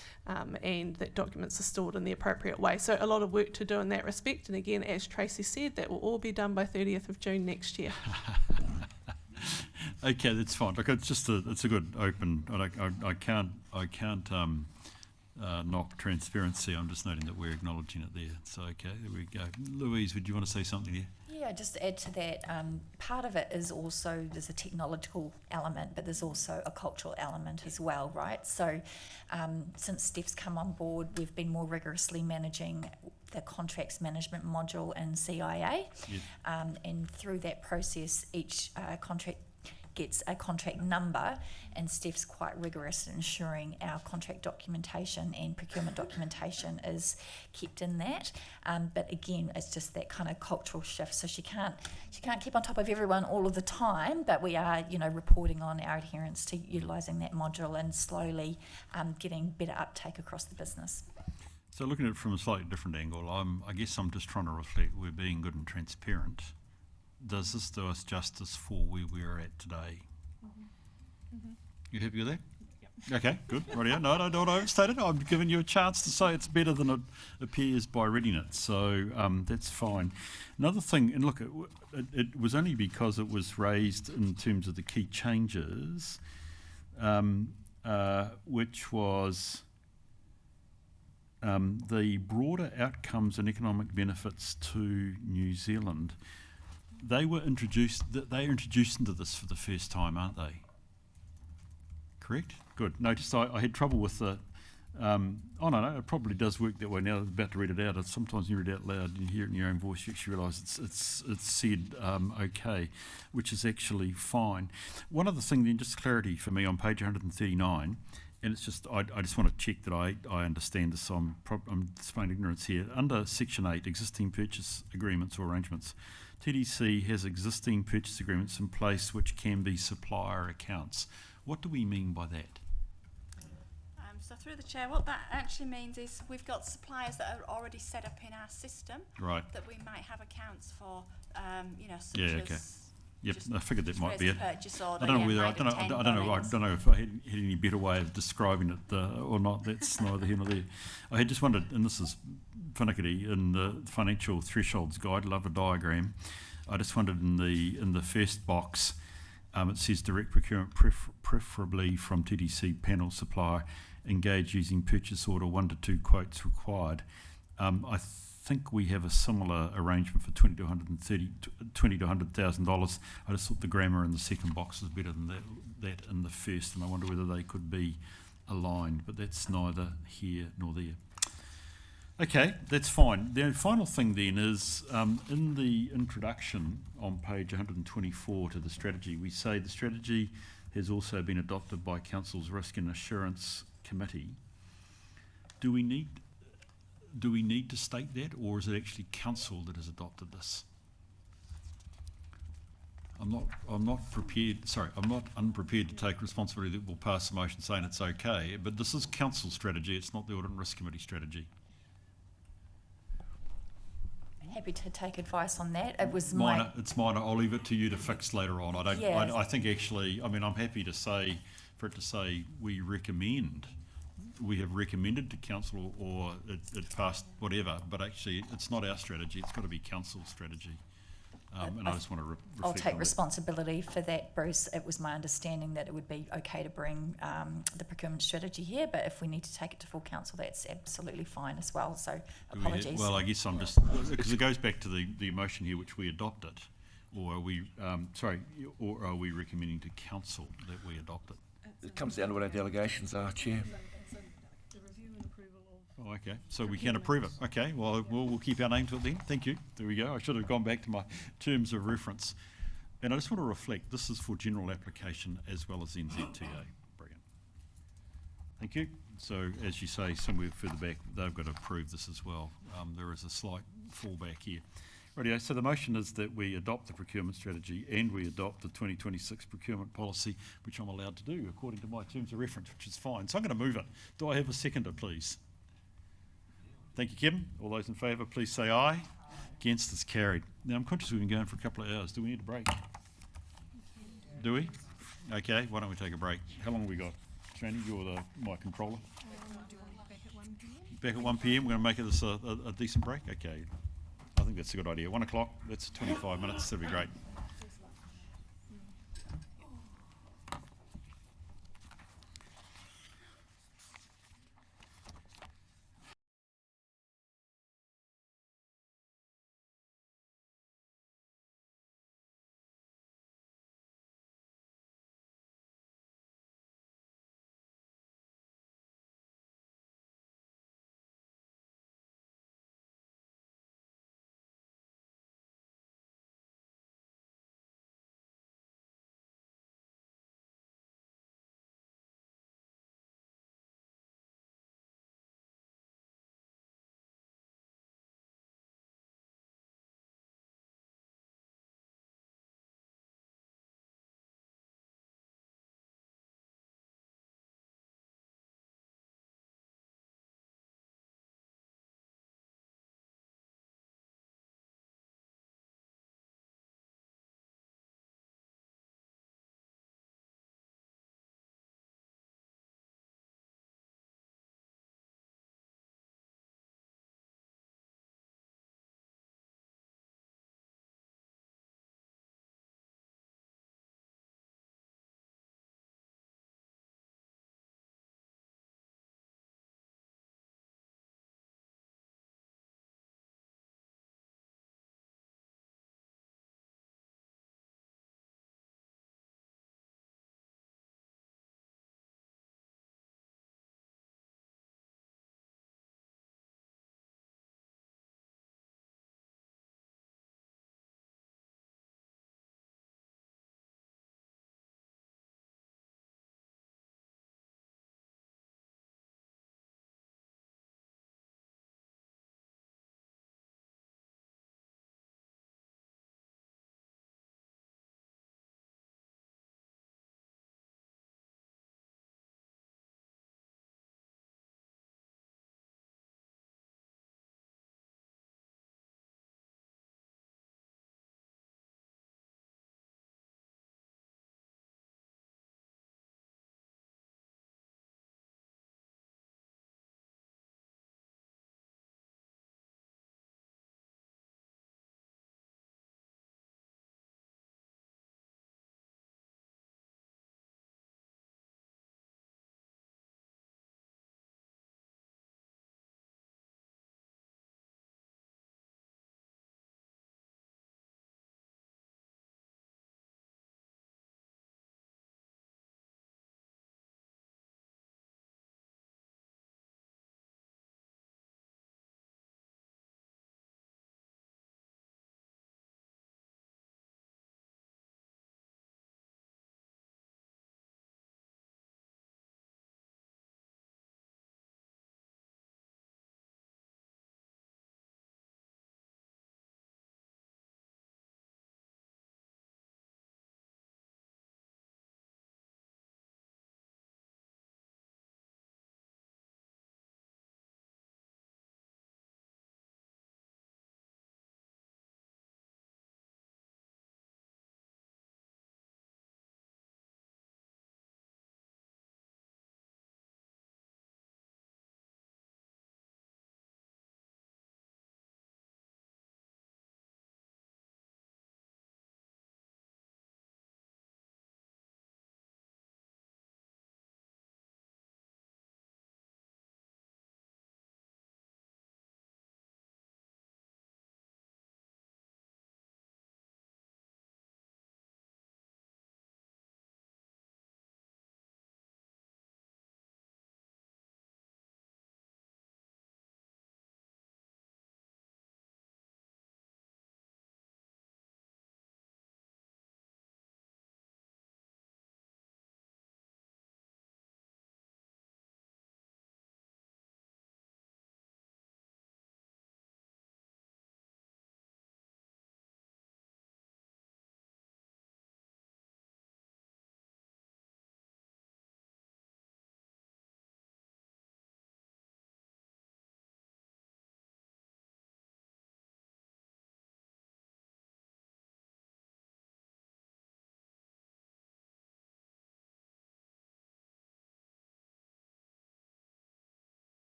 and that documents are stored in the appropriate way. So a lot of work to do in that respect, and again, as Tracy said, that will all be done by 30th of June next year. Okay, that's fine. Look, it's a good open. I can't knock transparency. I'm just noting that we're acknowledging it there. So okay, there we go. Louise, would you want to say something here? Yeah, just to add to that, part of it is also there's a technological element, but there's also a cultural element as well, right? So since Steph's come on board, we've been more rigorously managing the contracts management module in CIA. Yep. And through that process, each contract gets a contract number, and Steph's quite rigorous in ensuring our contract documentation and procurement documentation is kept in that. But again, it's just that kind of cultural shift. So she can't keep on top of everyone all of the time, but we are, reporting on our adherence to utilising that module and slowly getting better uptake across the business. So looking at it from a slightly different angle, I guess I'm just trying to reflect we're being good and transparent. Does this do us justice for where we're at today? Mm-hmm. Mm-hmm. You happy with that? Yep. Okay, good. Rightio. No, don't overstate it. I'm giving you a chance to say it's better than it appears by reading it, so that's fine. Another thing, and look, it was only because it was raised in terms of the key changes, which was the broader outcomes and economic benefits to New Zealand. They're introduced into this for the first time, aren't they? Correct? Good. Notice I had trouble with the, no, it probably does work that way now. I'm about to read it out. Sometimes you read it out loud and you hear it in your own voice, you actually realise it's said okay, which is actually fine. One other thing then, just clarity for me on page 139, and it's just, I just want to check that I understand this, so I'm displaying ignorance here. Under section 8, existing purchase agreements or arrangements, TDC has existing purchase agreements in place which can be supplier accounts. What do we mean by that? So through the chair, what that actually means is we've got suppliers that are already set up in our system, right, that we might have accounts for, such yeah, okay. as Yep, I figured that might be it. Purchase order, I don't know whether I don't know if I had any better way of describing it or not. That's neither here nor there. I had just wondered, and this is finicky, in the financial thresholds guide, love a diagram. I just wondered in the first box, it says direct procurement preferably from TDC panel supplier, engage using purchase order 1 to 2 quotes required. I think we have a similar arrangement for $20 to $100,000. I just thought the grammar in the second box was better than that in the first, and I wonder whether they could be aligned, but that's neither here nor there. Okay, that's fine. The final thing then is, in the introduction on page 124 to the strategy, we say the strategy has also been adopted by Council's Risk and Assurance Committee. Do we need to state that, or is it actually Council that has adopted this? I'm not unprepared to take responsibility that we'll pass a motion saying it's okay, but this is Council strategy, it's not the Audit and Risk Committee strategy. Happy to take advice on that. It was minor. It's minor. I'll leave it to you to fix later on. Yeah. I think actually, I mean, I'm happy to say, for it to say we have recommended to Council or it passed whatever, but actually it's not our strategy, it's got to be Council's strategy. And I just want to reflect I'll take on responsibility for that, Bruce. It was my understanding that it would be okay to bring the procurement strategy here, but if we need to take it to full council, that's absolutely fine as well, so apologies. Well, I guess I'm just, because it goes back to the motion here which we adopted, or are we, or are we recommending to Council that we adopt it? It comes down to what our delegations are, Chair. Oh, okay, so we can approve it. Okay, well, we'll keep our name to it then. Thank you. There we go. I should have gone back to my terms of reference. And I just want to reflect, this is for general application as well as NZTA. Brilliant. Thank you. So, as you say, somewhere further back, they've got to approve this as well. There is a slight fallback here. Rightio, so the motion is that we adopt the procurement strategy and we adopt the 2026 procurement policy, which I'm allowed to do according to my terms of reference, which is fine. So I'm going to move it. Do I have a seconder, please? Thank you, Kevin. All those in favour, please say aye. Against is carried. Now, I'm conscious we've been going for a couple of hours. Do we need a break? Do we? Okay, why don't we take a break? How long have we got? Shani, you're my controller. Back at 1 p.m. We're going to make it a decent break? Okay. I think that's a good idea. 1 o'clock, that's 25 minutes. That'd be great.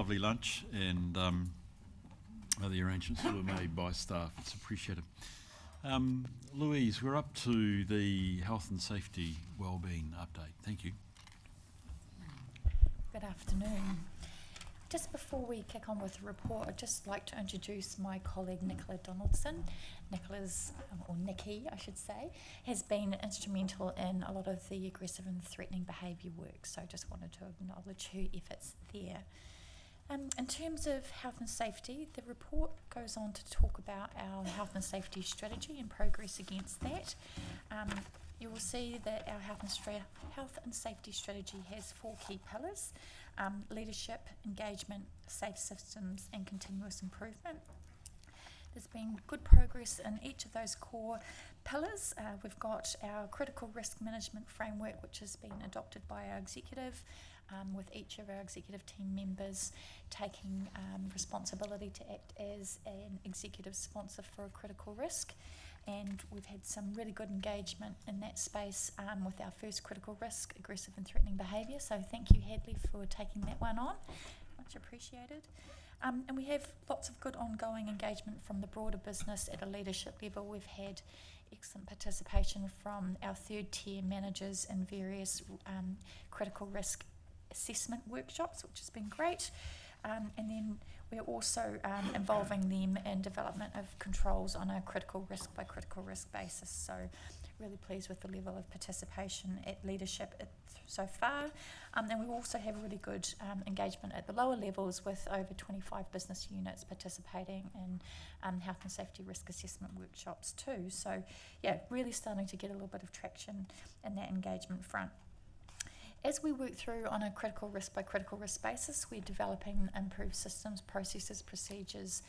lovely lunch, and the arrangements were made by staff. It's appreciated. Louise, we're up to the health and safety wellbeing update. Thank you. Good afternoon. Just before we kick on with the report, I'd just like to introduce my colleague Nicola Donaldson. Nicola's, or Nikki I should say, has been instrumental in a lot of the aggressive and threatening behaviour work, so just wanted to acknowledge her efforts there. In terms of health and safety, the report goes on to talk about our health and safety strategy and progress against that. You will see that our health and safety strategy has 4 key pillars: leadership, engagement, safe systems and continuous improvement. There's been good progress in each of those core pillars. We've got our critical risk management framework, which has been adopted by our executive, with each of our executive team members taking responsibility to act as an executive sponsor for a critical risk. And we've had some really good engagement in that space with our first critical risk, aggressive and threatening behaviour. So thank you, Hadley, for taking that one on. Much appreciated. And we have lots of good ongoing engagement from the broader business at a leadership level. We've had excellent participation from our third tier managers in various critical risk assessment workshops, which has been great. And then we're also involving them in development of controls on a critical risk by critical risk basis. So really pleased with the level of participation at leadership so far. And we also have really good engagement at the lower levels with over 25 business units participating in health and safety risk assessment workshops too. So yeah, really starting to get a little bit of traction in that engagement front. As we work through on a critical risk by critical risk basis, we're developing improved systems, processes, procedures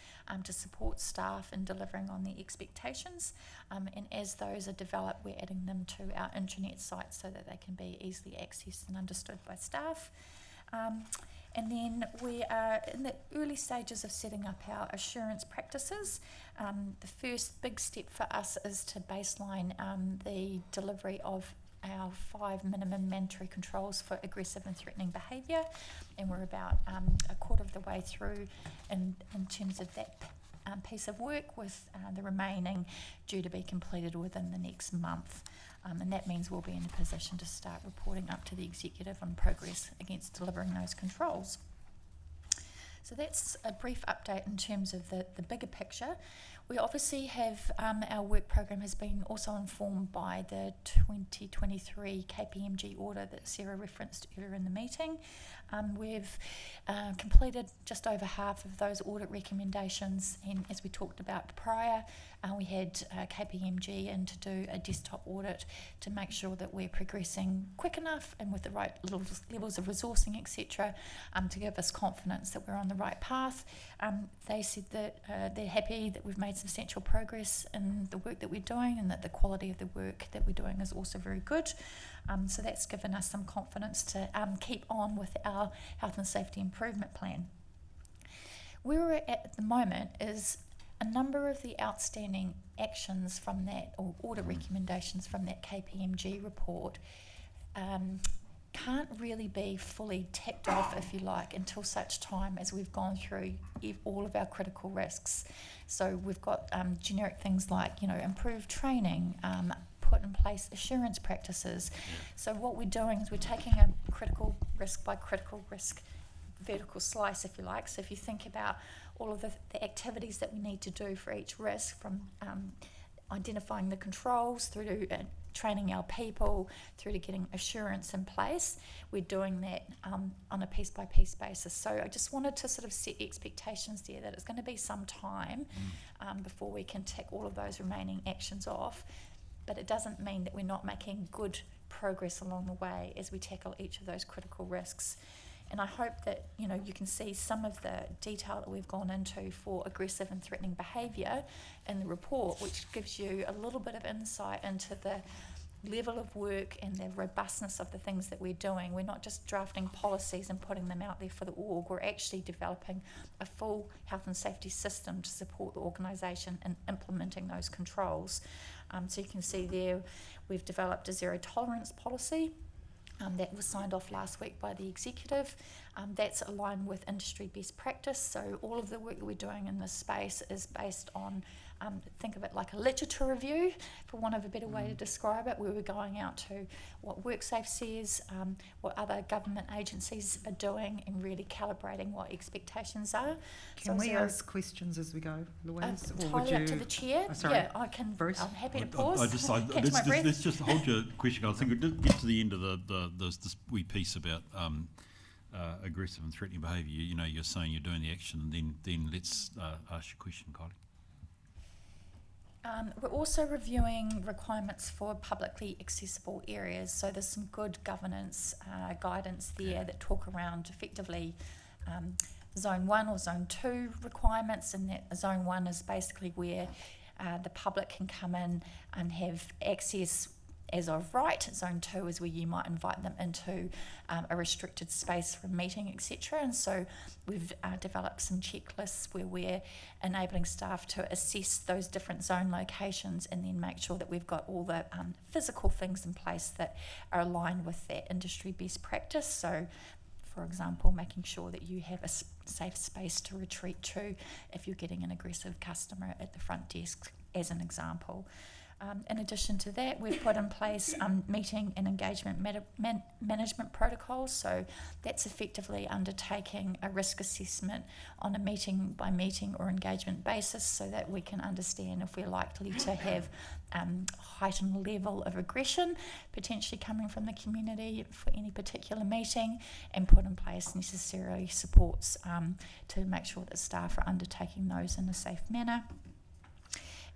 to support staff in delivering on their expectations. And as those are developed, we're adding them to our intranet site so that they can be easily accessed and understood by staff. And then we are in the early stages of setting up our assurance practices. The first big step for us is to baseline the delivery of our 5 minimum mandatory controls for aggressive and threatening behaviour, and we're about a quarter of the way through in terms of that piece of work, with the remaining due to be completed within the next month. And that means we'll be in a position to start reporting up to the executive on progress against delivering those controls. So that's a brief update in terms of the bigger picture. We obviously have our work program has been also informed by the 2023 KPMG order that Sarah referenced earlier in the meeting. We've completed just over half of those audit recommendations, and as we talked about prior, we had KPMG in to do a desktop audit to make sure that we're progressing quick enough and with the right levels of resourcing, etc., to give us confidence that we're on the right path. They said that they're happy that we've made substantial progress in the work that we're doing, and that the quality of the work that we're doing is also very good. So that's given us some confidence to keep on with our health and safety improvement plan. Where we're at the moment is a number of the outstanding actions from that, or audit recommendations from that KPMG report, can't really be fully ticked off, if you like, until such time as we've gone through all of our critical risks. So we've got generic things like, improved training, put in place assurance practices. So what we're doing is we're taking a critical risk by critical risk vertical slice, if you like. So if you think about all of the activities that we need to do for each risk, from identifying the controls through to training our people, through to getting assurance in place, we're doing that on a piece-by-piece basis. So I just wanted to sort of set expectations there that it's going to be some time before we can tick all of those remaining actions off, but it doesn't mean that we're not making good progress along the way as we tackle each of those critical risks. And I hope that you can see some of the detail that we've gone into for aggressive and threatening behaviour in the report, which gives you a little bit of insight into the level of work and the robustness of the things that we're doing. We're not just drafting policies and putting them out there for the org, we're actually developing a full health and safety system to support the organisation in implementing those controls. So you can see there we've developed a zero tolerance policy that was signed off last week by the executive, That's aligned with industry best practice. So all of the work that we're doing in this space is based on, think of it like a literature review, for want of a better way to describe it, where we're going out to what WorkSafe says, what other government agencies are doing, and really calibrating what expectations are. Can we ask questions as we go, Louise? Entirely up to the chair. Yeah, I can. Bruce? I'm happy to pause. Let's just hold your question. I think we'll get to the end of this wee piece about aggressive and threatening behaviour. You know, you're saying you're doing the action, and then let's ask your question, Kylie. We're also reviewing requirements for publicly accessible areas. So there's some good governance guidance there that talk around effectively Zone 1 or Zone 2 requirements, and that Zone 1 is basically where the public can come in and have access as of right. Zone 2 is where you might invite them into a restricted space for a meeting, etc. And so we've developed some checklists where we're enabling staff to assess those different zone locations and then make sure that we've got all the physical things in place that are aligned with that industry best practice. So, for example, making sure that you have a safe space to retreat to if you're getting an aggressive customer at the front desk, as an example. In addition to that, we've put in place meeting and engagement management protocols. So that's effectively undertaking a risk assessment on a meeting by meeting or engagement basis, so that we can understand if we're likely to have heightened level of aggression potentially coming from the community for any particular meeting, and put in place necessary supports to make sure that staff are undertaking those in a safe manner.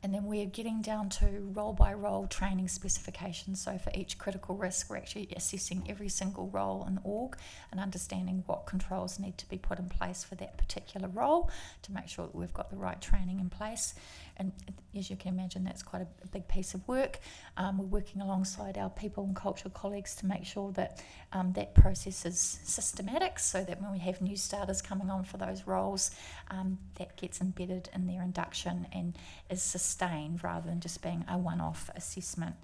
And then we're getting down to role-by-role training specifications. So for each critical risk, we're actually assessing every single role in the org and understanding what controls need to be put in place for that particular role to make sure that we've got the right training in place. And as you can imagine, that's quite a big piece of work. We're working alongside our people and cultural colleagues to make sure that that process is systematic, so that when we have new starters coming on for those roles, that gets embedded in their induction and is sustained rather than just being a one-off assessment.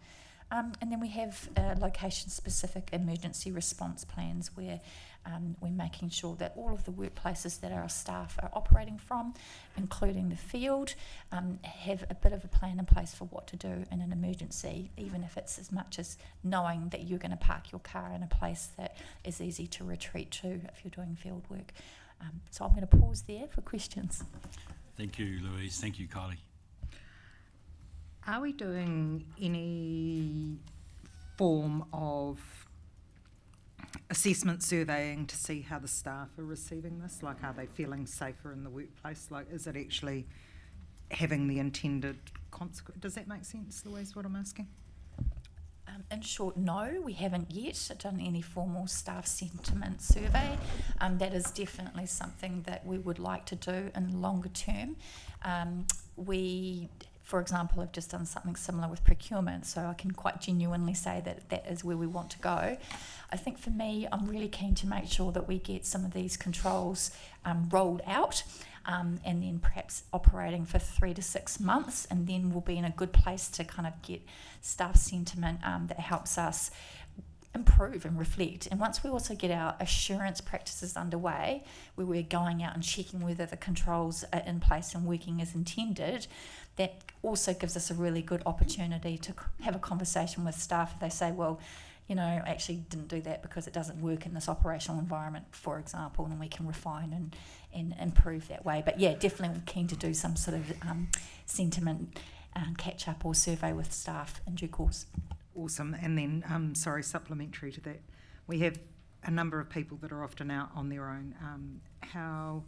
And then we have location-specific emergency response plans where we're making sure that all of the workplaces that our staff are operating from, including the field, have a bit of a plan in place for what to do in an emergency, even if it's as much as knowing that you're going to park your car in a place that is easy to retreat to if you're doing field work. So I'm going to pause there for questions. Thank you, Louise. Thank you, Kylie. Are we doing any form of assessment surveying to see how the staff are receiving this? Like, are they feeling safer in the workplace? Like, is it actually having the intended consequence? Does that make sense, Louise, what I'm asking? In short, no, we haven't yet done any formal staff sentiment survey. That is definitely something that we would like to do in the longer term. We, for example, have just done something similar with procurement, so I can quite genuinely say that that is where we want to go. I think for me, I'm really keen to make sure that we get some of these controls rolled out, and then perhaps operating for 3 to 6 months, and then we'll be in a good place to kind of get staff sentiment that helps us improve and reflect. And once we also get our assurance practices underway, where we're going out and checking whether the controls are in place and working as intended, that also gives us a really good opportunity to have a conversation with staff if they say, well, you know, I actually didn't do that because it doesn't work in this operational environment, for example, and we can refine and improve that way. But yeah, definitely keen to do some sort of sentiment catch-up or survey with staff in due course. Awesome. And then, supplementary to that, we have a number of people that are often out on their own. How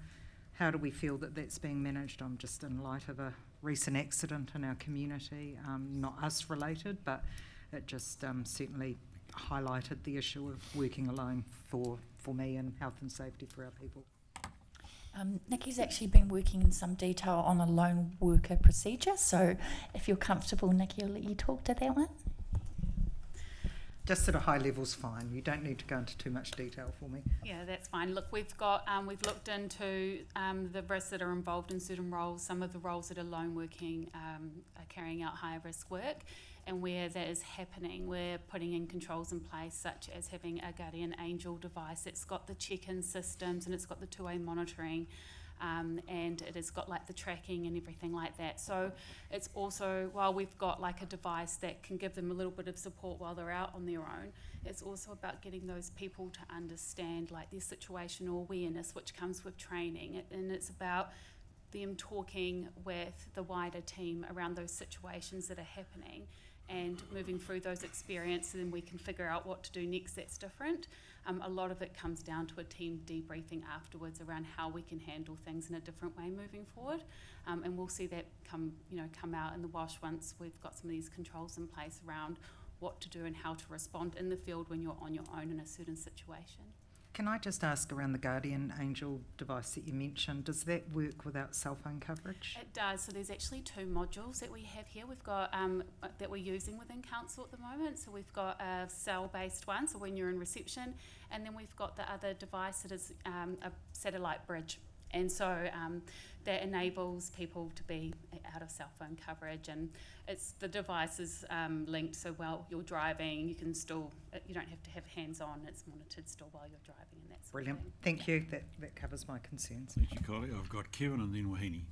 do we feel that that's being managed? Just in light of a recent accident in our community, not us related, but it just certainly highlighted the issue of working alone for me, and health and safety for our people. Nikki's actually been working in some detail on a lone worker procedure, so if you're comfortable, Nikki, I'll let you talk to that one. Just sort of high level's fine. You don't need to go into too much detail for me. Yeah, that's fine. Look, we've looked into the risks that are involved in certain roles. Some of the roles that are lone working are carrying out higher risk work, and where that is happening, we're putting in controls in place, such as having a guardian angel device that's got the check-in systems and it's got the two-way monitoring. And it has got like the tracking and everything like that. So it's also, while we've got like a device that can give them a little bit of support while they're out on their own, it's also about getting those people to understand like their situational awareness, which comes with training. And it's about them talking with the wider team around those situations that are happening and moving through those experiences, and we can figure out what to do next that's different. A lot of it comes down to a team debriefing afterwards around how we can handle things in a different way moving forward, and we'll see that come out in the wash once we've got some of these controls in place around what to do and how to respond in the field when you're on your own in a certain situation. Can I just ask around the Guardian Angel device that you mentioned, does that work without cell phone coverage? It does. So there's actually two modules that we have here. We've got that we're using within council at the moment. So we've got a cell-based one, so when you're in reception, and then we've got the other device that is a satellite bridge. And so that enables people to be out of cell phone coverage, and it's the device is linked, so while you're driving, you can still, you don't have to have hands on, it's monitored still while you're driving, and that's Brilliant. Thank you. That covers my concerns. Thank you, Kylie. I've got Kevin and then Wahine.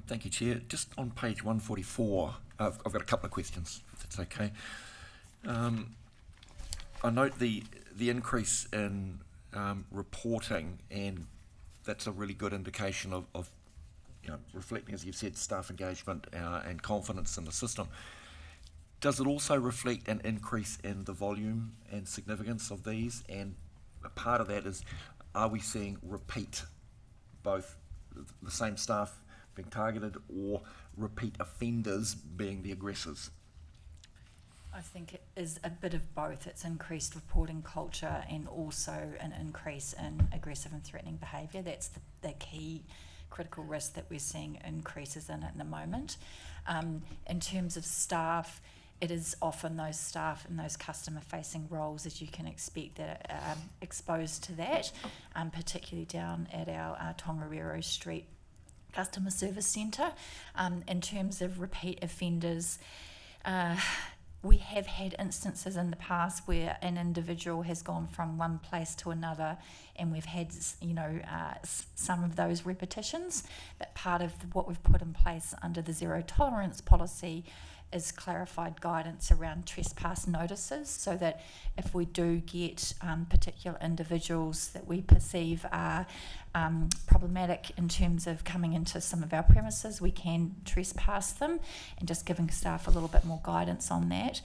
Thank you, Chair. Just on page 144, I've got a couple of questions, if that's okay. I note the increase in reporting, and that's a really good indication of reflecting, as you've said, staff engagement and confidence in the system. Does it also reflect an increase in the volume and significance of these? And a part of that is, are we seeing repeat, both the same staff being targeted or repeat offenders being the aggressors? I think it is a bit of both. It's increased reporting culture and also an increase in aggressive and threatening behaviour. That's the key critical risk that we're seeing increases in at the moment. In terms of staff, it is often those staff in those customer-facing roles, as you can expect, that are exposed to that, particularly down at our Tongariro Street Customer Service Centre. In terms of repeat offenders, we have had instances in the past where an individual has gone from one place to another, and we've had, some of those repetitions. But part of what we've put in place under the zero tolerance policy is clarified guidance around trespass notices, so that if we do get particular individuals that we perceive are problematic in terms of coming into some of our premises, we can trespass them, and just giving staff a little bit more guidance on that.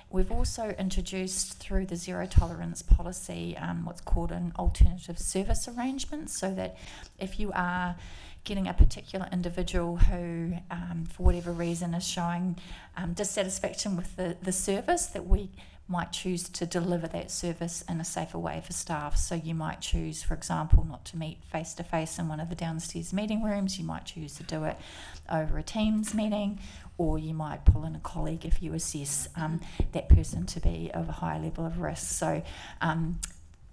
We've also introduced through the zero tolerance policy what's called an alternative service arrangement, so that if you are getting a particular individual who, for whatever reason, is showing dissatisfaction with the service, that we might choose to deliver that service in a safer way for staff. So you might choose, for example, not to meet face-to-face in one of the downstairs meeting rooms. You might choose to do it over a Teams meeting, or you might pull in a colleague if you assess that person to be of a higher level of risk. So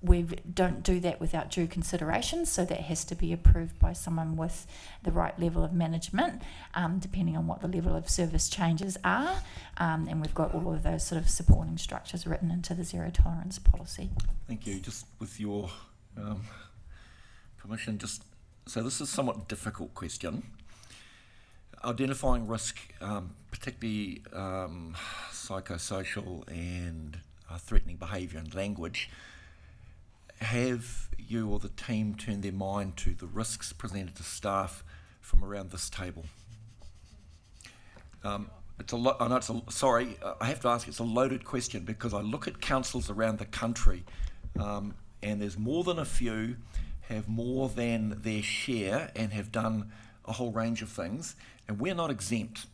we don't do that without due consideration, so that has to be approved by someone with the right level of management, depending on what the level of service changes are, and we've got all of those sort of supporting structures written into the zero tolerance policy. Thank you. Just with your permission, so this is a somewhat difficult question. Identifying risk, particularly psychosocial and threatening behaviour and language, have you or the team turned their mind to the risks presented to staff from around this table? It's a lot. I know sorry, I have to ask. It's a loaded question, because I look at councils around the country, and there's more than a few have more than their share and have done a whole range of things, and we're not exempt.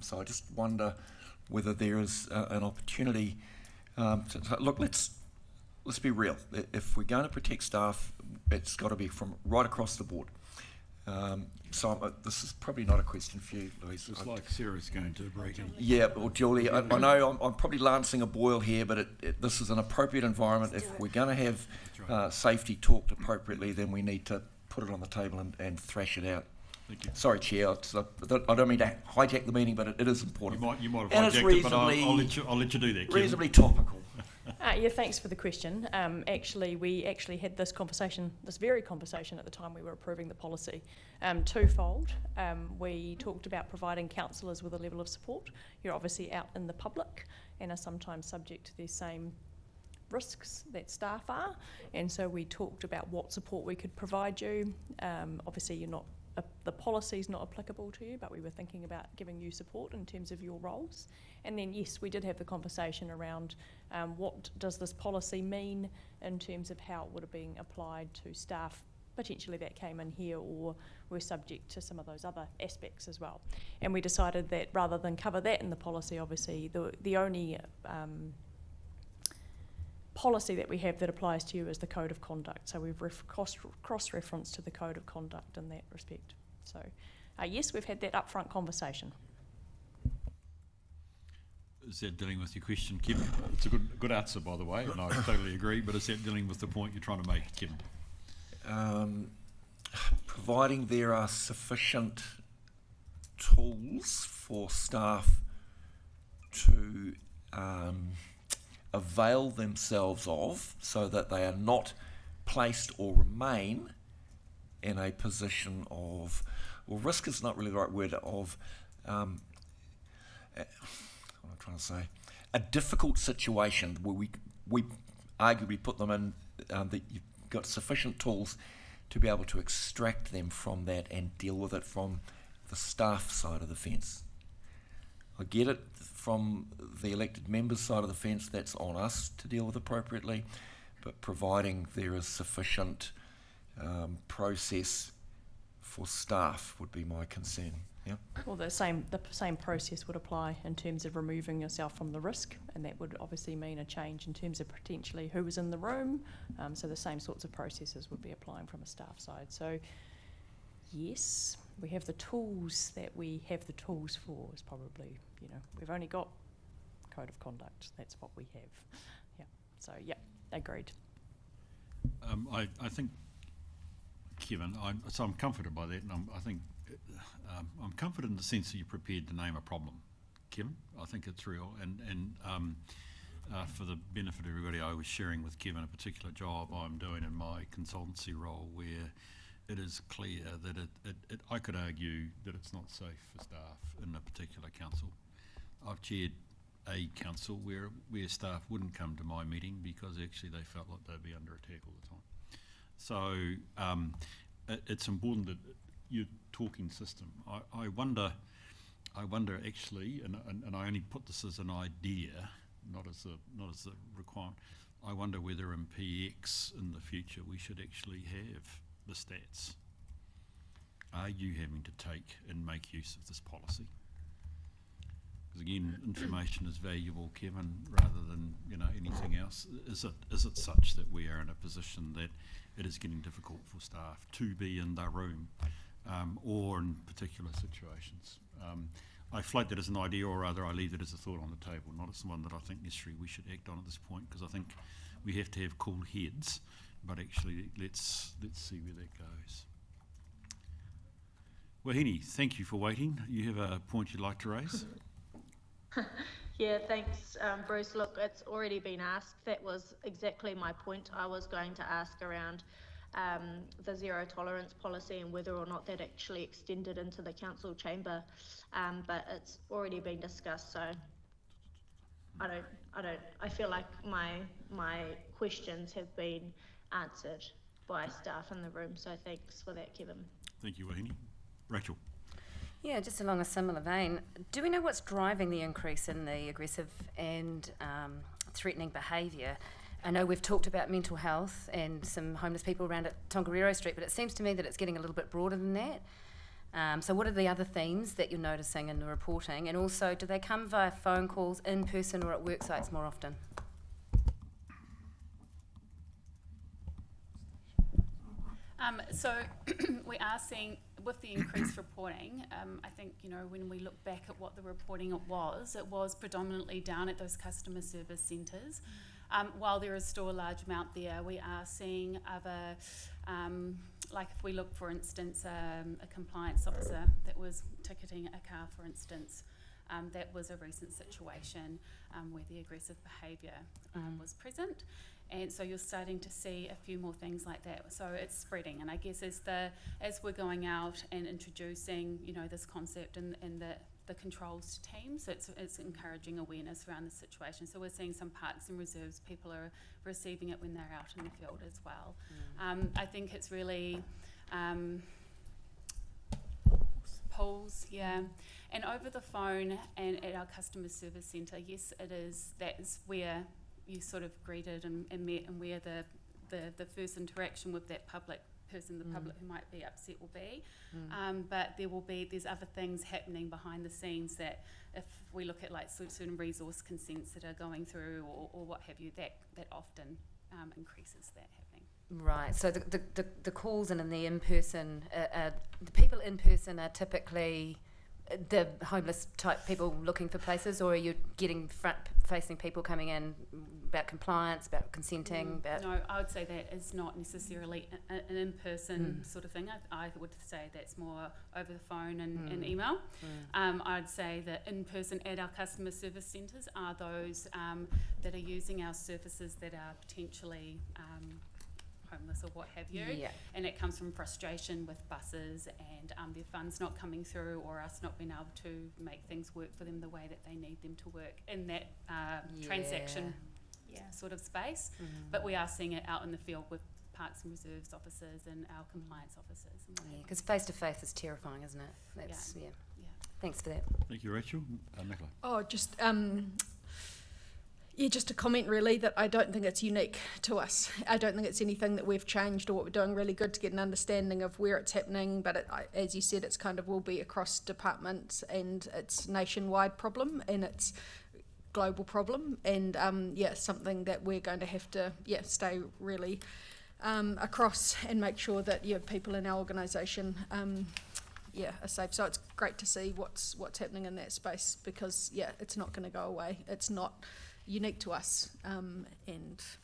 So I just wonder whether there is an opportunity. Look, let's be real. If we're going to protect staff, it's got to be from right across the board. This is probably not a question for you, Louise. It's like Sarah's going to break in. Yeah, well, Julie, I know I'm probably lancing a boil here, but this is an appropriate environment. If we're going to have safety talked appropriately, then we need to put it on the table and thrash it out. Thank you. Sorry, Chair. I don't mean to hijack the meeting, but it is important. You might have and hijacked it, but I'll let you do that, Kim. Reasonably topical. Yeah, thanks for the question. We actually had this very conversation at the time we were approving the policy. Twofold. We talked about providing counsellors with a level of support. You're obviously out in the public and are sometimes subject to these same risks that staff are, and so we talked about what support we could provide you. Obviously the policy is not applicable to you, but we were thinking about giving you support in terms of your roles. And then yes, we did have the conversation around what does this policy mean in terms of how it would have been applied to staff potentially that came in here or were subject to some of those other aspects as well. And we decided that rather than cover that in the policy, obviously the only policy that we have that applies to you is the Code of Conduct. So we've cross-referenced to the Code of Conduct in that respect. So yes, we've had that upfront conversation. Is that dealing with your question, Kim? It's a good answer, by the way, and I totally agree, but is that dealing with the point you're trying to make, Kim? Providing there are sufficient tools for staff to avail themselves of so that they are not placed or remain in a position of, well, risk is not really the right word, of, what am I trying to say, a difficult situation where we arguably put them in, that you've got sufficient tools to be able to extract them from that and deal with it from the staff side of the fence. I get it from the elected members' side of the fence, that's on us to deal with appropriately, but providing there is sufficient process for staff would be my concern. Yeah. Well, the same process would apply in terms of removing yourself from the risk, and that would obviously mean a change in terms of potentially who was in the room. So the same sorts of processes would be applying from a staff side. So yes, we have the tools that we have the tools for. Is probably, we've only got Code of Conduct. That's what we have. Yeah. So yeah, agreed. I think, Kevin, I'm comforted by that, and I think I'm comforted in the sense that you're prepared to name a problem, Kevin. I think it's real, and for the benefit of everybody, I was sharing with Kevin a particular job I'm doing in my consultancy role where it is clear that I could argue that it's not safe for staff in a particular council. I've chaired a council where staff wouldn't come to my meeting because actually they felt like they'd be under attack all the time. So it's important that your talking system. I wonder actually, and I only put this as an idea, not as a requirement. I wonder whether in PX in the future we should actually have the stats. Are you having to take and make use of this policy? Because again, information is valuable, Kevin, rather than anything else. Is it such that we are in a position that it is getting difficult for staff to be in the room, or in particular situations? I float that as an idea, or rather I leave it as a thought on the table, not as one that I think necessarily we should act on at this point, because I think we have to have cool heads, but actually let's see where that goes. Wahine, thank you for waiting. You have a point you'd like to raise? Yeah, thanks, Bruce. Look, it's already been asked. That was exactly my point. I was going to ask around the zero tolerance policy and whether or not that actually extended into the council chamber, but it's already been discussed. So I feel like my questions have been answered by staff in the room. So thanks for that, Kevin. Thank you, Wahine. Rachel. Yeah, just along a similar vein, do we know what's driving the increase in the aggressive and threatening behaviour? I know we've talked about mental health and some homeless people around at Tongariro Street, but it seems to me that it's getting a little bit broader than that. So what are the other themes that you're noticing in the reporting? And also, do they come via phone calls, in person, or at work sites more often? So we are seeing, with the increased reporting, I think, when we look back at what the reporting it was predominantly down at those customer service centres. While there is still a large amount there, we are seeing other, like if we look, for instance, a compliance officer that was ticketing a car, for instance, that was a recent situation where the aggressive behaviour was present. And so you're starting to see a few more things like that. So it's spreading, and I guess as we're going out and introducing, this concept and the controls teams, it's encouraging awareness around the situation. So we're seeing some parks and reserves, people are receiving it when they're out in the field as well. I think it's really pools, yeah. And over the phone and at our customer service centre, yes, that is where you sort of greeted and met, and where the first interaction with that public person, the public who might be upset, will be. But there's other things happening behind the scenes that, if we look at like certain resource consents that are going through or what have you, that often increases that happening. Right. So the calls and the in-person, the people in person are typically the homeless type people looking for places, or are you getting front-facing people coming in about compliance, about consenting? No, I would say that is not necessarily an in-person sort of thing. I would say that's more over the phone and email. I'd say that in-person at our customer service centres are those that are using our services that are potentially homeless or what have you, and it comes from frustration with buses and their funds not coming through, or us not being able to make things work for them the way that they need them to work in that transaction sort of space. But we are seeing it out in the field with parks and reserves officers and our compliance officers. Because face-to-face is terrifying, isn't it? That's, Thanks for that. Thank you, Rachel. Nicola. Oh, just just a comment really, that I don't think it's unique to us. I don't think it's anything that we've changed or what we're doing. Really good to get an understanding of where it's happening, but as you said, it's kind of will be across departments, and it's nationwide problem, and it's global problem, and something that we're going to have to stay really across and make sure that people in our organisation are safe. So it's great to see what's happening in that space, because it's not going to go away. It's not unique to us, Thanks,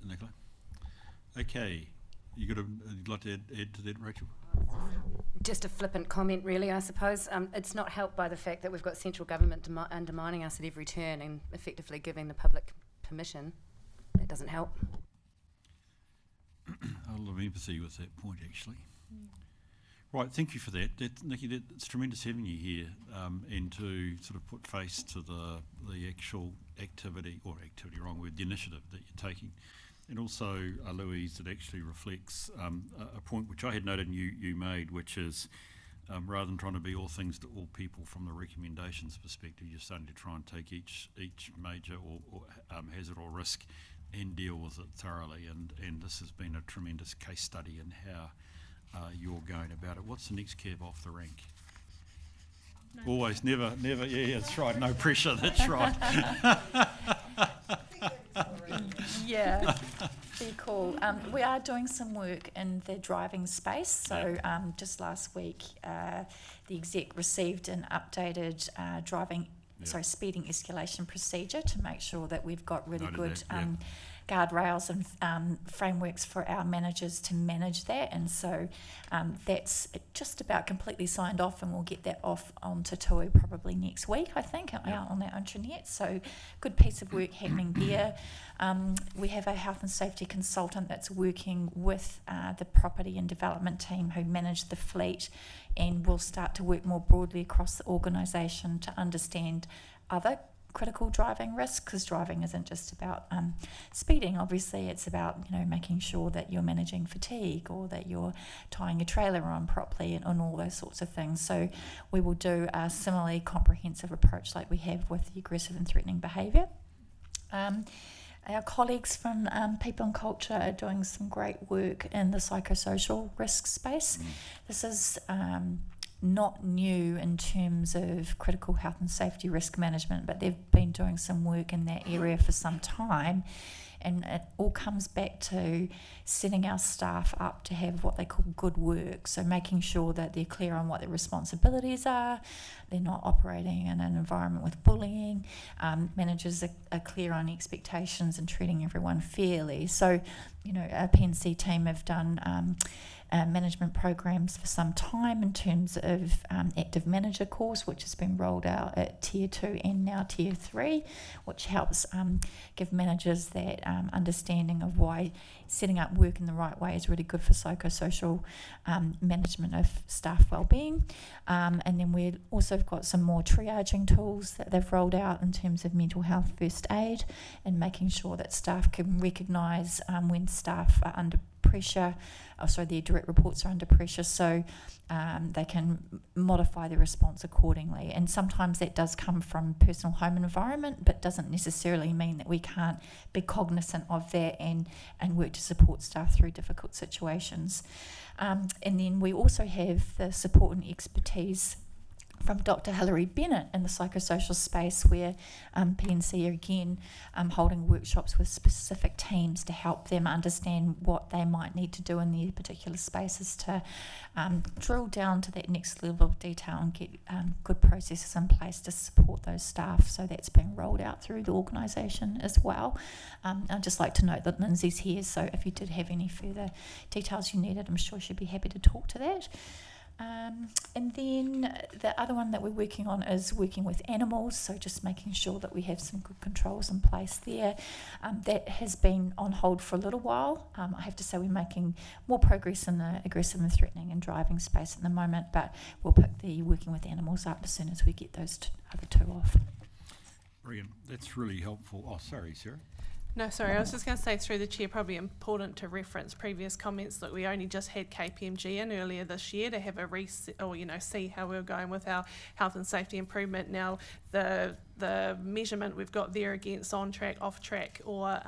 Nicola. Okay, you'd like to add to that, Rachel? Just a flippant comment, really, I suppose. It's not helped by the fact that we've got central government undermining us at every turn and effectively giving the public permission. That doesn't help. A lot of empathy with that point, actually. Right, thank you for that. Nikki, it's tremendous having you here, and to sort of put face to the actual activity, the initiative that you're taking. And also, Louise, it actually reflects a point which I had noted and you made, which is rather than trying to be all things to all people from the recommendations perspective, you're starting to try and take each major or hazard or risk and deal with it thoroughly. And this has been a tremendous case study in how you're going about it. What's the next cab off the rank? No Always, pressure. Never. Yeah, that's right. No pressure. That's right. Very cool. We are doing some work in the driving space. So just last week, the exec received an updated speeding escalation procedure to make sure that we've got really good guardrails and frameworks for our managers to manage that. And so that's just about completely signed off, and we'll get that off onto Tui probably next week, I think, out on our intranet. So good piece of work happening there. We have a health and safety consultant that's working with the property and development team who manage the fleet, and we'll start to work more broadly across the organisation to understand other critical driving risks, because driving isn't just about speeding. Obviously, it's about making sure that you're managing fatigue, or that you're tying your trailer on properly, and all those sorts of things. So we will do a similarly comprehensive approach like we have with the aggressive and threatening behaviour. Our colleagues from People and Culture are doing some great work in the psychosocial risk space. This is not new in terms of critical health and safety risk management, but they've been doing some work in that area for some time. And it all comes back to setting our staff up to have what they call good work. So making sure that they're clear on what their responsibilities are, they're not operating in an environment with bullying, managers are clear on expectations and treating everyone fairly. So, our PNC team have done management programs for some time in terms of active manager course, which has been rolled out at Tier 2 and now Tier 3, which helps give managers that understanding of why setting up work in the right way is really good for psychosocial management of staff wellbeing. And then we've also got some more triaging tools that they've rolled out in terms of mental health first aid and making sure that staff can recognise when staff are under pressure, their direct reports are under pressure, so they can modify their response accordingly. And sometimes that does come from personal home environment, but doesn't necessarily mean that we can't be cognizant of that and work to support staff through difficult situations. And then we also have the support and expertise from Dr. Hilary Bennett in the psychosocial space, where PNC are again holding workshops with specific teams to help them understand what they might need to do in their particular spaces to drill down to that next level of detail and get good processes in place to support those staff. So that's being rolled out through the organisation as well. I'd just like to note that Lindsay's here, so if you did have any further details you needed, I'm sure she'd be happy to talk to that. And then the other one that we're working on is working with animals, so just making sure that we have some good controls in place there. That has been on hold for a little while. I have to say we're making more progress in the aggressive and threatening and driving space at the moment, but we'll pick the working with animals up as soon as we get those other two off. Brilliant. That's really helpful. Oh, sorry, Sarah. No, sorry, I was just going to say through the chair, probably important to reference previous comments that we only just had KPMG in earlier this year to have a reset, or see how we're going with our health and safety improvement. Now, the measurement we've got there against on track, off track, or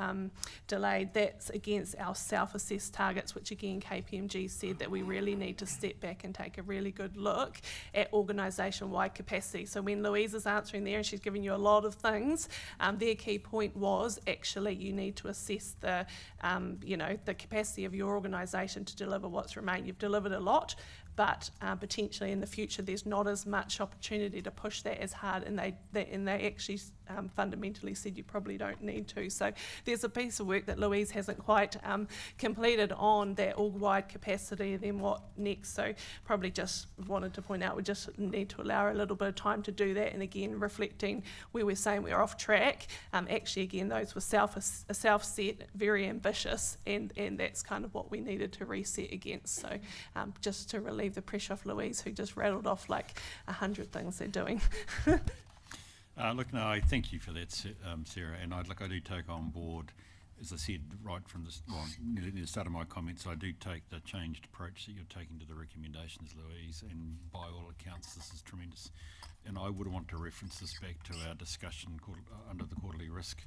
delayed, that's against our self-assessed targets, which again KPMG said that we really need to step back and take a really good look at organisation-wide capacity. So when Louise is answering there and she's giving you a lot of things, their key point was actually you need to assess the the capacity of your organisation to deliver what's remained. You've delivered a lot, but potentially in the future there's not as much opportunity to push that as hard, and they actually fundamentally said you probably don't need to. So there's a piece of work that Louise hasn't quite completed on that all-wide capacity, and then what next. So probably just wanted to point out we just need to allow her a little bit of time to do that, and again reflecting where we're saying we're off track. Actually again those were self-set, very ambitious, and that's kind of what we needed to reset against. So just to relieve the pressure off Louise, who just rattled off like 100 things they're doing. Look, no, I thank you for that, Sarah, and I do take on board, as I said right from near the start of my comments, I do take the changed approach that you're taking to the recommendations, Louise, and by all accounts this is tremendous. And I would want to reference this back to our discussion under the quarterly risk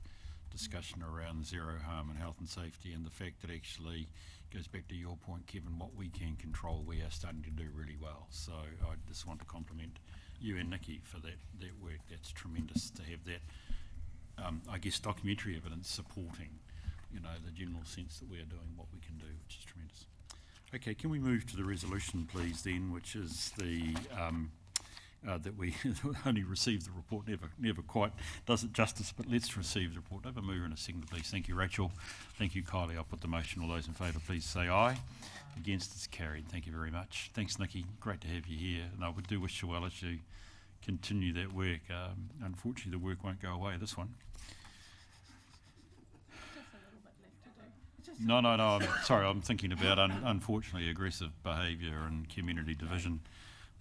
discussion around zero harm and health and safety, and the fact that actually goes back to your point, Kevin, what we can control we are starting to do really well. So I just want to compliment you and Nikki for that work. That's tremendous to have that documentary evidence supporting the general sense that we are doing what we can do, which is tremendous. Okay, can we move to the resolution please then, which is the that we only received the report, never quite does it justice, but let's receive the report. Have a mover and a seconder, please. Thank you, Rachel. Thank you, Kylie. I'll put the motion. All those in favour, please say aye. Against, it's carried. Thank you very much. Thanks, Nikki. Great to have you here. And I do wish you well as you continue that work. Unfortunately, the work won't go away, this one. No, I'm sorry. I'm thinking about, unfortunately, aggressive behaviour and community division.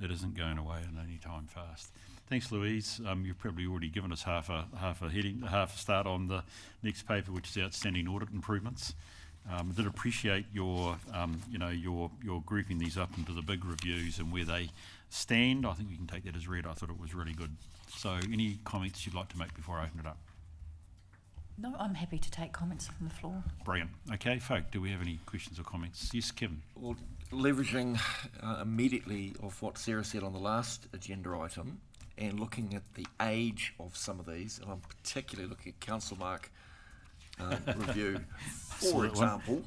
That isn't going away in any time fast. Thanks, Louise. You've probably already given us half a start on the next paper, which is outstanding audit improvements. I did appreciate your grouping these up into the big reviews and where they stand. I think we can take that as read. I thought it was really good. So, any comments you'd like to make before I open it up? No, I'm happy to take comments from the floor. Brilliant. Okay, folk, do we have any questions or comments? Yes, Kevin. Well, leveraging immediately of what Sarah said on the last agenda item and looking at the age of some of these, and I'm particularly looking at Council Mark review, for example,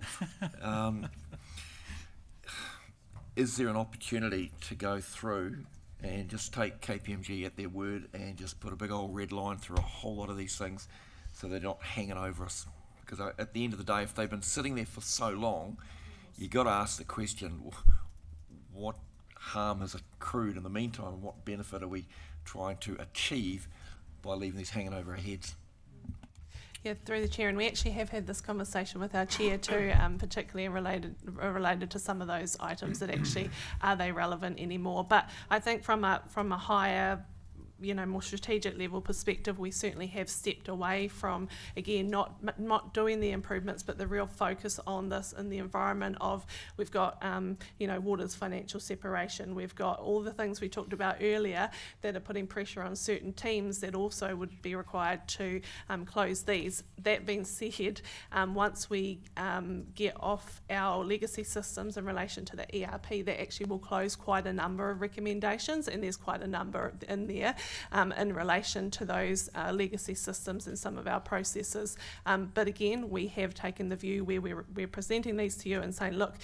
is there an opportunity to go through and just take KPMG at their word and just put a big old red line through a whole lot of these things so they're not hanging over us? Because at the end of the day, if they've been sitting there for so long, you've got to ask the question, what harm has accrued in the meantime, and what benefit are we trying to achieve by leaving these hanging over our heads? Yeah, through the chair, and we actually have had this conversation with our chair too, particularly related to some of those items that actually are they relevant anymore. But I think from a higher, more strategic level perspective, we certainly have stepped away from, again, not doing the improvements, but the real focus on this in the environment of, we've got, water's financial separation, we've got all the things we talked about earlier that are putting pressure on certain teams that also would be required to close these. That being said, once we get off our legacy systems in relation to the ERP, that actually will close quite a number of recommendations, and there's quite a number in there in relation to those legacy systems and some of our processes. But again, we have taken the view where we're presenting these to you and saying, look,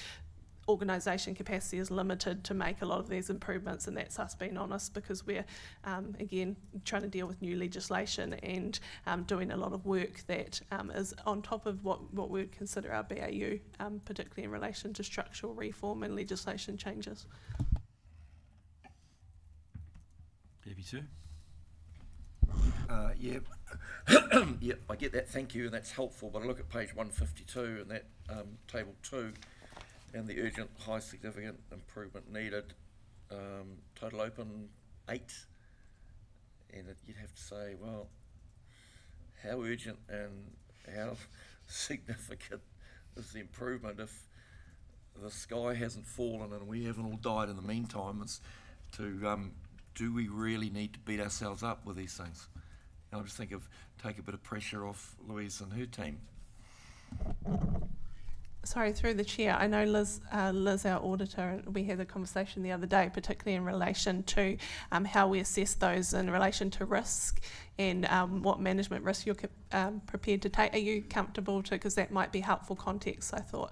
organisation capacity is limited to make a lot of these improvements, and that's us being honest, because we're, again, trying to deal with new legislation and doing a lot of work that is on top of what we would consider our BAU, particularly in relation to structural reform and legislation changes. Debbie too? Yeah, yep, I get that, thank you, and that's helpful, but I look at page 152 and that table 2 and the urgent high significant improvement needed, total open 8, and you'd have to say, well, how urgent and how significant is the improvement if the sky hasn't fallen and we haven't all died in the meantime? As to do we really need to beat ourselves up with these things? And I just think take a bit of pressure off Louise and her team. Sorry, through the chair, I know Liz, our auditor, we had a conversation the other day, particularly in relation to how we assess those in relation to risk and what management risk you're prepared to take. Are you comfortable to, because that might be helpful context, I thought.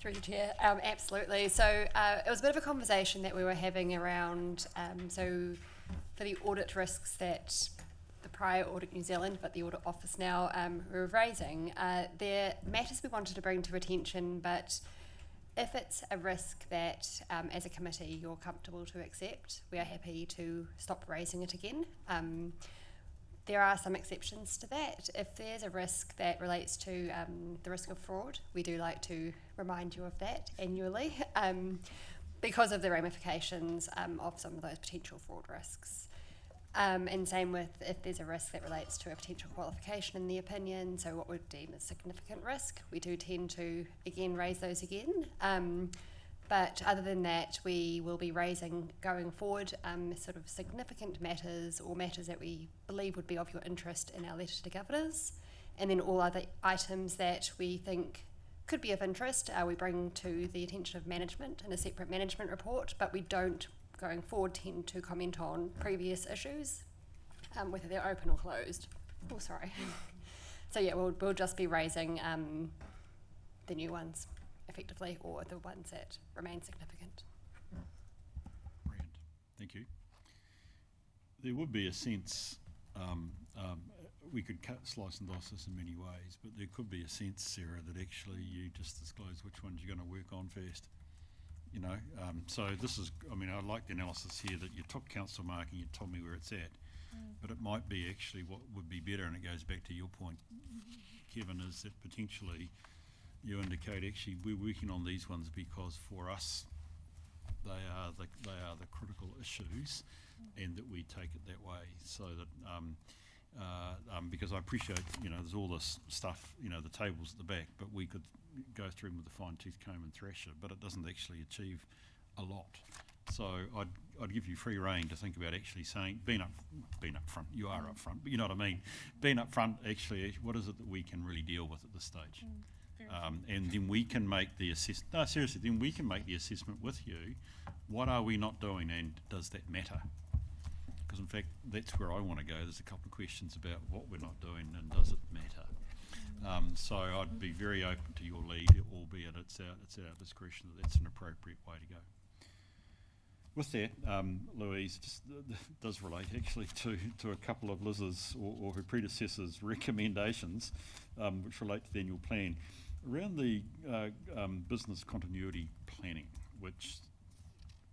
Through the chair, absolutely. So it was a bit of a conversation that we were having around, so for the audit risks that the prior Audit New Zealand, but the Audit Office now, were raising, they're matters we wanted to bring to attention, but if it's a risk that as a committee you're comfortable to accept, we are happy to stop raising it again. There are some exceptions to that. If there's a risk that relates to the risk of fraud, we do like to remind you of that annually because of the ramifications of some of those potential fraud risks. And same with if there's a risk that relates to a potential qualification in the opinion, so what we'd deem as significant risk, we do tend to, again, raise those again. But other than that, we will be raising going forward sort of significant matters or matters that we believe would be of your interest in our letter to governors. And then all other items that we think could be of interest, we bring to the attention of management in a separate management report, but we don't, going forward, tend to comment on previous issues, whether they're open or closed. Oh, sorry. So yeah, we'll just be raising the new ones, effectively, or the ones that remain significant. Brilliant, thank you. There would be a sense, we could slice and dice this in many ways, but there could be a sense, Sarah, that actually you just disclose which ones you're going to work on first. So this is, I like the analysis here that you took Council Mark and you told me where it's at, but it might be actually what would be better, and it goes back to your point, Kevin, is that potentially you indicate actually we're working on these ones because for us they are the critical issues, and that we take it that way, so that because I appreciate there's all this stuff, the tables at the back, but we could go through them with a fine-tooth comb and thrash it, but it doesn't actually achieve a lot. So I'd give you free rein to think about actually saying, being up front, you are up front, but you know what I mean, being up front, actually, what is it that we can really deal with at this stage? And then we can make the then we can make the assessment with you, what are we not doing and does that matter? Because in fact, that's where I want to go. There's a couple of questions about what we're not doing and does it matter? So I'd be very open to your lead, albeit it's our discretion that that's an appropriate way to go. With that, Louise, just does relate actually to a couple of Liz's or her predecessors' recommendations, which relate to the annual plan. Around the business continuity planning, which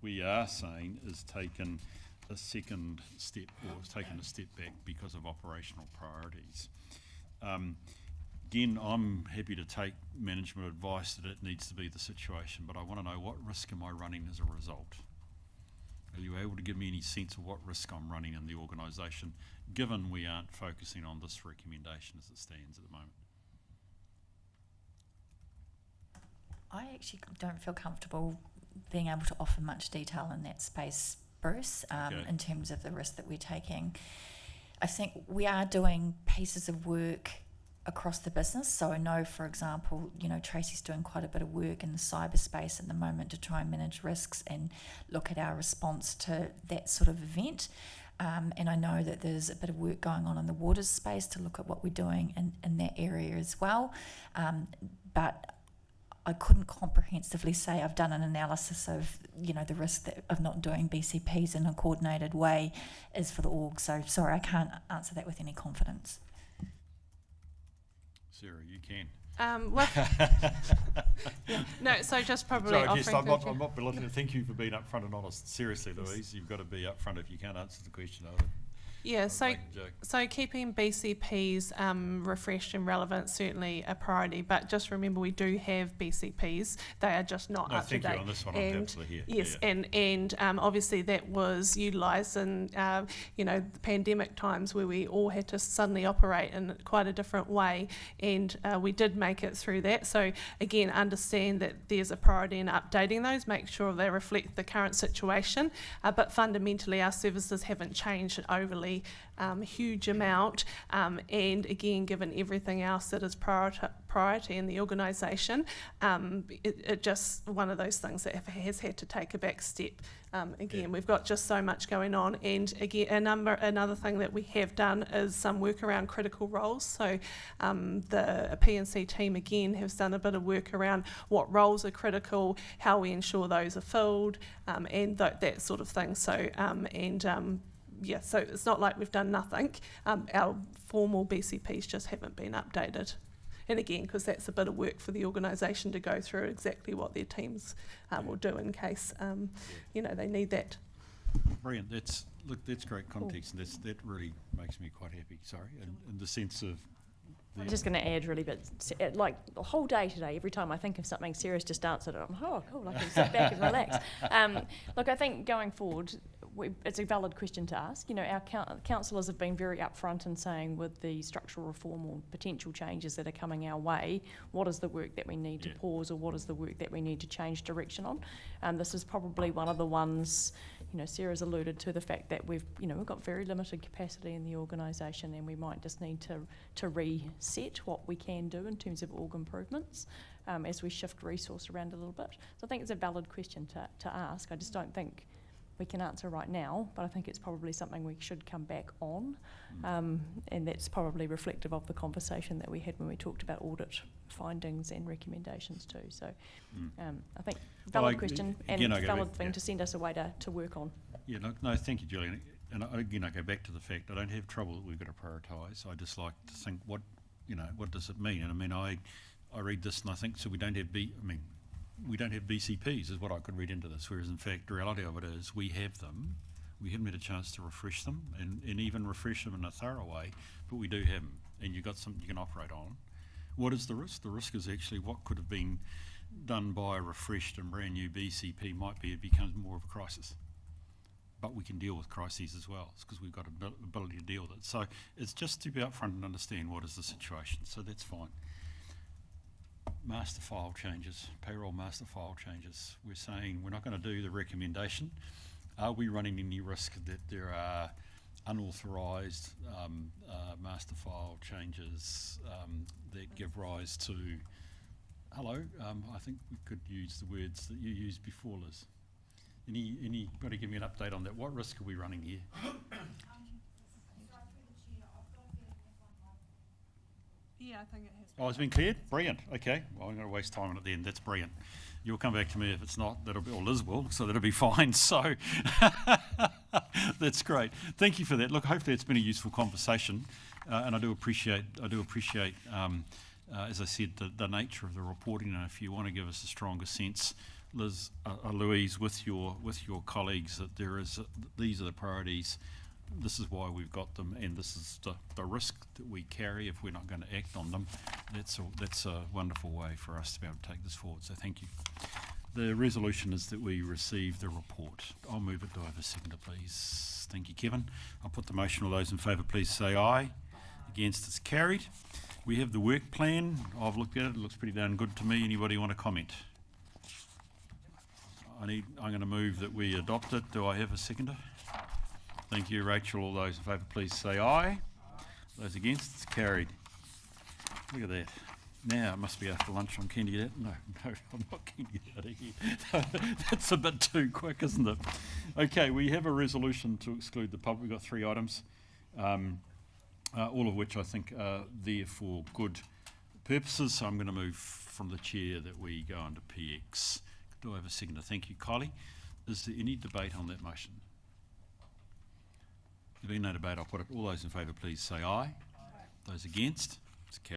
we are saying is taken a second step, or has taken a step back because of operational priorities. Again, I'm happy to take management advice that it needs to be the situation, but I want to know, what risk am I running as a result? Are you able to give me any sense of what risk I'm running in the organisation, given we aren't focusing on this recommendation as it stands at the moment? I actually don't feel comfortable being able to offer much detail in that space, Bruce, in terms of the risk that we're taking. I think we are doing pieces of work across the business. So I know, for example, Tracy's doing quite a bit of work in the cyberspace at the moment to try and manage risks and look at our response to that sort of event. And I know that there's a bit of work going on in the waters space to look at what we're doing in that area as well. But I couldn't comprehensively say I've done an analysis of, the risk of not doing BCPs in a coordinated way is for the org. So sorry, I can't answer that with any confidence. Sarah, you can. No, so just probably Sorry, offering... I'm not belittling. Thank you for being upfront and honest. Seriously, Louise, you've got to be upfront. If you can't answer the question, Yeah, so keeping BCPs refreshed and relevant, certainly a priority, but just remember we do have BCPs. They are just not up to date. Thank you on this one. I'm absolutely here. Yes, and obviously that was utilised in the pandemic times where we all had to suddenly operate in quite a different way, and we did make it through that. So again, understand that there's a priority in updating those, make sure they reflect the current situation, but fundamentally our services haven't changed overly huge amount, and again, given everything else that is priority in the organisation, it just one of those things that has had to take a back step. We've got just so much going on, and again, another thing that we have done is some work around critical roles. So the P&C team again has done a bit of work around what roles are critical, how we ensure those are filled, and that sort of thing. So so it's not like we've done nothing. Our formal BCPs just haven't been updated. And again, because that's a bit of work for the organisation to go through exactly what their teams will do in case they need that. Brilliant. That's great context, and that really makes me quite happy. Sorry, in the sense of. I'm just going to add really, but like the whole day today, every time I think of something serious, just answer it. I'm cool, I can sit back and relax. Look, I think going forward, it's a valid question to ask. Our councillors have been very upfront in saying with the structural reform or potential changes that are coming our way, what is the work that we need to pause, or what is the work that we need to change direction on? This is probably one of the ones, Sarah's alluded to the fact that we've got very limited capacity in the organisation, and we might just need to reset what we can do in terms of org improvements as we shift resource around a little bit. So I think it's a valid question to ask. I just don't think we can answer right now, but I think it's probably something we should come back on, and that's probably reflective of the conversation that we had when we talked about audit findings and recommendations too. So I think valid question and valid thing to send us a way to work on. Yeah, no, thank you, Julian. And again, I go back to the fact I don't have trouble that we've got to prioritise. I just like to think what does it mean? And I mean, I read this and I think, so we don't have BCPs is what I could read into this, whereas in fact the reality of it is we have them. We haven't had a chance to refresh them and even refresh them in a thorough way, but we do have them, and you've got something you can operate on. What is the risk? The risk is actually what could have been done by a refreshed and brand new BCP might be it becomes more of a crisis. But we can deal with crises as well, because we've got an ability to deal with it. So it's just to be upfront and understand what is the situation, so that's fine. master file changes, payroll master file changes. We're saying we're not going to do the recommendation. Are we running any risk that there are unauthorised master file changes that give rise to, hello, I think we could use the words that you used before, Liz. Anybody give me an update on that? What risk are we running here? Yeah, I think it has. Oh, it's been cleared? Brilliant. Okay. Well, I'm going to waste time on it then. That's brilliant. You'll come back to me if it's not. That'll be, or Liz will, so that'll be fine. So that's great. Thank you for that. Look, hopefully it's been a useful conversation, and I do appreciate, as I said, the nature of the reporting. And if you want to give us a stronger sense, Liz, Louise, with your colleagues, that these are the priorities. This is why we've got them, and this is the risk that we carry if we're not going to act on them. That's a wonderful way for us to be able to take this forward, so thank you. The resolution is that we receive the report. I'll move it. Do I have a seconder, please? Thank you, Kevin. I'll put the motion. All those in favour, please say aye. Against, it's carried. We have the work plan. I've looked at it. It looks pretty darn good to me. Anybody want to comment? I'm going to move that we adopt it. Do I have a seconder? Thank you, Rachel. All those in favour, please say aye. Those against, it's carried. Look at that. Now, it must be after lunch. I'm keen to get out. No, I'm not keen to get out of here. That's a bit too quick, isn't it? Okay, we have a resolution to exclude the public. We've got 3 items, all of which I think are there for good purposes. So I'm going to move from the chair that we go under PX. Do I have a seconder? Thank you, Kylie. Is there any debate on that motion? There being no debate, I'll put it. All those in favour, please say aye. Those against, it's carried.